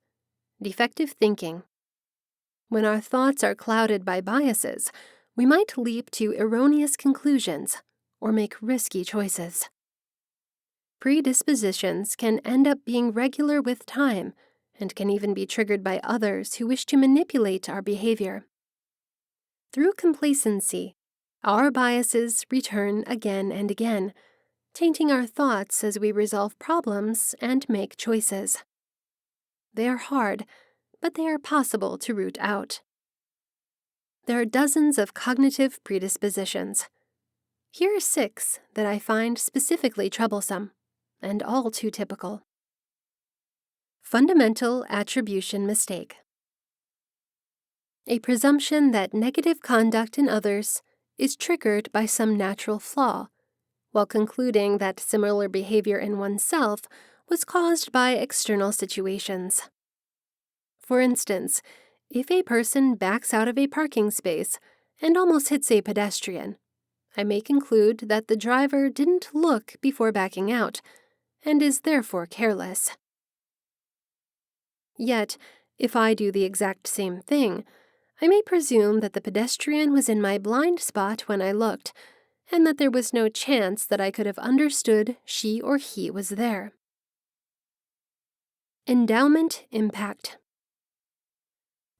defective thinking. When our thoughts are clouded by biases, we might leap to erroneous conclusions or make risky choices. Predispositions can end up being regular with time and can even be triggered by others who wish to manipulate our behavior. Through complacency, our biases return again and again, tainting our thoughts as we resolve problems and make choices. They are hard, but they are possible to root out. There are dozens of cognitive predispositions. Here are 6 that I find specifically troublesome, and all too typical. Fundamental attribution mistake. A presumption that negative conduct in others is triggered by some natural flaw, while concluding that similar behavior in oneself was caused by external situations. For instance, if a person backs out of a parking space and almost hits a pedestrian, I may conclude that the driver didn't look before backing out and is therefore careless. Yet, if I do the exact same thing, I may presume that the pedestrian was in my blind spot when I looked, and that there was no chance that I could have understood she or he was there. Endowment impact.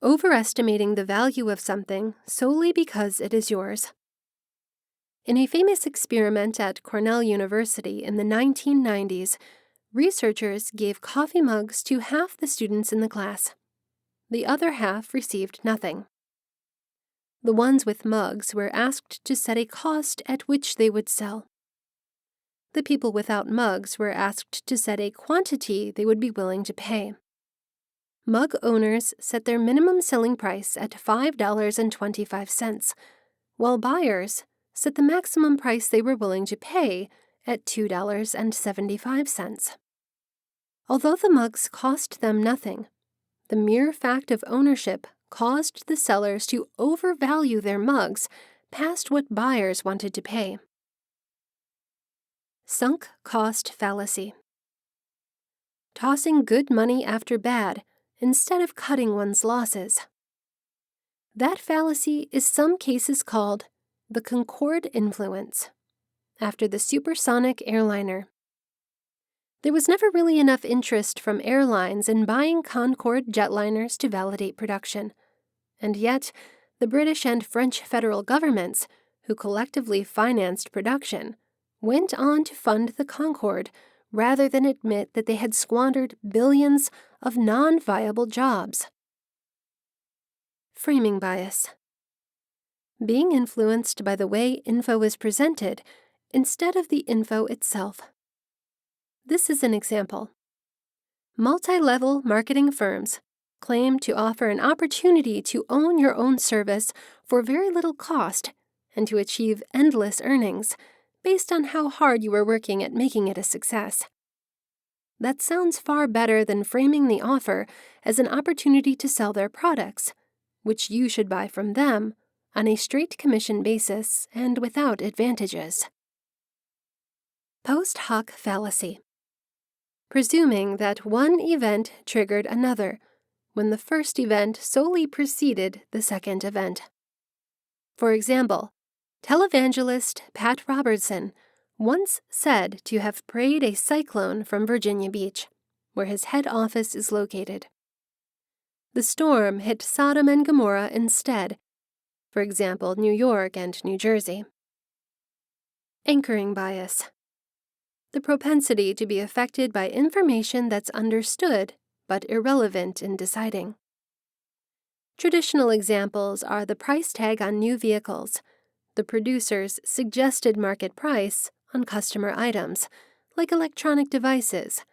Overestimating the value of something solely because it is yours. In a famous experiment at Cornell University in the 1990s, researchers gave coffee mugs to half the students in the class. The other half received nothing. The ones with mugs were asked to set a cost at which they would sell. The people without mugs were asked to set a quantity they would be willing to pay. Mug owners set their minimum selling price at $5.25, while buyers set the maximum price they were willing to pay at $2.75. Although the mugs cost them nothing, the mere fact of ownership caused the sellers to overvalue their mugs past what buyers wanted to pay. Sunk cost fallacy. Tossing good money after bad instead of cutting one's losses. That fallacy is some cases called the Concorde influence, after the supersonic airliner. There was never really enough interest from airlines in buying Concorde jetliners to validate production, and yet the British and French federal governments, who collectively financed production, went on to fund the Concorde rather than admit that they had squandered billions of non-viable jobs. Framing bias. Being influenced by the way info is presented instead of the info itself. This is an example. Multi-level marketing firms claim to offer an opportunity to own your own service for very little cost and to achieve endless earnings based on how hard you are working at making it a success. That sounds far better than framing the offer as an opportunity to sell their products, which you should buy from them on a straight commission basis and without advantages. Post hoc fallacy. Presuming that one event triggered another, when the first event solely preceded the second event. For example, televangelist Pat Robertson once said to have prayed a cyclone from Virginia Beach, where his head office is located. The storm hit Sodom and Gomorrah instead, for example, New York and New Jersey. Anchoring bias. The propensity to be affected by information that's understood but irrelevant in deciding. Traditional examples are the price tag on new vehicles, the producer's suggested market price on customer items, like electronic devices,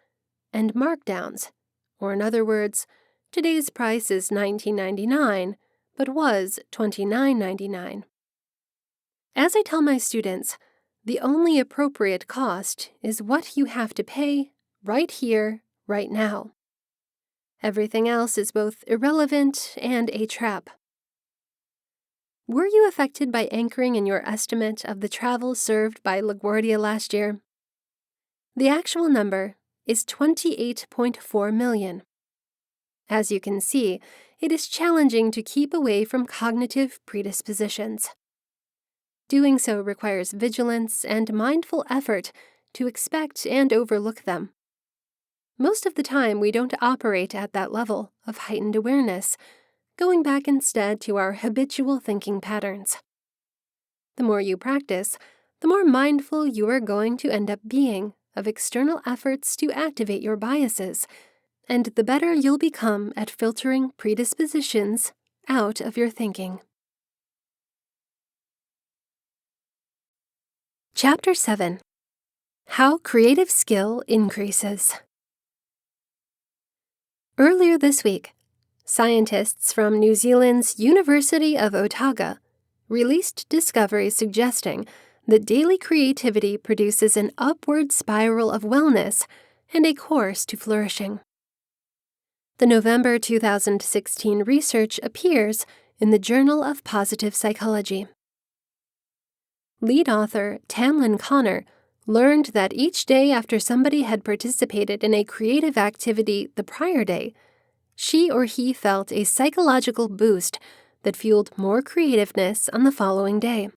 and markdowns, or in other words, today's price is $19.99, but was $29.99. As I tell my students, the only appropriate cost is what you have to pay right here, right now. Everything else is both irrelevant and a trap. Were you affected by anchoring in your estimate of the travel served by LaGuardia last year? The actual number is 28.4 million. As you can see, it is challenging to keep away from cognitive predispositions. Doing so requires vigilance and mindful effort to expect and overlook them. Most of the time, we don't operate at that level of heightened awareness, going back instead to our habitual thinking patterns. The more you practice, the more mindful you are going to end up being of external efforts to activate your biases, and the better you'll become at filtering predispositions out of your thinking. Chapter 7. How Creative Skill Increases. Earlier this week, scientists from New Zealand's University of Otago released discoveries suggesting that daily creativity produces an upward spiral of wellness and a course to flourishing. The November 2016 research appears in the Journal of Positive Psychology. Lead author Tamlin Connor learned that each day after somebody had participated in a creative activity the prior day, she or he felt a psychological boost that fueled more creativeness on the following day.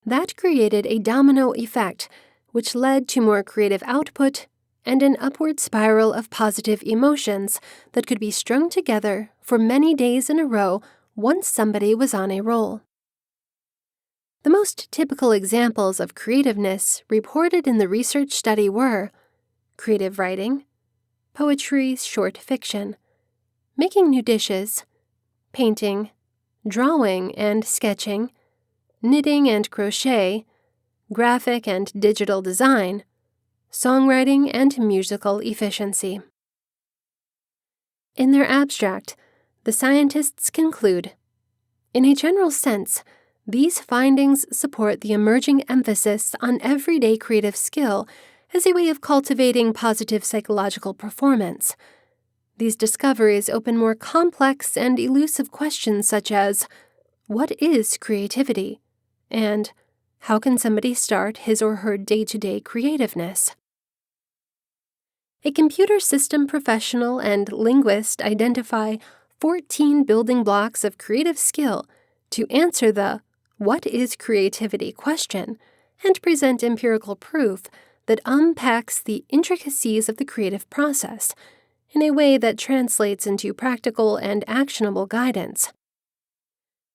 That created a domino effect, which led to more creative output and an upward spiral of positive emotions that could be strung together for many days in a row once somebody was on a roll. The most typical examples of creativeness reported in the research study were creative writing, poetry, short fiction, making new dishes, painting, drawing and sketching, knitting and crochet, graphic and digital design, songwriting and musical efficiency. In their abstract, the scientists conclude, in a general sense, these findings support the emerging emphasis on everyday creative skill as a way of cultivating positive psychological performance. These discoveries open more complex and elusive questions such as, what is creativity? And how can somebody start his or her day-to-day creativeness? A computer system professional and linguist identify 14 building blocks of creative skill to answer the "what is creativity?" question and present empirical proof that unpacks the intricacies of the creative process in a way that translates into practical and actionable guidance.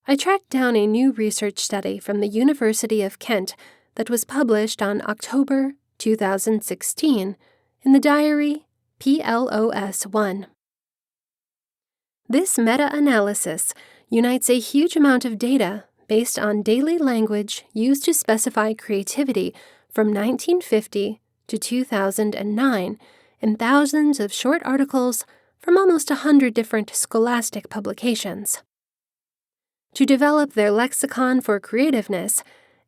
I tracked down a new research study from the University of Kent that was published on October 2016 in the diary PLOS 1. This meta-analysis unites a huge amount of data based on daily language used to specify creativity from 1950 to 2009 in thousands of short articles from almost 100 different scholastic publications. To develop their lexicon for creativeness,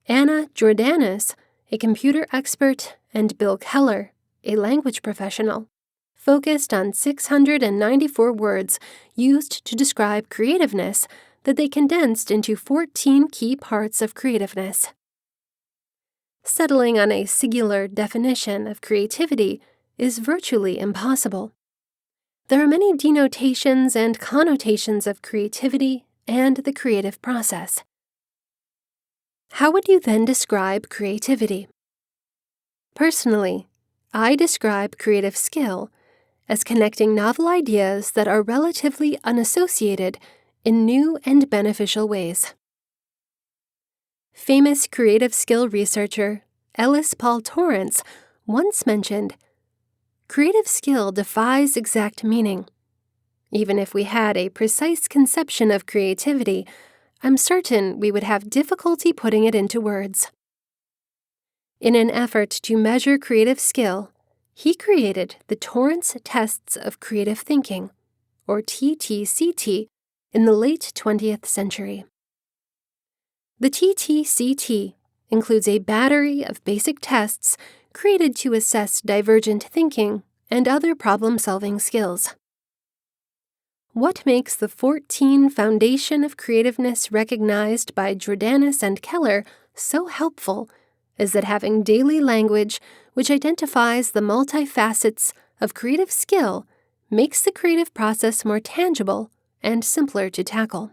Anna Jordanis, a computer expert, and Bill Keller, a language professional, focused on 694 words used to describe creativeness that they condensed into 14 key parts of creativeness. Settling on a singular definition of creativity is virtually impossible. There are many denotations and connotations of creativity and the creative process. How would you then describe creativity? Personally, I describe creative skill as connecting novel ideas that are relatively unassociated in new and beneficial ways. Famous creative skill researcher Ellis Paul Torrance once mentioned, "Creative skill defies exact meaning. Even if we had a precise conception of creativity, I'm certain we would have difficulty putting it into words." In an effort to measure creative skill, he created the Torrance Tests of Creative Thinking, or TTCT, in the late 20th century. The TTCT includes a battery of basic tests created to assess divergent thinking and other problem-solving skills. What makes the 14 Foundation of Creativeness recognized by Jordanis and Keller so helpful is that having daily language which identifies the multifacets of creative skill makes the creative process more tangible and simpler to tackle.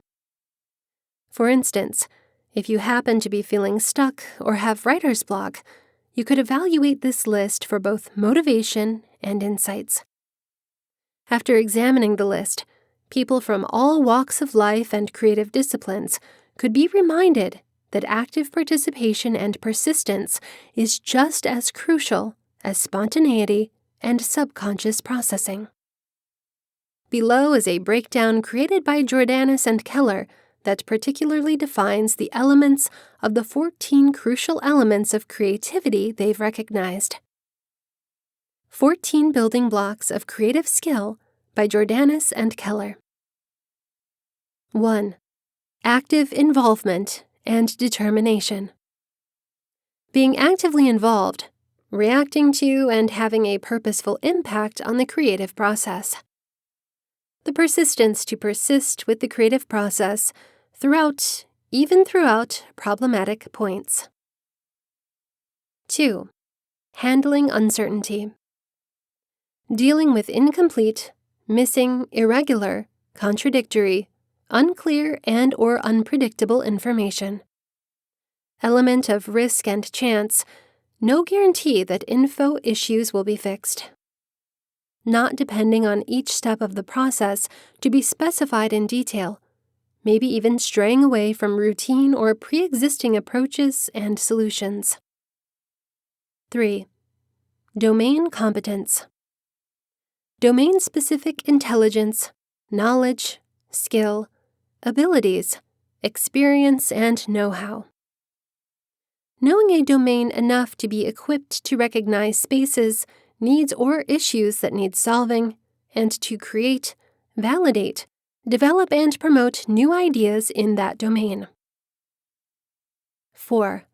For instance, if you happen to be feeling stuck or have writer's block, you could evaluate this list for both motivation and insights. After examining the list, people from all walks of life and creative disciplines could be reminded that active participation and persistence is just as crucial as spontaneity and subconscious processing. Below is a breakdown created by Jordanis and Keller that particularly defines the elements of the 14 crucial elements of creativity they've recognized. 14 Building Blocks of Creative Skill by Jordanis and Keller. 1. Active involvement and determination. Being actively involved, reacting to and having a purposeful impact on the creative process. The persistence to persist with the creative process even throughout problematic points. 2. Handling uncertainty. Dealing with incomplete, missing, irregular, contradictory, unclear, and/or unpredictable information. Element of risk and chance, no guarantee that info issues will be fixed. Not depending on each step of the process to be specified in detail, maybe even straying away from routine or pre-existing approaches and solutions. 3. Domain competence. Domain-specific intelligence, knowledge, skill, abilities, experience, and know-how. Knowing a domain enough to be equipped to recognize spaces, needs, or issues that need solving, and to create, validate, develop, and promote new ideas in that domain. 4.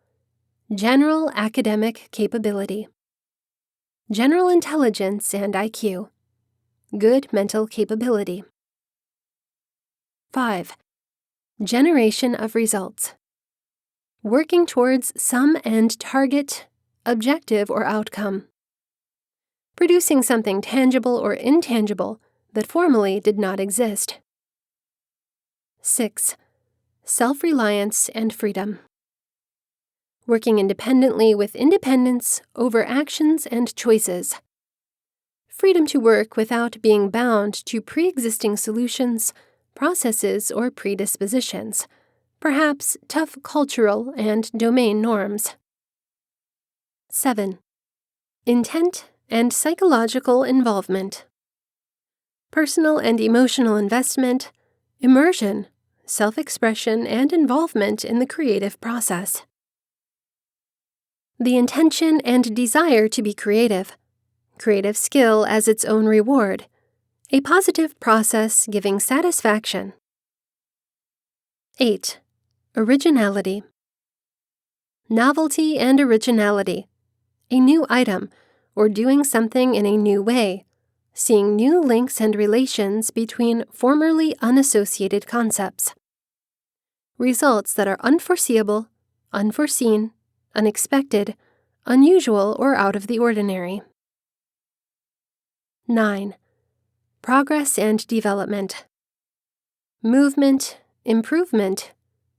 General academic capability. General intelligence and IQ. Good mental capability. 5. Generation of results. Working towards some end target, objective, or outcome. Producing something tangible or intangible that formerly did not exist. 6. Self-reliance and freedom. Working independently with independence over actions and choices. Freedom to work without being bound to pre-existing solutions, processes, or predispositions, perhaps tough cultural and domain norms. 7. Intent and psychological involvement. Personal and emotional investment, immersion, self-expression, and involvement in the creative process. The intention and desire to be creative, creative skill as its own reward, a positive process giving satisfaction. 8. Originality. Novelty and originality, a new item, or doing something in a new way, seeing new links and relations between formerly unassociated concepts. Results that are unforeseeable, unforeseen, unexpected, unusual, or out of the ordinary. 9. Progress and development. Movement, improvement,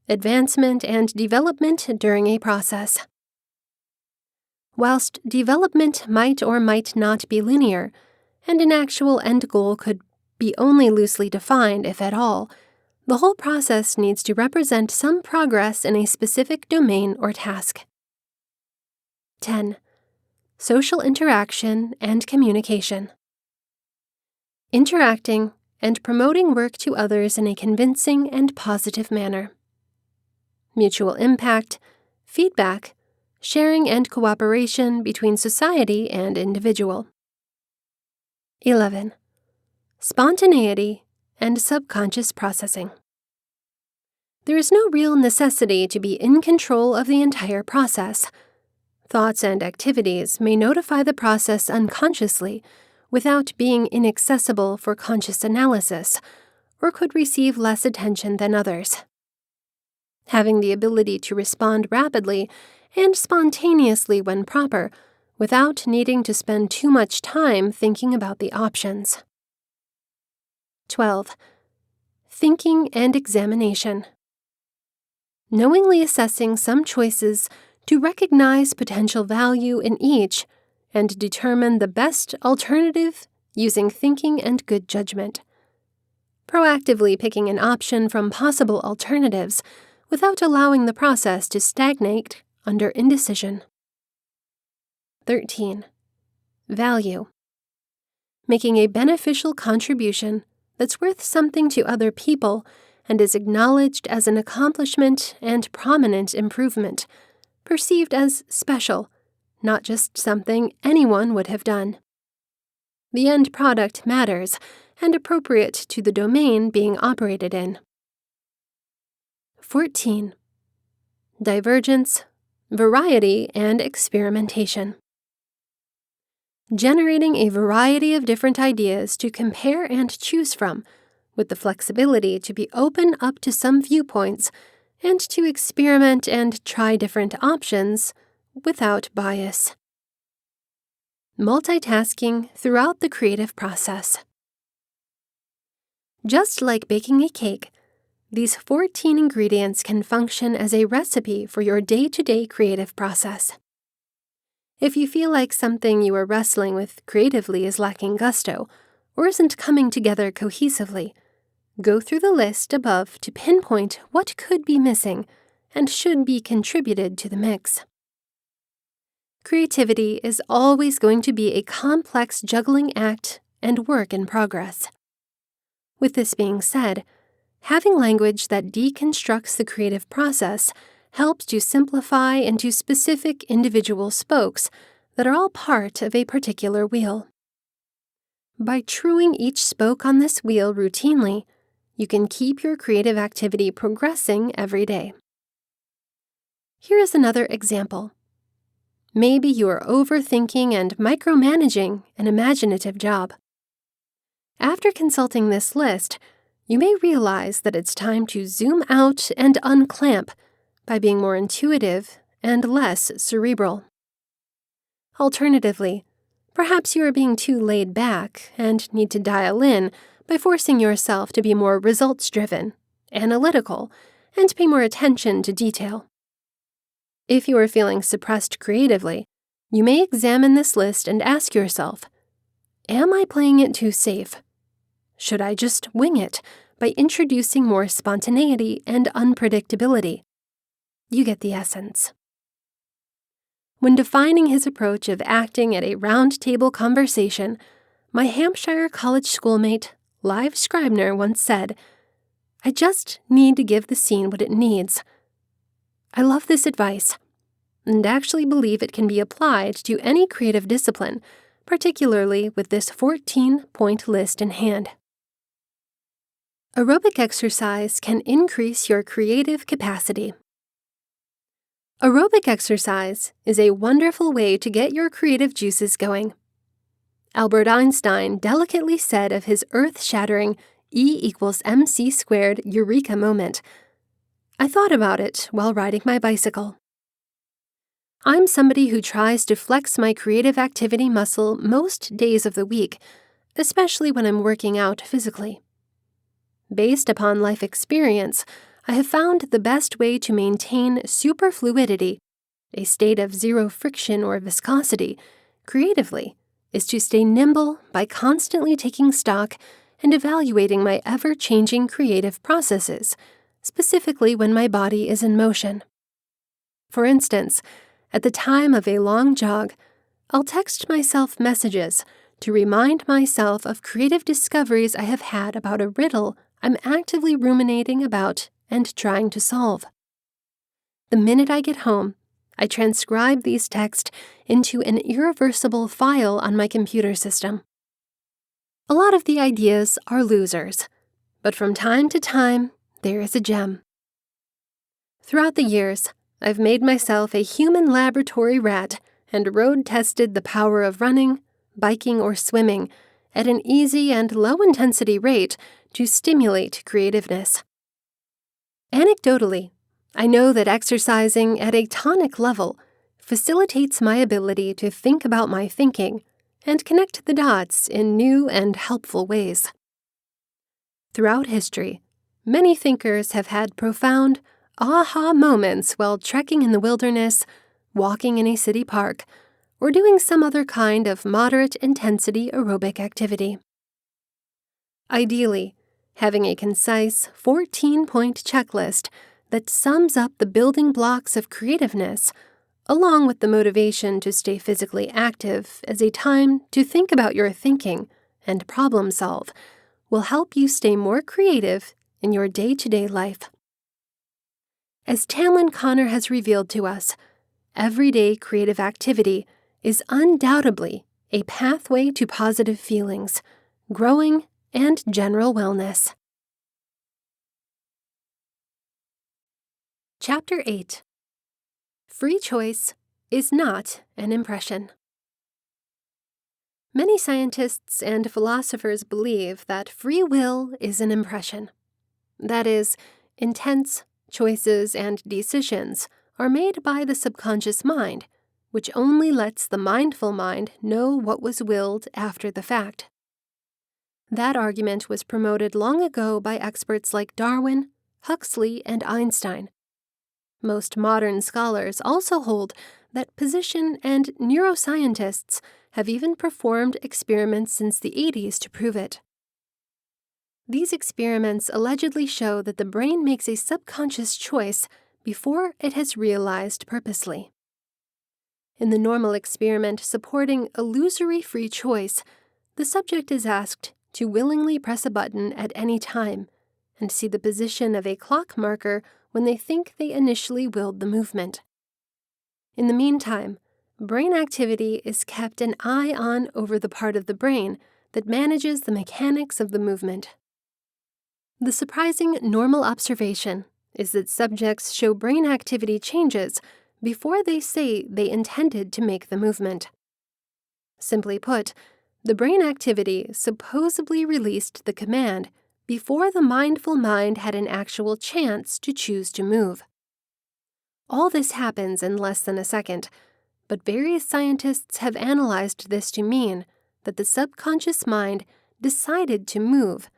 advancement, and development during a process. Whilst development might or might not be linear, and an actual end goal could be only loosely defined, if at all, the whole process needs to represent some progress in a specific domain or task. 10. Social interaction and communication. Interacting and promoting work to others in a convincing and positive manner. Mutual impact, feedback, sharing and cooperation between society and individual. 11. Spontaneity and subconscious processing. There is no real necessity to be in control of the entire process. Thoughts and activities may notify the process unconsciously without being inaccessible for conscious analysis, or could receive less attention than others. Having the ability to respond rapidly and spontaneously when proper, without needing to spend too much time thinking about the options. 12. thinking and examination. Knowingly assessing some choices to recognize potential value in each and determine the best alternative using thinking and good judgment. Proactively picking an option from possible alternatives without allowing the process to stagnate under indecision. 13. Value. Making a beneficial contribution that's worth something to other people and is acknowledged as an accomplishment and prominent improvement, perceived as special, not just something anyone would have done. The end product matters and appropriate to the domain being operated in. 14. Divergence, variety, and experimentation. Generating a variety of different ideas to compare and choose from, with the flexibility to be open up to some viewpoints and to experiment and try different options without bias. Multitasking throughout the creative process. Just like baking a cake, these 14 ingredients can function as a recipe for your day-to-day creative process. If you feel like something you are wrestling with creatively is lacking gusto or isn't coming together cohesively, go through the list above to pinpoint what could be missing and should be contributed to the mix. Creativity is always going to be a complex juggling act and work in progress. With this being said, having language that deconstructs the creative process helps to simplify into specific individual spokes that are all part of a particular wheel. By truing each spoke on this wheel routinely, you can keep your creative activity progressing every day. Here is another example. Maybe you are overthinking and micromanaging an imaginative job. After consulting this list, you may realize that it's time to zoom out and unclamp by being more intuitive and less cerebral. Alternatively, perhaps you are being too laid back and need to dial in by forcing yourself to be more results-driven, analytical, and pay more attention to detail. If you are feeling suppressed creatively, you may examine this list and ask yourself, am I playing it too safe? Should I just wing it by introducing more spontaneity and unpredictability? You get the essence. When defining his approach of acting at a round-table conversation, my Hampshire college schoolmate, Liv Scribner, once said, "I just need to give the scene what it needs." I love this advice, and actually believe it can be applied to any creative discipline, particularly with this 14-point list in hand. Aerobic exercise can increase your creative capacity. Aerobic exercise is a wonderful way to get your creative juices going. Albert Einstein delicately said of his earth-shattering E=mc² eureka moment, "I thought about it while riding my bicycle." I'm somebody who tries to flex my creative activity muscle most days of the week, especially when I'm working out physically. Based upon life experience, I have found the best way to maintain superfluidity, a state of zero friction or viscosity, creatively, is to stay nimble by constantly taking stock and evaluating my ever-changing creative processes, specifically when my body is in motion. For instance, at the time of a long jog, I'll text myself messages to remind myself of creative discoveries I have had about a riddle I'm actively ruminating about and trying to solve. The minute I get home, I transcribe these texts into an irreversible file on my computer system. A lot of the ideas are losers, but from time to time, there is a gem. Throughout the years, I've made myself a human laboratory rat and road-tested the power of running, biking, or swimming at an easy and low-intensity rate to stimulate creativeness. Anecdotally, I know that exercising at a tonic level facilitates my ability to think about my thinking and connect the dots in new and helpful ways. Throughout history, Many thinkers have had profound aha moments while trekking in the wilderness, walking in a city park, or doing some other kind of moderate intensity aerobic activity. Ideally, having a concise 14-point checklist that sums up the building blocks of creativeness, along with the motivation to stay physically active as a time to think about your thinking and problem solve, will help you stay more creative in your day-to-day life. As Tamlin Connor has revealed to us, everyday creative activity is undoubtedly a pathway to positive feelings, growing, and general wellness. Chapter 8. Free choice is not an impression. Many scientists and philosophers believe that free will is an impression. That is, intents, choices, and decisions are made by the subconscious mind, which only lets the mindful mind know what was willed after the fact. That argument was promoted long ago by experts like Darwin, Huxley, and Einstein. Most modern scholars also hold that physicians and neuroscientists have even performed experiments since the 80s to prove it. These experiments allegedly show that the brain makes a subconscious choice before it has realized purposely. In the normal experiment supporting illusory free choice, the subject is asked to willingly press a button at any time and see the position of a clock marker when they think they initially willed the movement. In the meantime, brain activity is kept an eye on over the part of the brain that manages the mechanics of the movement. The surprising normal observation is that subjects show brain activity changes before they say they intended to make the movement. Simply put, the brain activity supposedly released the command before the mindful mind had an actual chance to choose to move. All this happens in less than a second, but various scientists have analyzed this to mean that the subconscious mind decided to move,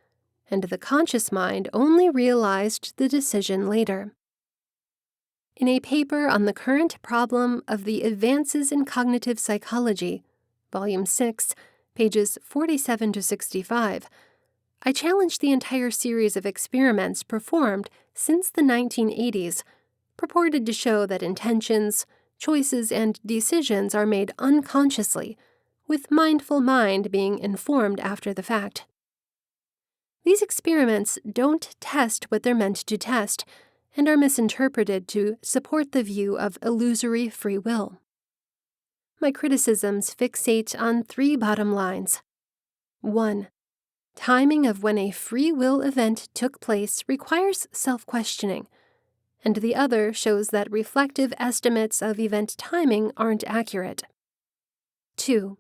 and the conscious mind only realized the decision later. In a paper on the current problem of the advances in cognitive psychology, Volume 6, pages 47 to 65, I challenged the entire series of experiments performed since the 1980s, purported to show that intentions, choices, and decisions are made unconsciously, with mindful mind being informed after the fact. These experiments don't test what they're meant to test, and are misinterpreted to support the view of illusory free will. My criticisms fixate on 3 bottom lines. 1. Timing of when a free will event took place requires self-questioning, and the other shows that reflective estimates of event timing aren't accurate. 2.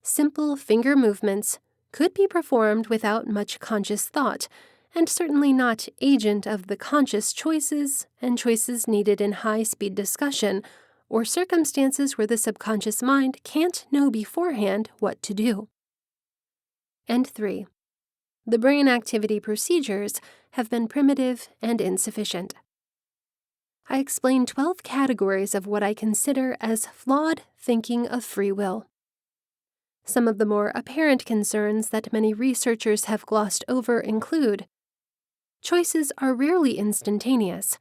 Simple finger movements could be performed without much conscious thought, and certainly not agent of the conscious choices and choices needed in high-speed discussion or circumstances where the subconscious mind can't know beforehand what to do. And 3. The brain activity procedures have been primitive and insufficient. I explain 12 categories of what I consider as flawed thinking of free will. Some of the more apparent concerns that many researchers have glossed over include: choices are rarely instantaneous,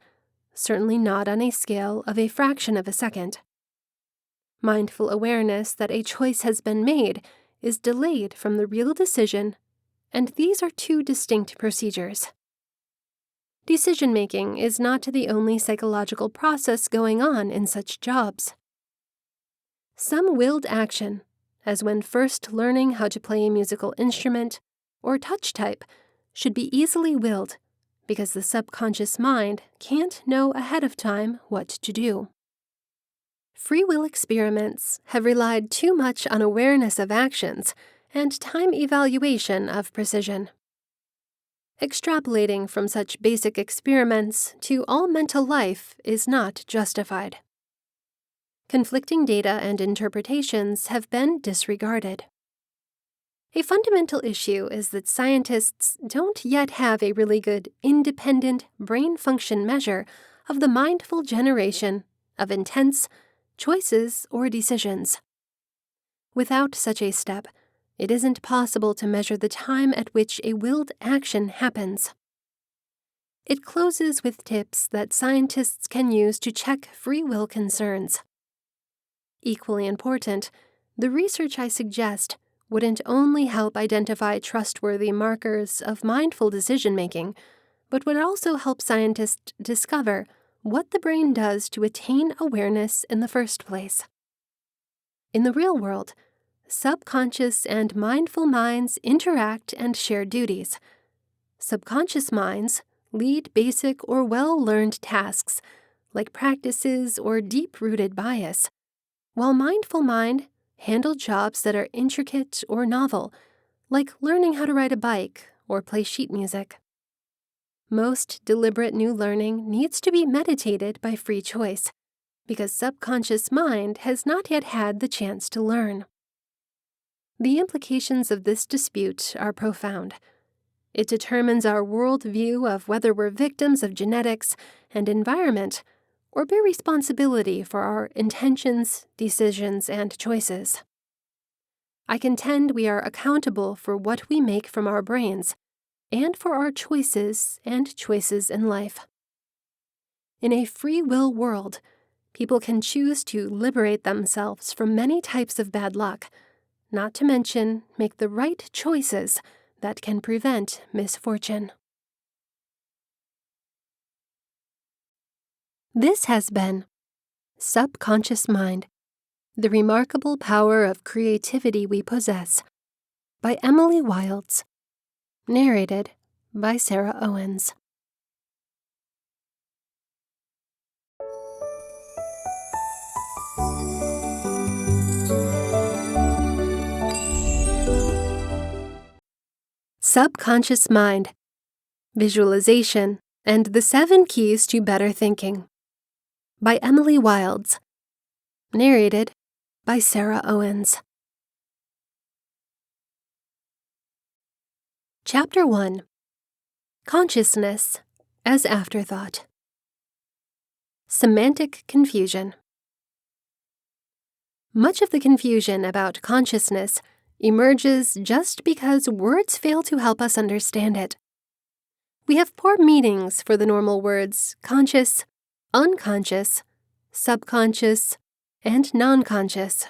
certainly not on a scale of a fraction of a second. Mindful awareness that a choice has been made is delayed from the real decision, and these are 2 distinct procedures. Decision-making is not the only psychological process going on in such jobs. Some willed action, as when first learning how to play a musical instrument or touch type, should be easily willed because the subconscious mind can't know ahead of time what to do. Free will experiments have relied too much on awareness of actions and time evaluation of precision. Extrapolating from such basic experiments to all mental life is not justified. Conflicting data and interpretations have been disregarded. A fundamental issue is that scientists don't yet have a really good independent brain function measure of the mindful generation of intents, choices, or decisions. Without such a step, it isn't possible to measure the time at which a willed action happens. It closes with tips that scientists can use to check free will concerns. Equally important, the research I suggest wouldn't only help identify trustworthy markers of mindful decision-making, but would also help scientists discover what the brain does to attain awareness in the first place. In the real world, subconscious and mindful minds interact and share duties. Subconscious minds lead basic or well-learned tasks, like practices or deep-rooted bias, while mindful mind handle jobs that are intricate or novel, like learning how to ride a bike or play sheet music. Most deliberate new learning needs to be meditated by free choice, because subconscious mind has not yet had the chance to learn. The implications of this dispute are profound. It determines our worldview of whether we're victims of genetics and environment, or bear responsibility for our intentions, decisions, and choices. I contend we are accountable for what we make from our brains, and for our choices and choices in life. In a free will world, people can choose to liberate themselves from many types of bad luck, not to mention make the right choices that can prevent misfortune. This has been Subconscious Mind, The Remarkable Power of Creativity We Possess, by Emily Wilds, narrated by Sarah Owens. Subconscious Mind, Visualization, and the 7 Keys to Better Thinking, by Emily Wilds, narrated by Sarah Owens. Chapter 1. Consciousness as Afterthought. Semantic Confusion. Much of the confusion about consciousness emerges just because words fail to help us understand it. We have poor meanings for the normal words conscious, unconscious, subconscious, and non-conscious.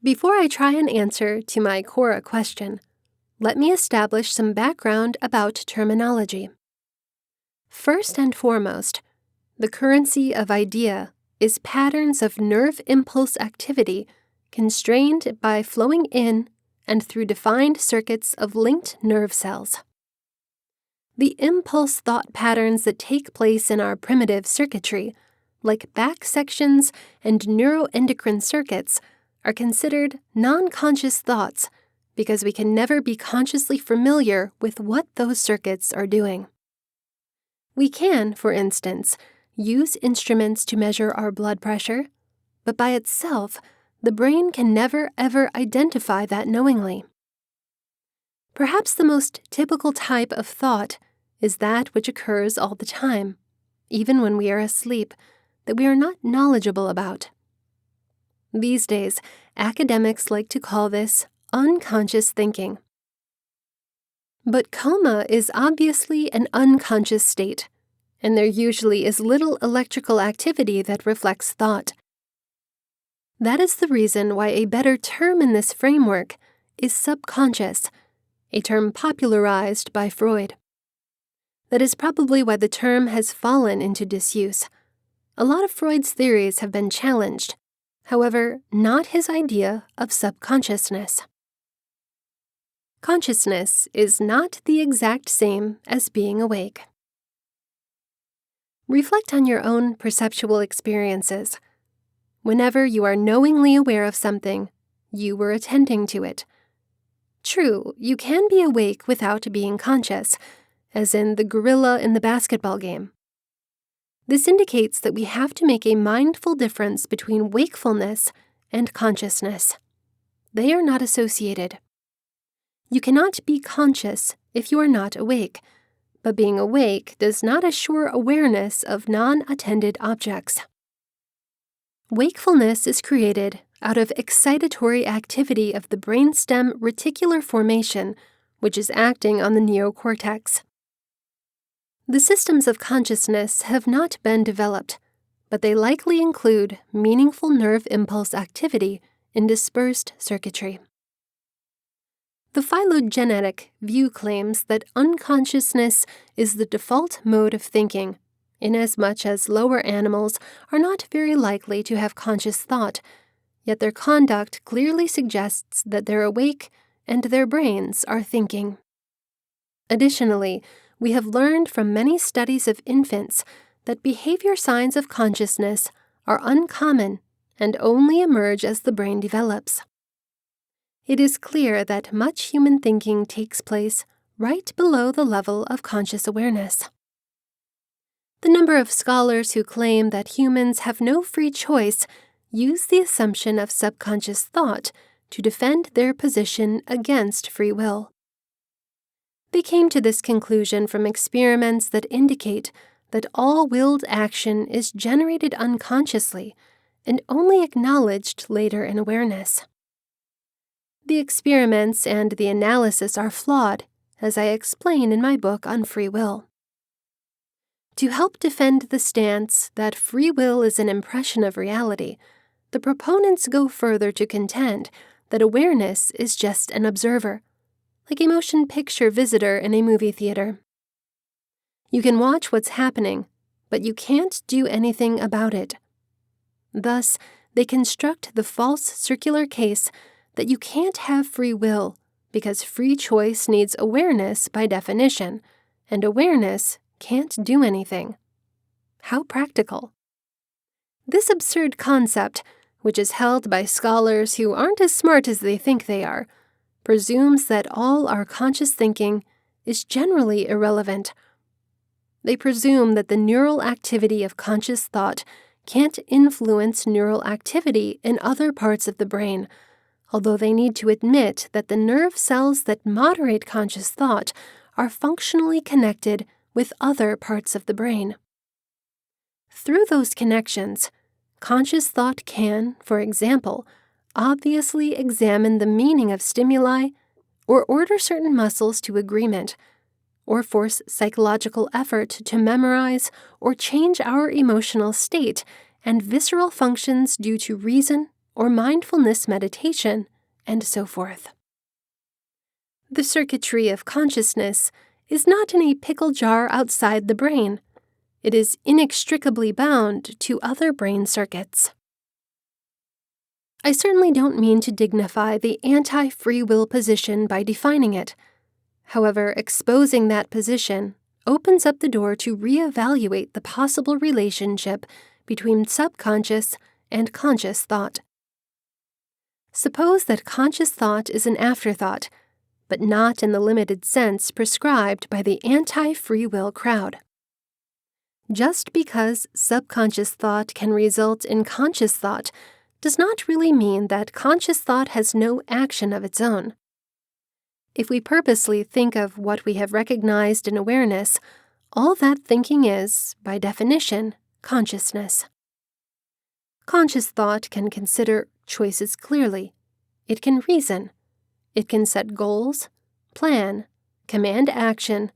Before I try an answer to my core question, let me establish some background about terminology. First and foremost, the currency of idea is patterns of nerve impulse activity constrained by flowing in and through defined circuits of linked nerve cells. The impulse thought patterns that take place in our primitive circuitry, like back sections and neuroendocrine circuits, are considered non-conscious thoughts because we can never be consciously familiar with what those circuits are doing. We can, for instance, use instruments to measure our blood pressure, but by itself, the brain can never ever identify that knowingly. Perhaps the most typical type of thought is that which occurs all the time, even when we are asleep, that we are not knowledgeable about. These days, academics like to call this unconscious thinking. But coma is obviously an unconscious state, and there usually is little electrical activity that reflects thought. That is the reason why a better term in this framework is subconscious, a term popularized by Freud. That is probably why the term has fallen into disuse. A lot of Freud's theories have been challenged, however, not his idea of subconsciousness. Consciousness is not the exact same as being awake. Reflect on your own perceptual experiences. Whenever you are knowingly aware of something, you were attending to it. True, you can be awake without being conscious, as in the gorilla in the basketball game. This indicates that we have to make a mindful difference between wakefulness and consciousness. They are not associated. You cannot be conscious if you are not awake, but being awake does not assure awareness of non-attended objects. Wakefulness is created out of excitatory activity of the brainstem reticular formation, which is acting on the neocortex. The systems of consciousness have not been developed, but they likely include meaningful nerve impulse activity in dispersed circuitry. The phylogenetic view claims that unconsciousness is the default mode of thinking, inasmuch as lower animals are not very likely to have conscious thought, yet their conduct clearly suggests that they're awake and their brains are thinking. Additionally, we have learned from many studies of infants that behavior signs of consciousness are uncommon and only emerge as the brain develops. It is clear that much human thinking takes place right below the level of conscious awareness. The number of scholars who claim that humans have no free choice use the assumption of subconscious thought to defend their position against free will. They came to this conclusion from experiments that indicate that all willed action is generated unconsciously and only acknowledged later in awareness. The experiments and the analysis are flawed, as I explain in my book on free will. To help defend the stance that free will is an impression of reality, the proponents go further to contend that awareness is just an observer, like a motion picture visitor in a movie theater. You can watch what's happening, but you can't do anything about it. Thus, they construct the false circular case that you can't have free will because free choice needs awareness by definition, and awareness can't do anything. How practical. This absurd concept, which is held by scholars who aren't as smart as they think they are, presumes that all our conscious thinking is generally irrelevant. They presume that the neural activity of conscious thought can't influence neural activity in other parts of the brain, although they need to admit that the nerve cells that moderate conscious thought are functionally connected with other parts of the brain. Through those connections, conscious thought can, for example, obviously examine the meaning of stimuli, or order certain muscles to agreement, or force psychological effort to memorize or change our emotional state and visceral functions due to reason or mindfulness meditation, and so forth. The circuitry of consciousness is not in a pickle jar outside the brain. It is inextricably bound to other brain circuits. I certainly don't mean to dignify the anti-free will position by defining it. However, exposing that position opens up the door to reevaluate the possible relationship between subconscious and conscious thought. Suppose that conscious thought is an afterthought, but not in the limited sense prescribed by the anti-free will crowd. Just because subconscious thought can result in conscious thought does not really mean that conscious thought has no action of its own. If we purposely think of what we have recognized in awareness, all that thinking is, by definition, consciousness. Conscious thought can consider choices clearly. It can reason. It can set goals, plan, command action,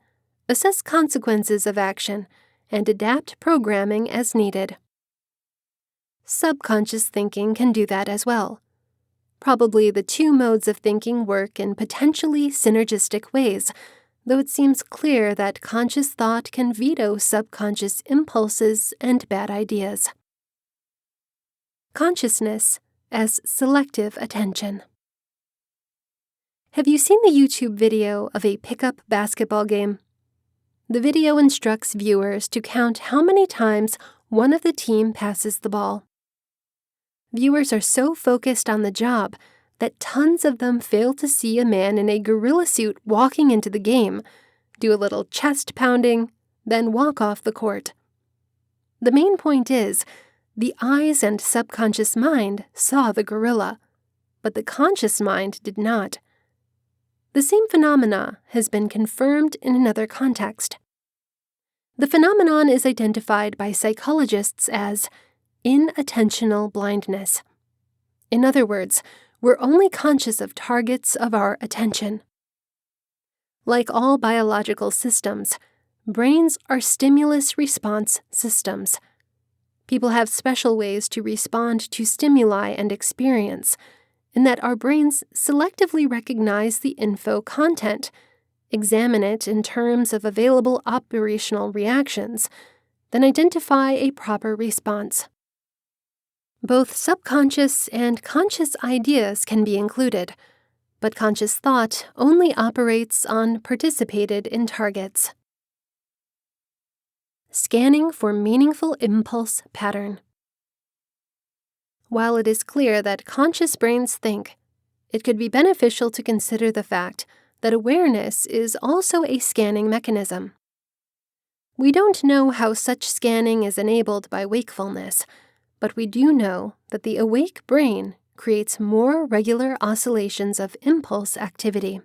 assess consequences of action, and adapt programming as needed. Subconscious thinking can do that as well. Probably the two modes of thinking work in potentially synergistic ways, though it seems clear that conscious thought can veto subconscious impulses and bad ideas. Consciousness as selective attention. Have you seen the YouTube video of a pickup basketball game? The video instructs viewers to count how many times one of the team passes the ball. Viewers are so focused on the job that tons of them fail to see a man in a gorilla suit walking into the game, do a little chest pounding, then walk off the court. The main point is, the eyes and subconscious mind saw the gorilla, but the conscious mind did not. The same phenomena has been confirmed in another context. The phenomenon is identified by psychologists as inattentional blindness. In other words, we're only conscious of targets of our attention. Like all biological systems, brains are stimulus-response systems. People have special ways to respond to stimuli and experience, in that our brains selectively recognize the info content, examine it in terms of available operational reactions, then identify a proper response. Both subconscious and conscious ideas can be included, but conscious thought only operates on participated-in targets. Scanning for meaningful impulse pattern. While it is clear that conscious brains think, it could be beneficial to consider the fact that awareness is also a scanning mechanism. We don't know how such scanning is enabled by wakefulness, but we do know that the awake brain creates more regular oscillations of impulse activity.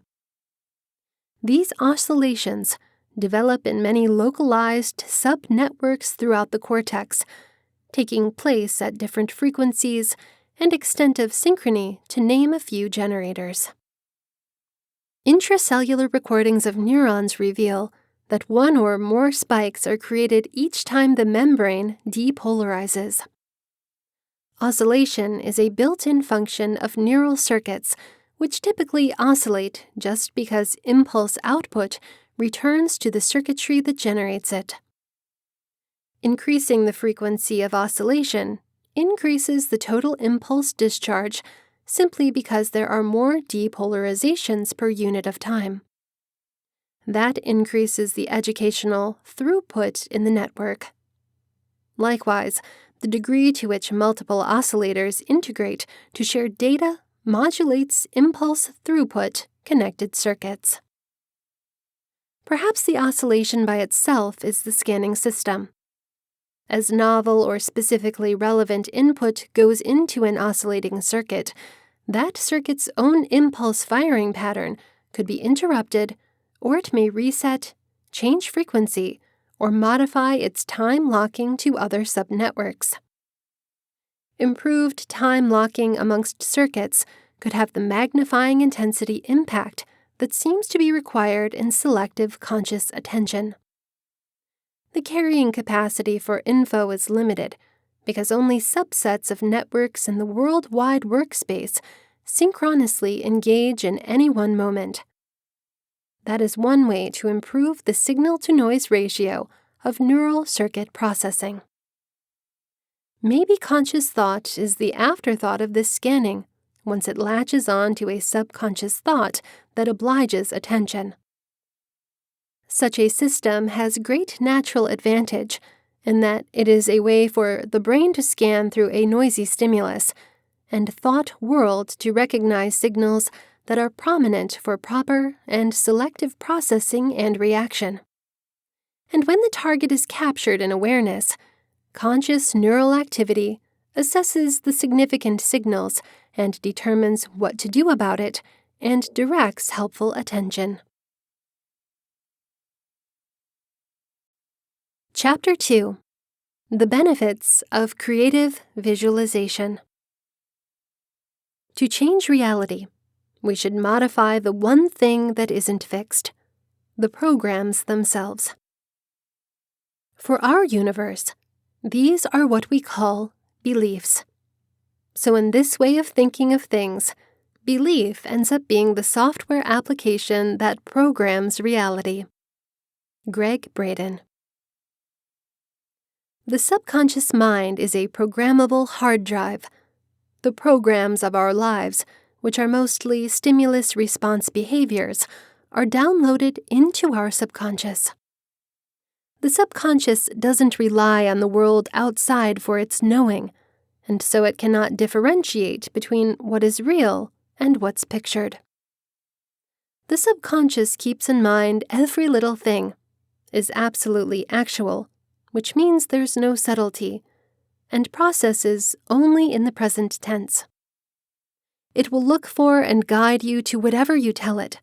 These oscillations develop in many localized sub-networks throughout the cortex, taking place at different frequencies and extent of synchrony, to name a few generators. Intracellular recordings of neurons reveal that one or more spikes are created each time the membrane depolarizes. Oscillation is a built-in function of neural circuits, which typically oscillate just because impulse output returns to the circuitry that generates it. Increasing the frequency of oscillation increases the impulse impulse discharge simply because there are more depolarizations per unit of time. That increases the educational throughput in the network. Likewise, the degree to which multiple oscillators integrate to share data modulates impulse throughput connected circuits. Perhaps the oscillation by itself is the scanning system. As novel or specifically relevant input goes into an oscillating circuit, that circuit's own impulse firing pattern could be interrupted, or it may reset, change frequency, or modify its time locking to other subnetworks. Improved time locking amongst circuits could have the magnifying intensity impact that seems to be required in selective conscious attention. The carrying capacity for info is limited because only subsets of networks in the worldwide workspace synchronously engage in any one moment. That is one way to improve the signal-to-noise ratio of neural circuit processing. Maybe conscious thought is the afterthought of this scanning once it latches on to a subconscious thought that obliges attention. Such a system has great natural advantage in that it is a way for the brain to scan through a noisy stimulus and thought world to recognize signals that are prominent for proper and selective processing and reaction. And when the target is captured in awareness, conscious neural activity assesses the significant signals and determines what to do about it and directs helpful attention. Chapter 2. The Benefits of Creative Visualization. To change reality, we should modify the one thing that isn't fixed, the programs themselves. For our universe, these are what we call beliefs. So in this way of thinking of things, belief ends up being the software application that programs reality. Greg Braden. The subconscious mind is a programmable hard drive. The programs of our lives, which are mostly stimulus-response behaviors, are downloaded into our subconscious. The subconscious doesn't rely on the world outside for its knowing, and so it cannot differentiate between what is real and what's pictured. The subconscious keeps in mind every little thing, is absolutely actual, which means there's no subtlety, and processes only in the present tense. It will look for and guide you to whatever you tell it,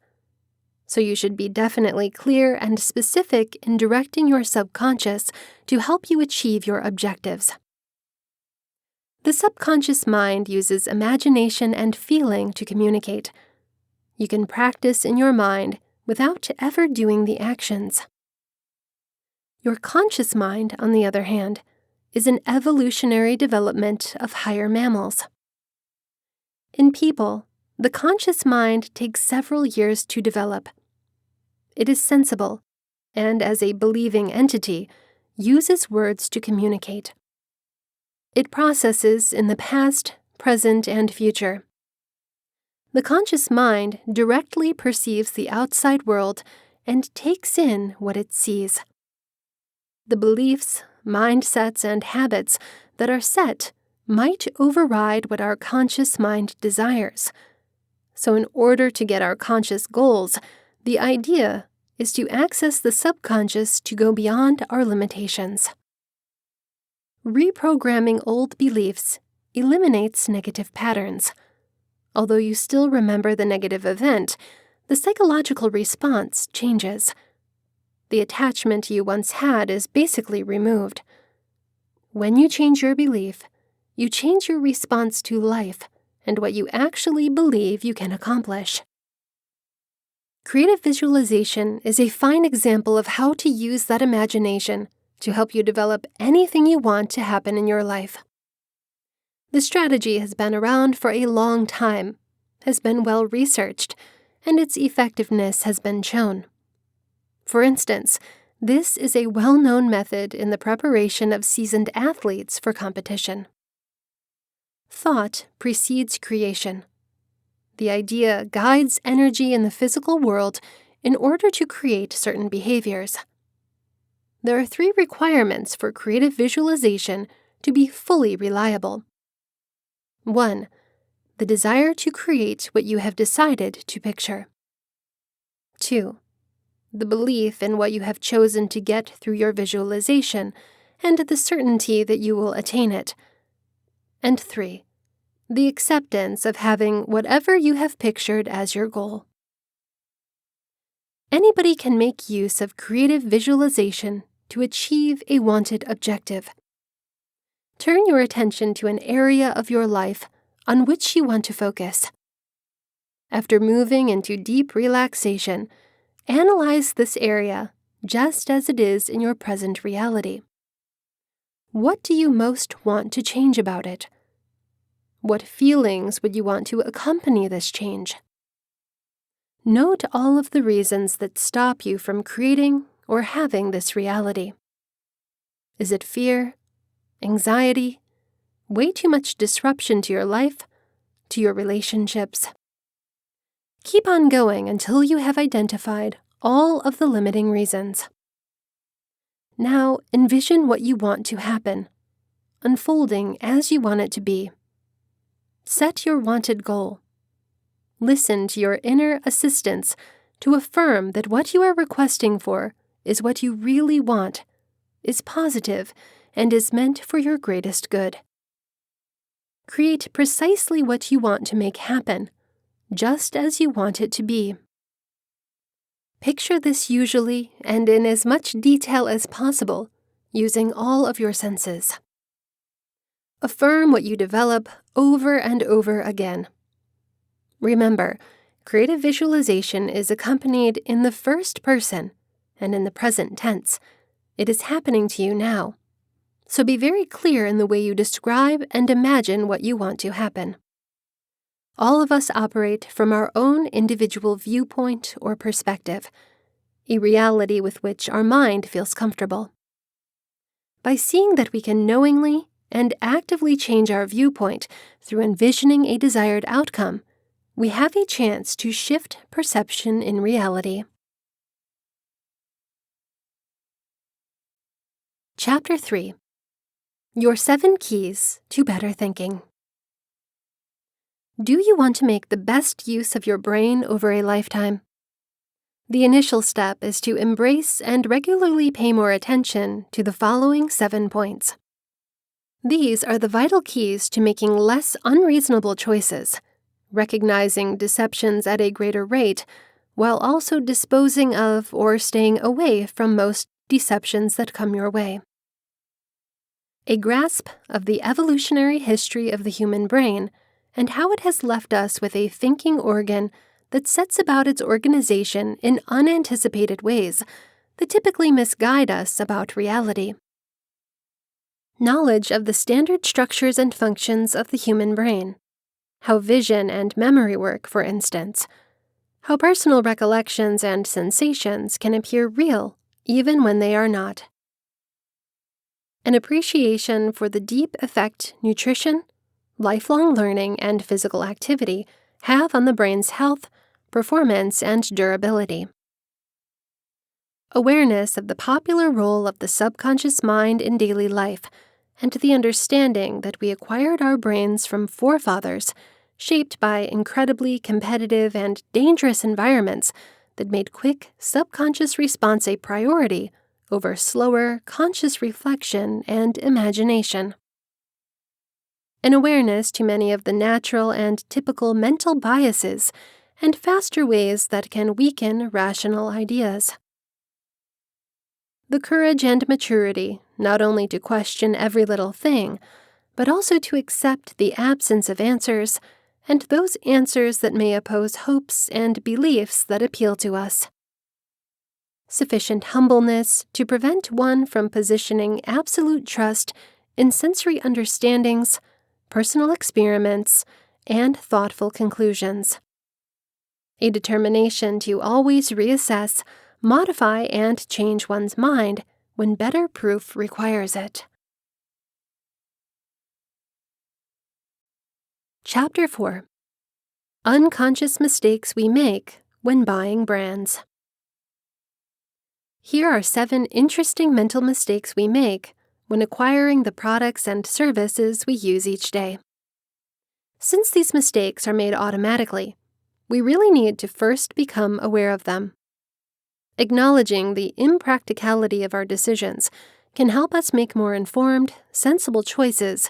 So you should be definitely clear and specific in directing your subconscious to help you achieve your objectives. The subconscious mind uses imagination and feeling to communicate. You can practice in your mind without ever doing the actions. Your conscious mind, on the other hand, is an evolutionary development of higher mammals. In people, the conscious mind takes several years to develop. It is sensible, and as a believing entity, uses words to communicate. It processes in the past, present, and future. The conscious mind directly perceives the outside world and takes in what it sees. The beliefs, mindsets, and habits that are set might override what our conscious mind desires. So in order to get our conscious goals, the idea is to access the subconscious to go beyond our limitations. Reprogramming old beliefs eliminates negative patterns. Although you still remember the negative event, the psychological response changes. The attachment you once had is basically removed. When you change your belief, you change your response to life and what you actually believe you can accomplish. Creative visualization is a fine example of how to use that imagination to help you develop anything you want to happen in your life. The strategy has been around for a long time, has been well researched, and its effectiveness has been shown. For instance, this is a well-known method in the preparation of seasoned athletes for competition. Thought precedes creation. The idea guides energy in the physical world in order to create certain behaviors. There are 3 requirements for creative visualization to be fully reliable. 1. The desire to create what you have decided to picture. 2. The belief in what you have chosen to get through your visualization and the certainty that you will attain it. And 3. The acceptance of having whatever you have pictured as your goal. Anybody can make use of creative visualization to achieve a wanted objective. Turn your attention to an area of your life on which you want to focus. After moving into deep relaxation, analyze this area just as it is in your present reality. What do you most want to change about it? What feelings would you want to accompany this change? Note all of the reasons that stop you from creating or having this reality. Is it fear, anxiety, way too much disruption to your life, to your relationships? Keep on going until you have identified all of the limiting reasons. Now envision what you want to happen, unfolding as you want it to be. Set your wanted goal. Listen to your inner assistance to affirm that what you are requesting for is what you really want, is positive, and is meant for your greatest good. Create precisely what you want to make happen, just as you want it to be. Picture this usually and in as much detail as possible, using all of your senses. Affirm what you develop over and over again. Remember, creative visualization is accompanied in the first person and in the present tense. It is happening to you now. So be very clear in the way you describe and imagine what you want to happen. All of us operate from our own individual viewpoint or perspective, a reality with which our mind feels comfortable. By seeing that we can knowingly and actively change our viewpoint through envisioning a desired outcome, we have a chance to shift perception in reality. Chapter 3. Your 7 Keys to Better Thinking. Do you want to make the best use of your brain over a lifetime? The initial step is to embrace and regularly pay more attention to the following 7 points. These are the vital keys to making less unreasonable choices, recognizing deceptions at a greater rate, while also disposing of or staying away from most deceptions that come your way. A grasp of the evolutionary history of the human brain and how it has left us with a thinking organ that sets about its organization in unanticipated ways that typically misguide us about reality. Knowledge of the standard structures and functions of the human brain, how vision and memory work, for instance, how personal recollections and sensations can appear real even when they are not. An appreciation for the deep effect nutrition, lifelong learning, and physical activity have on the brain's health, performance, and durability. Awareness of the popular role of the subconscious mind in daily life, and the understanding that we acquired our brains from forefathers shaped by incredibly competitive and dangerous environments that made quick, subconscious response a priority over slower, conscious reflection and imagination. An awareness to many of the natural and typical mental biases and faster ways that can weaken rational ideas. The courage and maturity not only to question every little thing, but also to accept the absence of answers and those answers that may oppose hopes and beliefs that appeal to us. Sufficient humbleness to prevent one from positioning absolute trust in sensory understandings, personal experiments, and thoughtful conclusions. A determination to always reassess, modify, and change one's mind when better proof requires it. Chapter 4. Unconscious Mistakes We Make When Buying Brands. Here are 7 interesting mental mistakes we make when acquiring the products and services we use each day. Since these mistakes are made automatically, we really need to first become aware of them. Acknowledging the impracticality of our decisions can help us make more informed, sensible choices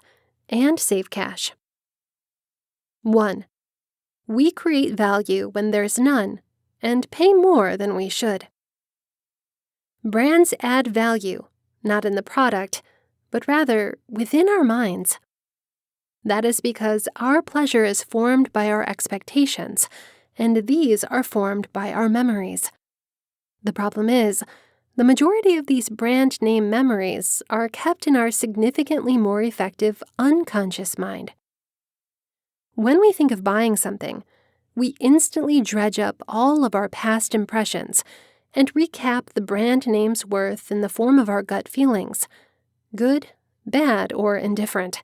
and save cash. 1. We create value when there's none and pay more than we should. Brands add value, not in the product, but rather within our minds. That is because our pleasure is formed by our expectations, and these are formed by our memories. The problem is, the majority of these brand name memories are kept in our significantly more effective unconscious mind. When we think of buying something, we instantly dredge up all of our past impressions and recap the brand name's worth in the form of our gut feelings, good, bad, or indifferent.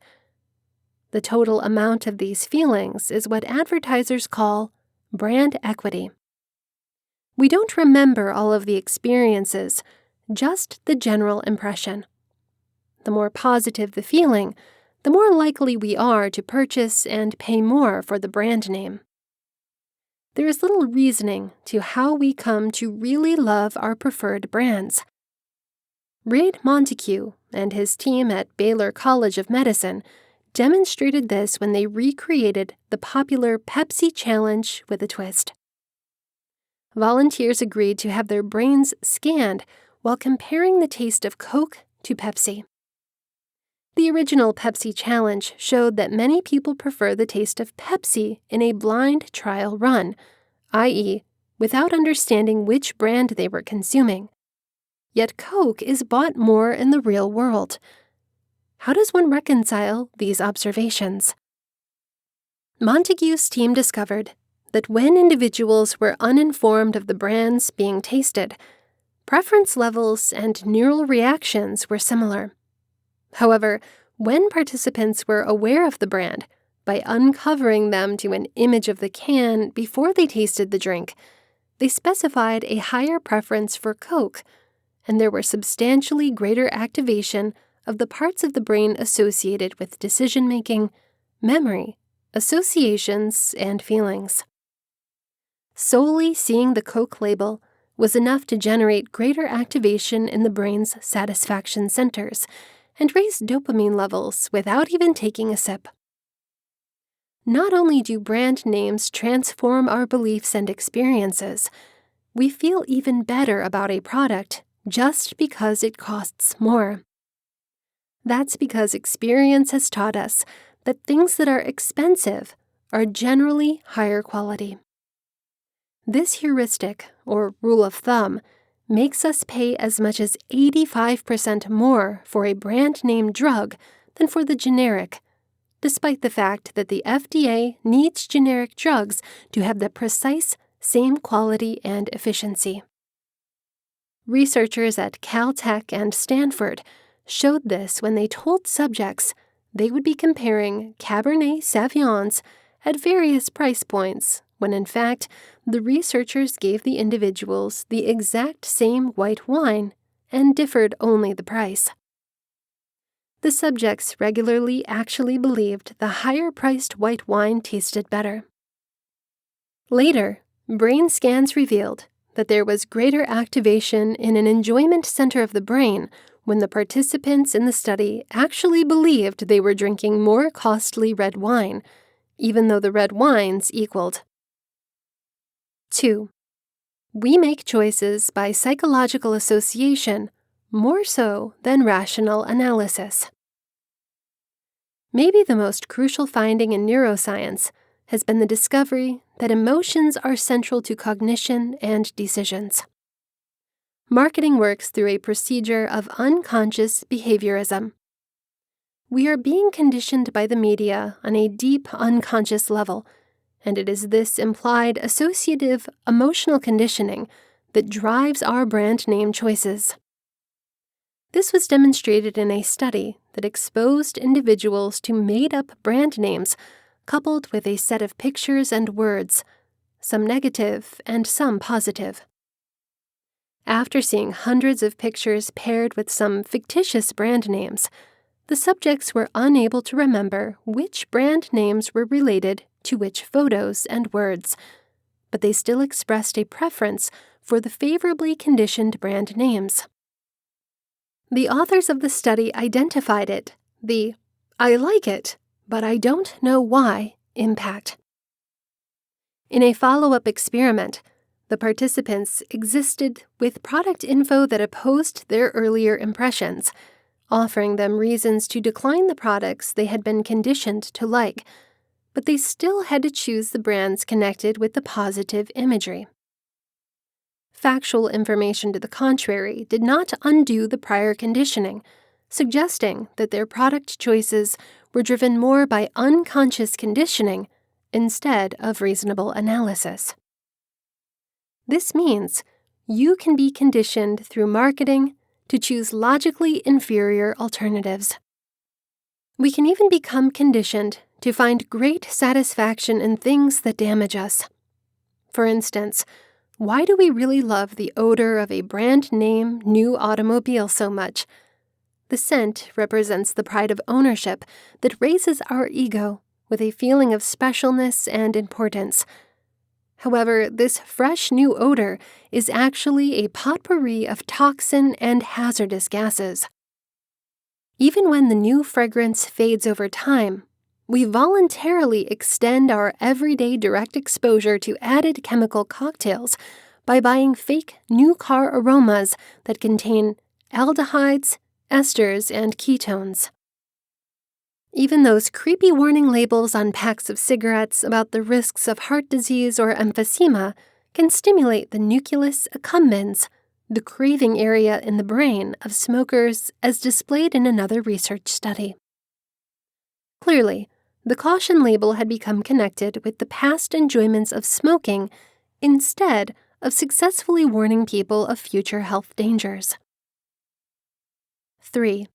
The total amount of these feelings is what advertisers call brand equity. We don't remember all of the experiences, just the general impression. The more positive the feeling, the more likely we are to purchase and pay more for the brand name. There is little reasoning to how we come to really love our preferred brands. Reid Montague and his team at Baylor College of Medicine demonstrated this when they recreated the popular Pepsi Challenge with a twist. Volunteers agreed to have their brains scanned while comparing the taste of Coke to Pepsi. The original Pepsi Challenge showed that many people prefer the taste of Pepsi in a blind trial run, i.e., without understanding which brand they were consuming. Yet Coke is bought more in the real world. How does one reconcile these observations? Montague's team discovered that when individuals were uninformed of the brands being tasted, preference levels and neural reactions were similar. However, when participants were aware of the brand, by uncovering them to an image of the can before they tasted the drink, they specified a higher preference for Coke, and there were substantially greater activation of the parts of the brain associated with decision-making, memory, associations, and feelings. Solely seeing the Coke label was enough to generate greater activation in the brain's satisfaction centers and raise dopamine levels without even taking a sip. not only do brand names transform our beliefs and experiences, we feel even better about a product just because it costs more. That's because experience has taught us that things that are expensive are generally higher quality. This heuristic, or rule of thumb, makes us pay as much as 85% more for a brand name drug than for the generic, despite the fact that the FDA needs generic drugs to have the precise same quality and efficiency. Researchers at Caltech and Stanford showed this when they told subjects they would be comparing Cabernet Sauvignons at various price points, when in fact, the researchers gave the individuals the exact same white wine and differed only the price. The subjects regularly actually believed the higher-priced white wine tasted better. Later, brain scans revealed that there was greater activation in an enjoyment center of the brain when the participants in the study actually believed they were drinking more costly red wine, even though the red wines equaled. 2. We make choices by psychological association more so than rational analysis. Maybe the most crucial finding in neuroscience has been the discovery that emotions are central to cognition and decisions. Marketing works through a procedure of unconscious behaviorism. We are being conditioned by the media on a deep unconscious level, and it is this implied associative emotional conditioning that drives our brand name choices. This was demonstrated in a study that exposed individuals to made-up brand names coupled with a set of pictures and words, some negative and some positive. After seeing hundreds of pictures paired with some fictitious brand names, the subjects were unable to remember which brand names were related to which photos and words, but they still expressed a preference for the favorably conditioned brand names. The authors of the study identified it, the "I like it, but I don't know why" impact. In a follow-up experiment, the participants existed with product info that opposed their earlier impressions, offering them reasons to decline the products they had been conditioned to like, but they still had to choose the brands connected with the positive imagery. Factual information to the contrary did not undo the prior conditioning, suggesting that their product choices were driven more by unconscious conditioning instead of reasonable analysis. This means you can be conditioned through marketing to choose logically inferior alternatives. We can even become conditioned to find great satisfaction in things that damage us. For instance, why do we really love the odor of a brand name new automobile so much? The scent represents the pride of ownership that raises our ego with a feeling of specialness and importance. However, this fresh new odor is actually a potpourri of toxin and hazardous gases. Even when the new fragrance fades over time, we voluntarily extend our everyday direct exposure to added chemical cocktails by buying fake new car aromas that contain aldehydes, esters, and ketones. Even those creepy warning labels on packs of cigarettes about the risks of heart disease or emphysema can stimulate the nucleus accumbens, the craving area in the brain of smokers, as displayed in another research study. Clearly, the caution label had become connected with the past enjoyments of smoking instead of successfully warning people of future health dangers. 3.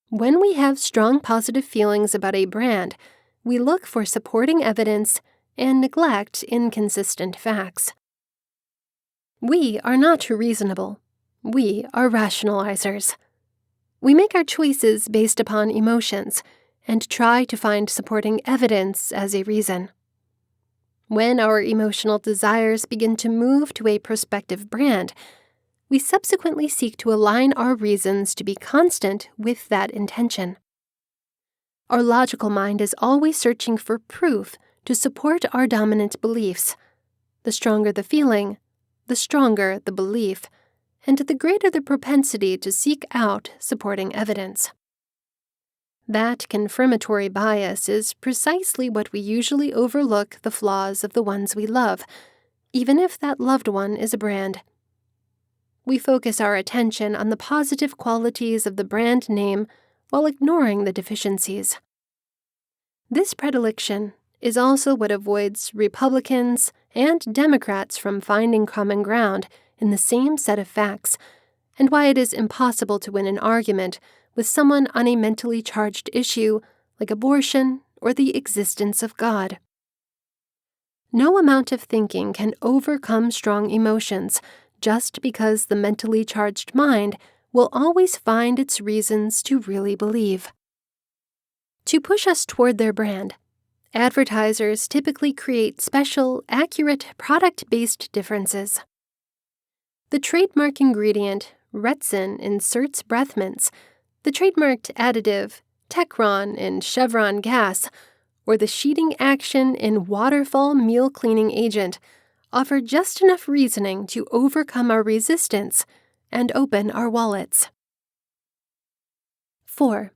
When we have strong positive feelings about a brand, we look for supporting evidence and neglect inconsistent facts. We are not reasonable. We are rationalizers. We make our choices based upon emotions and try to find supporting evidence as a reason. When our emotional desires begin to move to a prospective brand, we subsequently seek to align our reasons to be constant with that intention. Our logical mind is always searching for proof to support our dominant beliefs. The stronger the feeling, the stronger the belief, and the greater the propensity to seek out supporting evidence. That confirmatory bias is precisely what we usually overlook the flaws of the ones we love, even if that loved one is a brand. We focus our attention on the positive qualities of the brand name while ignoring the deficiencies. This predilection is also what avoids Republicans and Democrats from finding common ground in the same set of facts, and why it is impossible to win an argument with someone on a mentally charged issue like abortion or the existence of God. No amount of thinking can overcome strong emotions, just because the mentally charged mind will always find its reasons to really believe. To push us toward their brand, advertisers typically create special, accurate, product-based differences. The trademark ingredient, Retsin, in Surt's breath mints, the trademarked additive, Techron in Chevron gas, or the sheeting action in Waterfall meal cleaning agent offer just enough reasoning to overcome our resistance and open our wallets. 4.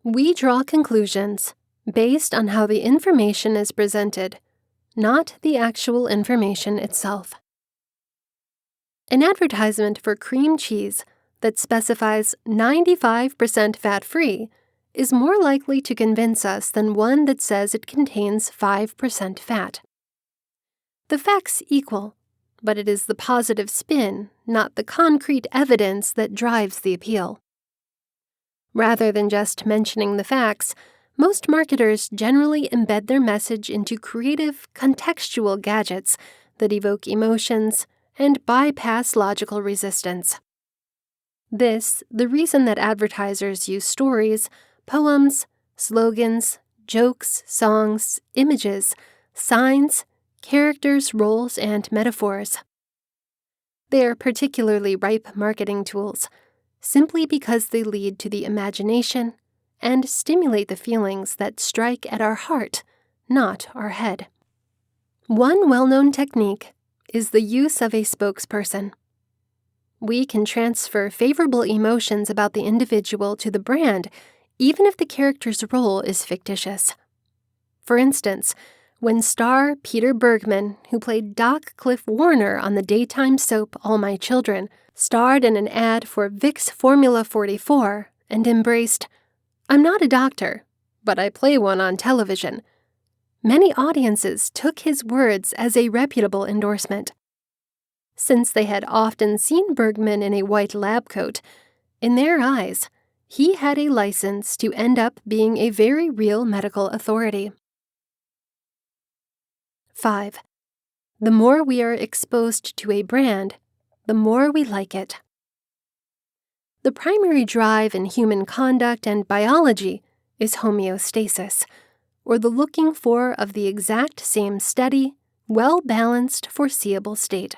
We draw conclusions based on how the information is presented, not the actual information itself. An advertisement for cream cheese that specifies 95% fat-free is more likely to convince us than one that says it contains 5% fat. The facts equal, but it is the positive spin, not the concrete evidence, that drives the appeal. Rather than just mentioning the facts, most marketers generally embed their message into creative, contextual gadgets that evoke emotions and bypass logical resistance. The reason that advertisers use stories, poems, slogans, jokes, songs, images, signs, characters, roles, and metaphors. They are particularly ripe marketing tools, simply because they lead to the imagination and stimulate the feelings that strike at our heart, not our head. One well-known technique is the use of a spokesperson. We can transfer favorable emotions about the individual to the brand, even if the character's role is fictitious. For instance, when star Peter Bergman, who played Doc Cliff Warner on the daytime soap All My Children, starred in an ad for Vicks Formula 44 and embraced, "I'm not a doctor, but I play one on television," many audiences took his words as a reputable endorsement. Since they had often seen Bergman in a white lab coat, in their eyes, he had a license to end up being a very real medical authority. 5. The more we are exposed to a brand, the more we like it. The primary drive in human conduct and biology is homeostasis, or the looking for of the exact same steady, well-balanced, foreseeable state.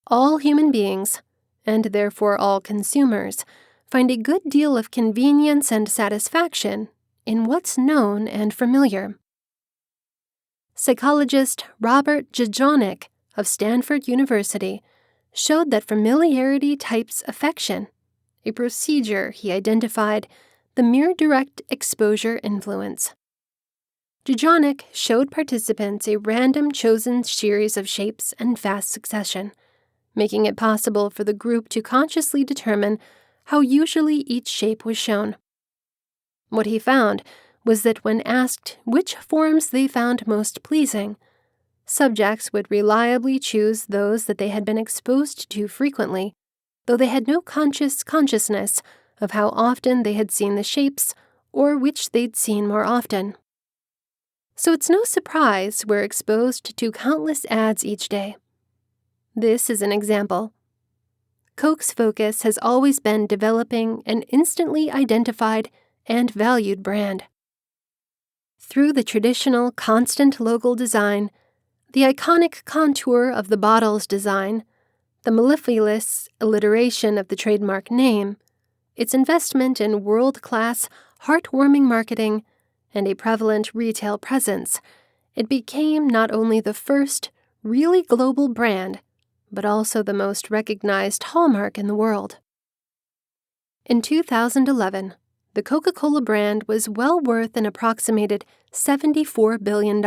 All human beings, and therefore all consumers, find a good deal of convenience and satisfaction in what's known and familiar. Psychologist Robert Jejonik of Stanford University showed that familiarity types affection, a procedure he identified the mere direct exposure influence. Jejonik showed participants a random chosen series of shapes in fast succession, making it possible for the group to consciously determine how usually each shape was shown. What he found was that when asked which forms they found most pleasing, subjects would reliably choose those that they had been exposed to frequently, though they had no consciousness of how often they had seen the shapes or which they'd seen more often. So it's no surprise we're exposed to countless ads each day. This is an example. Coke's focus has always been developing an instantly identified and valued brand. Through the traditional constant logo design, the iconic contour of the bottle's design, the mellifluous alliteration of the trademark name, its investment in world-class, heartwarming marketing, and a prevalent retail presence, it became not only the first really global brand, but also the most recognized hallmark in the world. In 2011, the Coca-Cola brand was well worth an approximated $74 billion,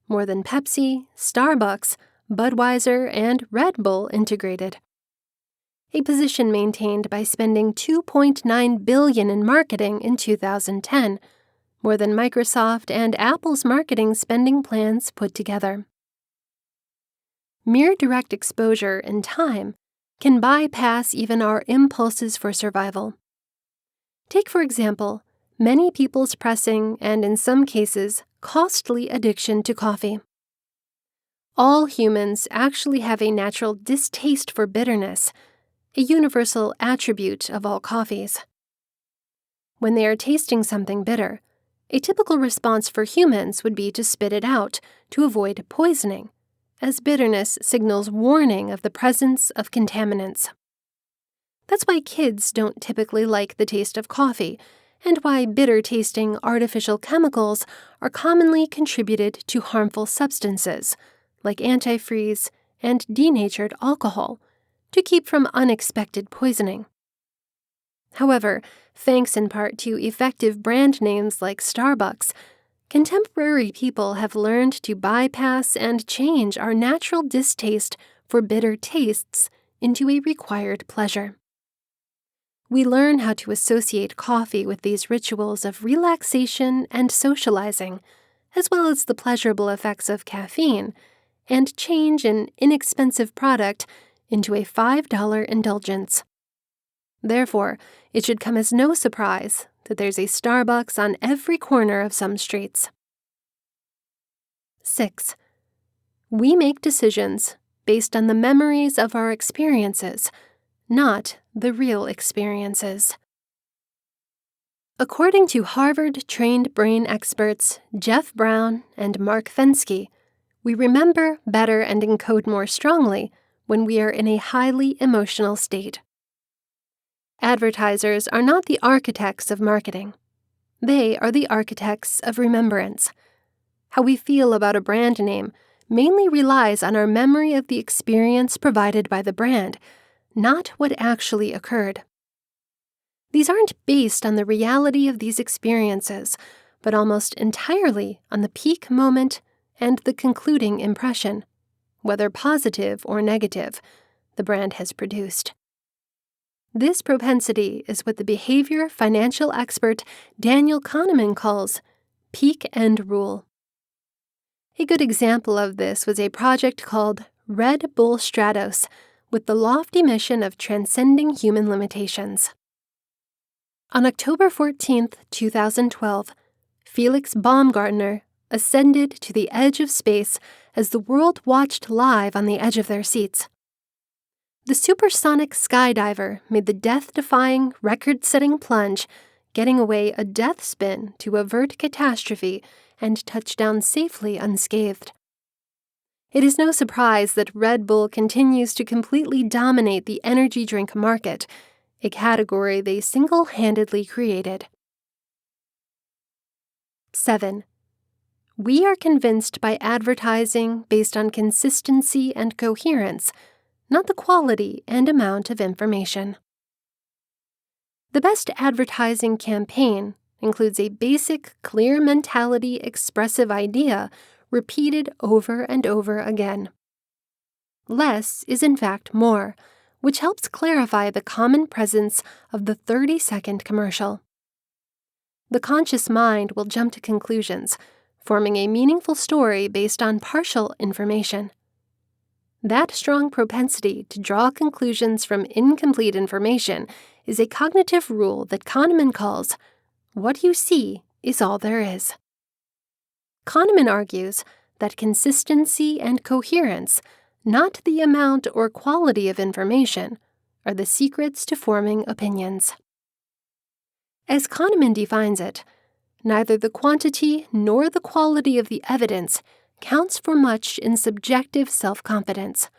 more than Pepsi, Starbucks, Budweiser, and Red Bull integrated. A position maintained by spending $2.9 billion in marketing in 2010, more than Microsoft and Apple's marketing spending plans put together. Mere direct exposure in time can bypass even our impulses for survival. Take, for example, many people's pressing and, in some cases, costly addiction to coffee. All humans actually have a natural distaste for bitterness, a universal attribute of all coffees. When they are tasting something bitter, a typical response for humans would be to spit it out to avoid poisoning, as bitterness signals warning of the presence of contaminants. That's why kids don't typically like the taste of coffee, and why bitter-tasting artificial chemicals are commonly contributed to harmful substances, like antifreeze and denatured alcohol, to keep from unexpected poisoning. However, thanks in part to effective brand names like Starbucks, contemporary people have learned to bypass and change our natural distaste for bitter tastes into a required pleasure. We learn how to associate coffee with these rituals of relaxation and socializing, as well as the pleasurable effects of caffeine, and change an inexpensive product into a $5 indulgence. Therefore, it should come as no surprise that there's a Starbucks on every corner of some streets. 6. We make decisions based on the memories of our experiences, not the real experiences. According to Harvard-trained brain experts Jeff Brown and Mark Fensky, we remember better and encode more strongly when we are in a highly emotional state. Advertisers are not the architects of marketing. They are the architects of remembrance. How we feel about a brand name mainly relies on our memory of the experience provided by the brand, not what actually occurred. These aren't based on the reality of these experiences, but almost entirely on the peak moment and the concluding impression, whether positive or negative, the brand has produced. This propensity is what the behavior financial expert Daniel Kahneman calls peak end rule. A good example of this was a project called Red Bull Stratos, with the lofty mission of transcending human limitations. On October 14, 2012, Felix Baumgartner ascended to the edge of space as the world watched live on the edge of their seats. The supersonic skydiver made the death-defying, record-setting plunge, getting away a death spin to avert catastrophe and touch down safely unscathed. It is no surprise that Red Bull continues to completely dominate the energy drink market, a category they single-handedly created. 7. We are convinced by advertising based on consistency and coherence, not the quality and amount of information. The best advertising campaign includes a basic, clear mentality expressive idea repeated over and over again. Less is in fact more, which helps clarify the common presence of the 30-second commercial. The conscious mind will jump to conclusions, forming a meaningful story based on partial information. That strong propensity to draw conclusions from incomplete information is a cognitive rule that Kahneman calls, "What you see is all there is." Kahneman argues that consistency and coherence, not the amount or quality of information, are the secrets to forming opinions. As Kahneman defines it, neither the quantity nor the quality of the evidence counts for much in subjective self-confidence.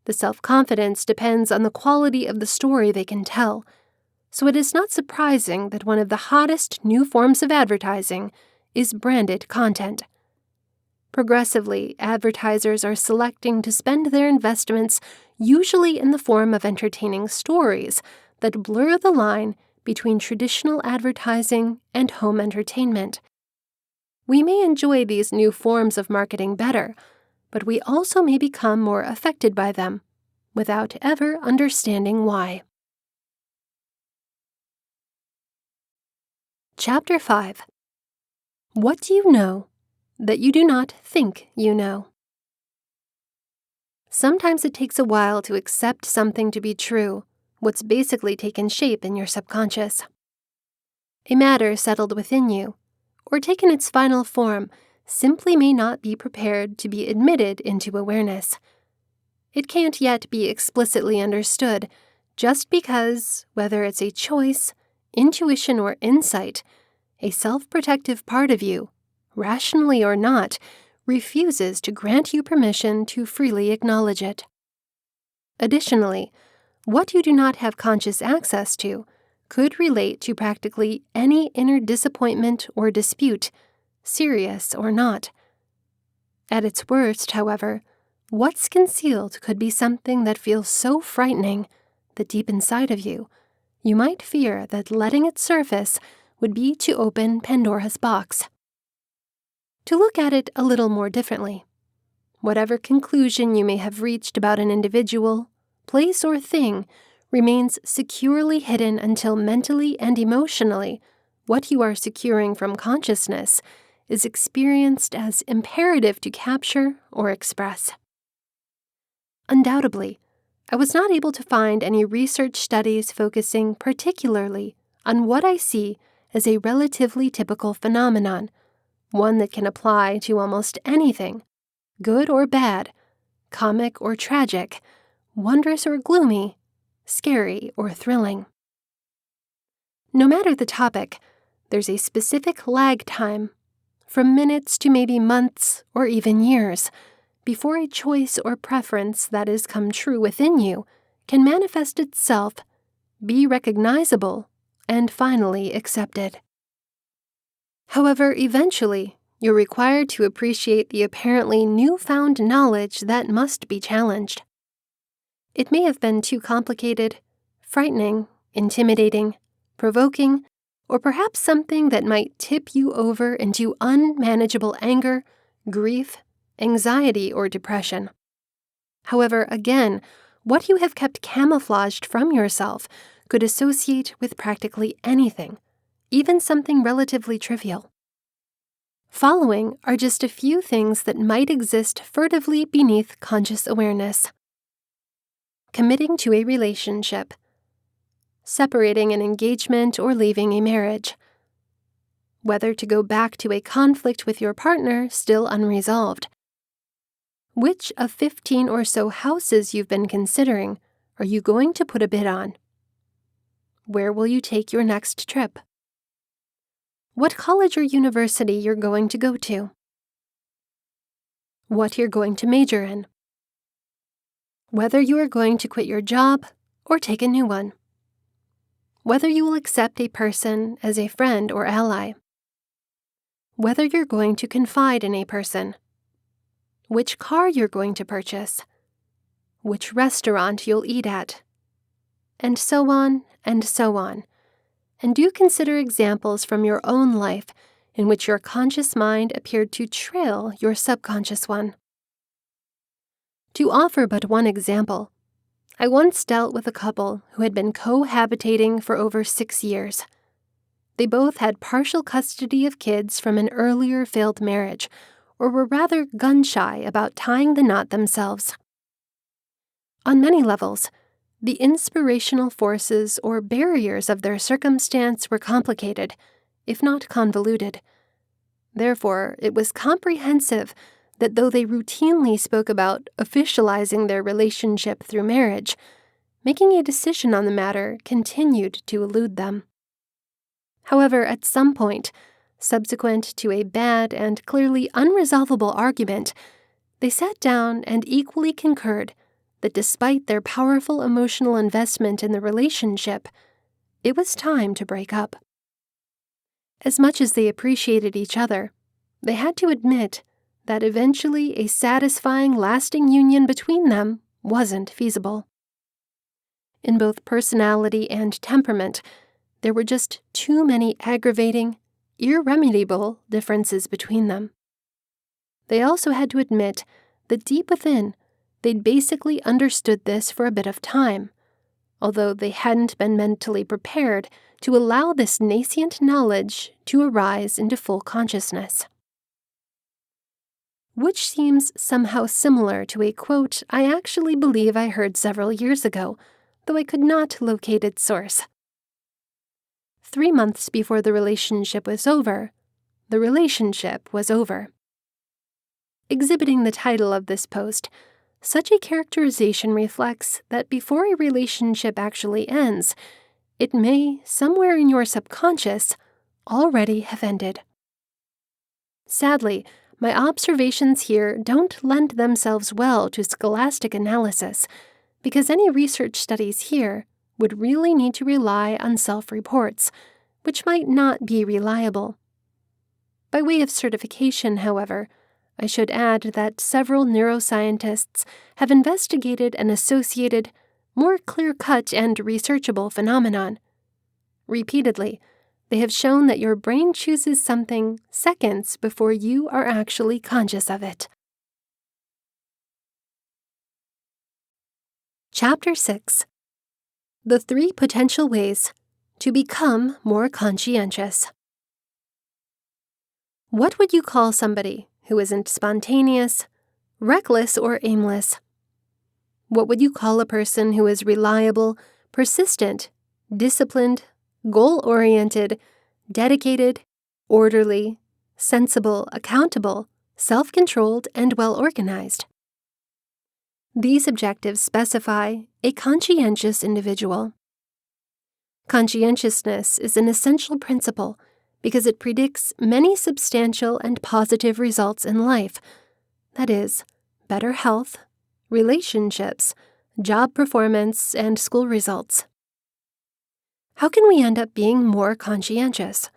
The self-confidence depends on the quality of the story they can tell, So it is not surprising that one of the hottest new forms of advertising is branded content. Progressively, advertisers are selecting to spend their investments usually in the form of entertaining stories that blur the line between traditional advertising and home entertainment. We may enjoy these new forms of marketing better, but we also may become more affected by them, without ever understanding why. Chapter 5. What do you know that you do not think you know? Sometimes it takes a while to accept something to be true, what's basically taken shape in your subconscious. A matter settled within you, or taken its final form, simply may not be prepared to be admitted into awareness. It can't yet be explicitly understood, just because, whether it's a choice, intuition, or insight, a self-protective part of you, rationally or not, refuses to grant you permission to freely acknowledge it. Additionally, what you do not have conscious access to could relate to practically any inner disappointment or dispute, serious or not. At its worst, however, what's concealed could be something that feels so frightening that deep inside of you, you might fear that letting it surface would be to open Pandora's box. To look at it a little more differently, whatever conclusion you may have reached about an individual, place, or thing remains securely hidden until mentally and emotionally what you are securing from consciousness is experienced as imperative to capture or express. Undoubtedly, I was not able to find any research studies focusing particularly on what I see as a relatively typical phenomenon, one that can apply to almost anything, good or bad, comic or tragic, wondrous or gloomy, scary or thrilling. No matter the topic, there's a specific lag time, from minutes to maybe months or even years, before a choice or preference that has come true within you can manifest itself, be recognizable, and finally accepted. However, eventually, you're required to appreciate the apparently newfound knowledge that must be challenged. It may have been too complicated, frightening, intimidating, provoking, or perhaps something that might tip you over into unmanageable anger, grief, anxiety, or depression. However, again, what you have kept camouflaged from yourself could associate with practically anything, even something relatively trivial. Following are just a few things that might exist furtively beneath conscious awareness. Committing to a relationship. Separating an engagement or leaving a marriage. Whether to go back to a conflict with your partner still unresolved. Which of 15 or so houses you've been considering are you going to put a bid on? Where will you take your next trip? What college or university you're going to go to? What you're going to major in? Whether you are going to quit your job or take a new one. Whether you will accept a person as a friend or ally. Whether you're going to confide in a person. Which car you're going to purchase. Which restaurant you'll eat at. And so on and so on. And do consider examples from your own life in which your conscious mind appeared to trail your subconscious one. To offer but one example, I once dealt with a couple who had been cohabitating for over 6 years. They both had partial custody of kids from an earlier failed marriage, or were rather gun-shy about tying the knot themselves. On many levels, the inspirational forces or barriers of their circumstance were complicated, if not convoluted. Therefore, it was comprehensive that though they routinely spoke about officializing their relationship through marriage, making a decision on the matter continued to elude them. However, at some point, subsequent to a bad and clearly unresolvable argument, they sat down and equally concurred that despite their powerful emotional investment in the relationship, it was time to break up. As much as they appreciated each other, they had to admit that eventually a satisfying, lasting union between them wasn't feasible. In both personality and temperament, there were just too many aggravating, irremediable differences between them. They also had to admit that deep within, they'd basically understood this for a bit of time, although they hadn't been mentally prepared to allow this nascent knowledge to arise into full consciousness. Which seems somehow similar to a quote I actually believe I heard several years ago, though I could not locate its source. 3 months before the relationship was over, the relationship was over. Exhibiting the title of this post, such a characterization reflects that before a relationship actually ends, it may, somewhere in your subconscious, already have ended. Sadly, my observations here don't lend themselves well to scholastic analysis, because any research studies here would really need to rely on self-reports, which might not be reliable. By way of certification, however, I should add that several neuroscientists have investigated an associated, more clear-cut and researchable phenomenon. Repeatedly, they have shown that your brain chooses something seconds before you are actually conscious of it. Chapter 6. The 3 Potential Ways to Become More Conscientious. What would you call somebody who isn't spontaneous, reckless, or aimless? What would you call a person who is reliable, persistent, disciplined, goal-oriented, dedicated, orderly, sensible, accountable, self-controlled, and well-organized? These objectives specify a conscientious individual. Conscientiousness is an essential principle because it predicts many substantial and positive results in life, that is, better health, relationships, job performance, and school results. How can we end up being more conscientious?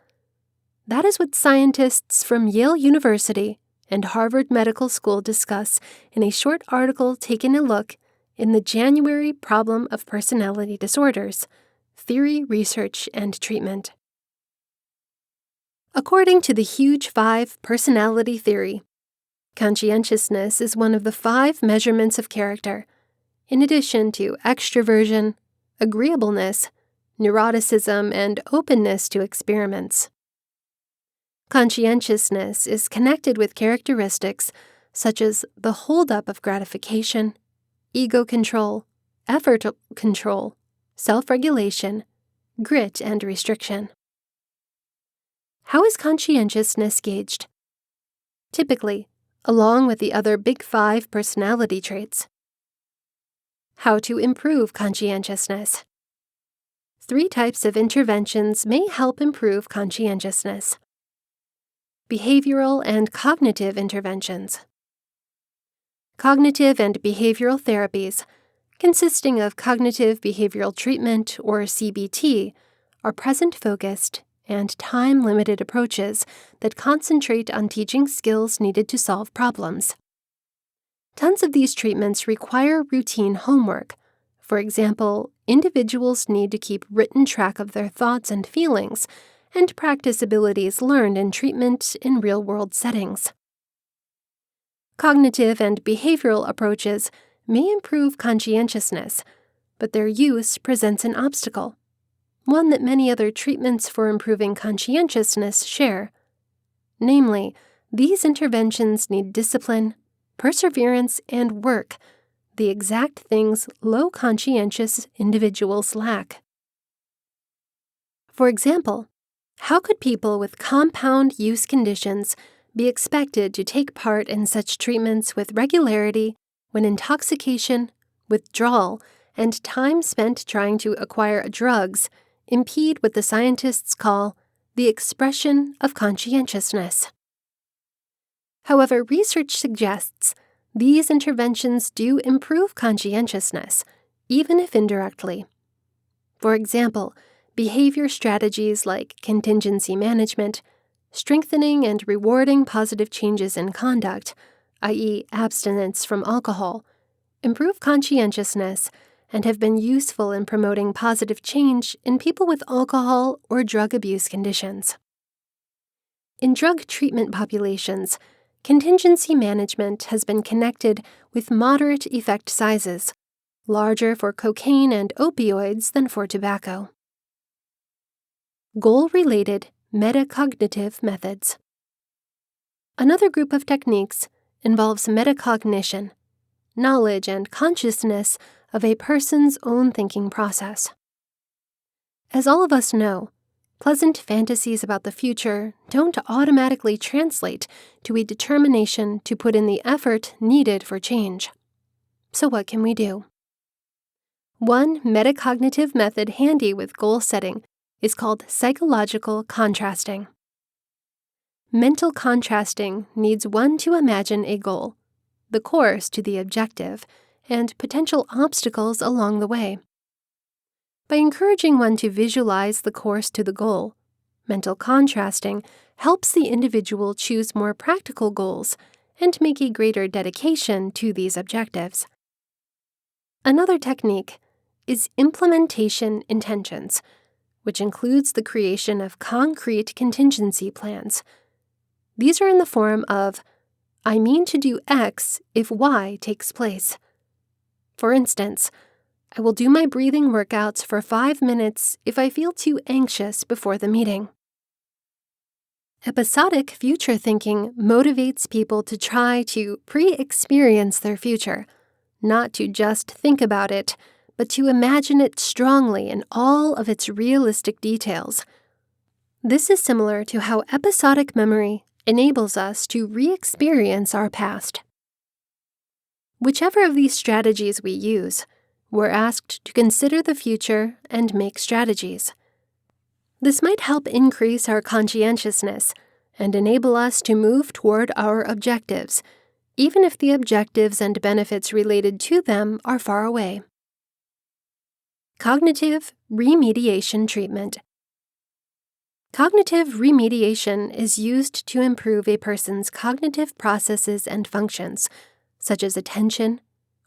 That is what scientists from Yale University and Harvard Medical School discuss in a short article taking a look in the January Problem of Personality Disorders, Theory, Research, and Treatment. According to the Huge 5 personality theory, conscientiousness is one of the 5 measurements of character, in addition to extroversion, agreeableness, neuroticism, and openness to experiments. Conscientiousness is connected with characteristics such as the hold-up of gratification, ego control, effort control, self-regulation, grit, and restriction. How is conscientiousness gauged? Typically, along with the other big 5 personality traits. How to improve conscientiousness. 3 types of interventions may help improve conscientiousness. Behavioral and cognitive interventions. Cognitive and behavioral therapies, consisting of cognitive behavioral treatment or CBT, are present-focused and time-limited approaches that concentrate on teaching skills needed to solve problems. Tons of these treatments require routine homework. For example, individuals need to keep written track of their thoughts and feelings and practice abilities learned in treatment in real-world settings. Cognitive and behavioral approaches may improve conscientiousness, but their use presents an obstacle, one that many other treatments for improving conscientiousness share. Namely, these interventions need discipline, perseverance, and work, the exact things low conscientious individuals lack. For example, how could people with compound use conditions be expected to take part in such treatments with regularity when intoxication, withdrawal, and time spent trying to acquire drugs impede what the scientists call the expression of conscientiousness? However, research suggests these interventions do improve conscientiousness, even if indirectly. For example, behavior strategies like contingency management, strengthening and rewarding positive changes in conduct, i.e., abstinence from alcohol, improve conscientiousness, and have been useful in promoting positive change in people with alcohol or drug abuse conditions. In drug treatment populations, contingency management has been connected with moderate effect sizes, larger for cocaine and opioids than for tobacco. Goal-related metacognitive methods. Another group of techniques involves metacognition, knowledge and consciousness of a person's own thinking process. As all of us know, pleasant fantasies about the future don't automatically translate to a determination to put in the effort needed for change. So what can we do? One metacognitive method handy with goal setting is called psychological contrasting. Mental contrasting needs one to imagine a goal, the course to the objective, and potential obstacles along the way. By encouraging one to visualize the course to the goal, mental contrasting helps the individual choose more practical goals and make a greater dedication to these objectives. Another technique is implementation intentions, which includes the creation of concrete contingency plans. These are in the form of, I mean to do X if Y takes place. For instance, I will do my breathing workouts for 5 minutes if I feel too anxious before the meeting. Episodic future thinking motivates people to try to pre-experience their future, not to just think about it, but to imagine it strongly in all of its realistic details. This is similar to how episodic memory enables us to re-experience our past. Whichever of these strategies we use, we're asked to consider the future and make strategies. This might help increase our conscientiousness and enable us to move toward our objectives, even if the objectives and benefits related to them are far away. Cognitive remediation treatment. Cognitive remediation is used to improve a person's cognitive processes and functions, such as attention,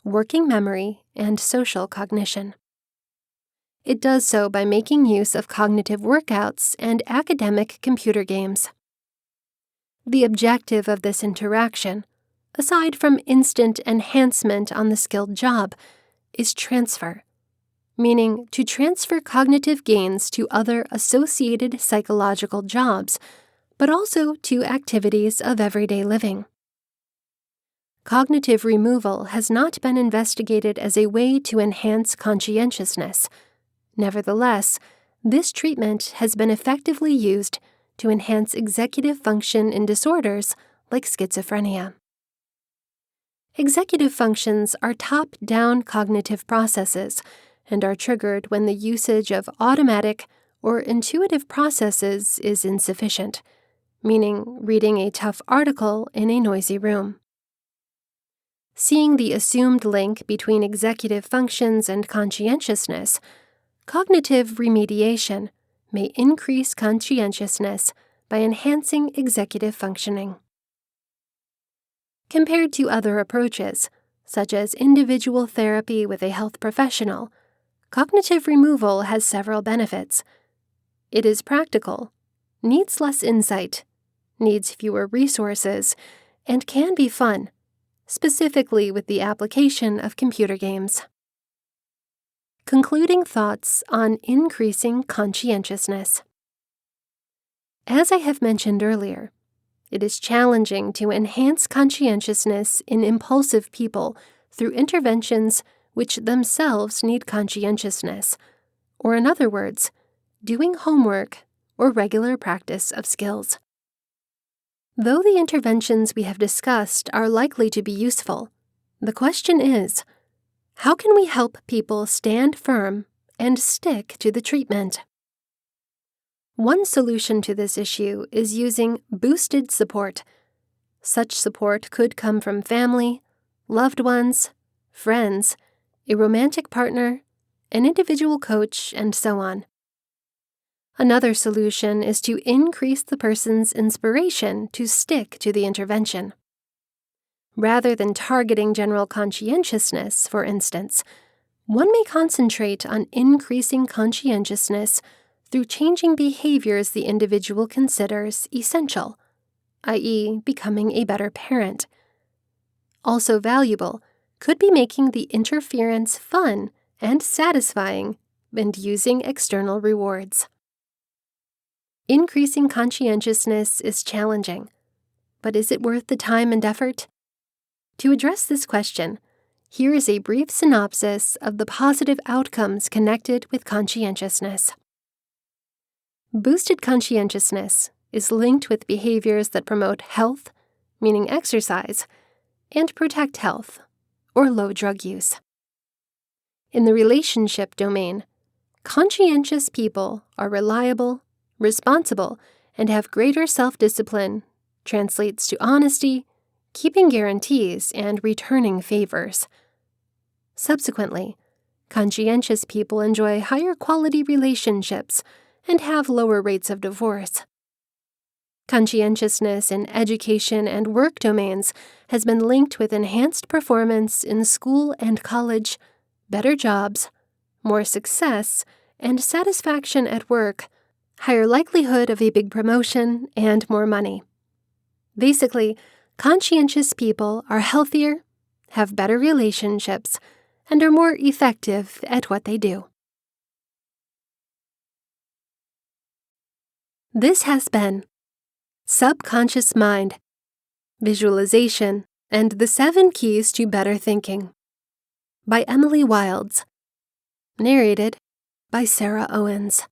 working memory, and social cognition. It does so by making use of cognitive workouts and academic computer games. The objective of this interaction, aside from instant enhancement on the skilled job, is transfer, meaning to transfer cognitive gains to other associated psychological jobs, but also to activities of everyday living. Cognitive removal has not been investigated as a way to enhance conscientiousness. Nevertheless, this treatment has been effectively used to enhance executive function in disorders like schizophrenia. Executive functions are top-down cognitive processes and are triggered when the usage of automatic or intuitive processes is insufficient, meaning reading a tough article in a noisy room. Seeing the assumed link between executive functions and conscientiousness, cognitive remediation may increase conscientiousness by enhancing executive functioning. Compared to other approaches, such as individual therapy with a health professional, cognitive removal has several benefits. It is practical, needs less insight, needs fewer resources, and can be fun, specifically with the application of computer games. Concluding thoughts on increasing conscientiousness. As I have mentioned earlier, it is challenging to enhance conscientiousness in impulsive people through interventions which themselves need conscientiousness, or in other words, doing homework or regular practice of skills. Though the interventions we have discussed are likely to be useful, the question is, how can we help people stand firm and stick to the treatment? One solution to this issue is using boosted support. Such support could come from family, loved ones, friends, a romantic partner, an individual coach, and so on. Another solution is to increase the person's inspiration to stick to the intervention. Rather than targeting general conscientiousness, for instance, one may concentrate on increasing conscientiousness through changing behaviors the individual considers essential, i.e., becoming a better parent. Also valuable could be making the interference fun and satisfying and using external rewards. Increasing conscientiousness is challenging, but is it worth the time and effort? To address this question, here is a brief synopsis of the positive outcomes connected with conscientiousness. Boosted conscientiousness is linked with behaviors that promote health, meaning exercise, and protect health, or low drug use. In the relationship domain, conscientious people are reliable, responsible, and have greater self-discipline, translates to honesty, keeping guarantees, and returning favors. Subsequently, conscientious people enjoy higher quality relationships and have lower rates of divorce. Conscientiousness in education and work domains has been linked with enhanced performance in school and college, better jobs, more success, and satisfaction at work, higher likelihood of a big promotion, and more money. Basically, conscientious people are healthier, have better relationships, and are more effective at what they do. This has been Subconscious Mind, Visualization, and the 7 Keys to Better Thinking by Emily Wildes. Narrated by Sarah Owens.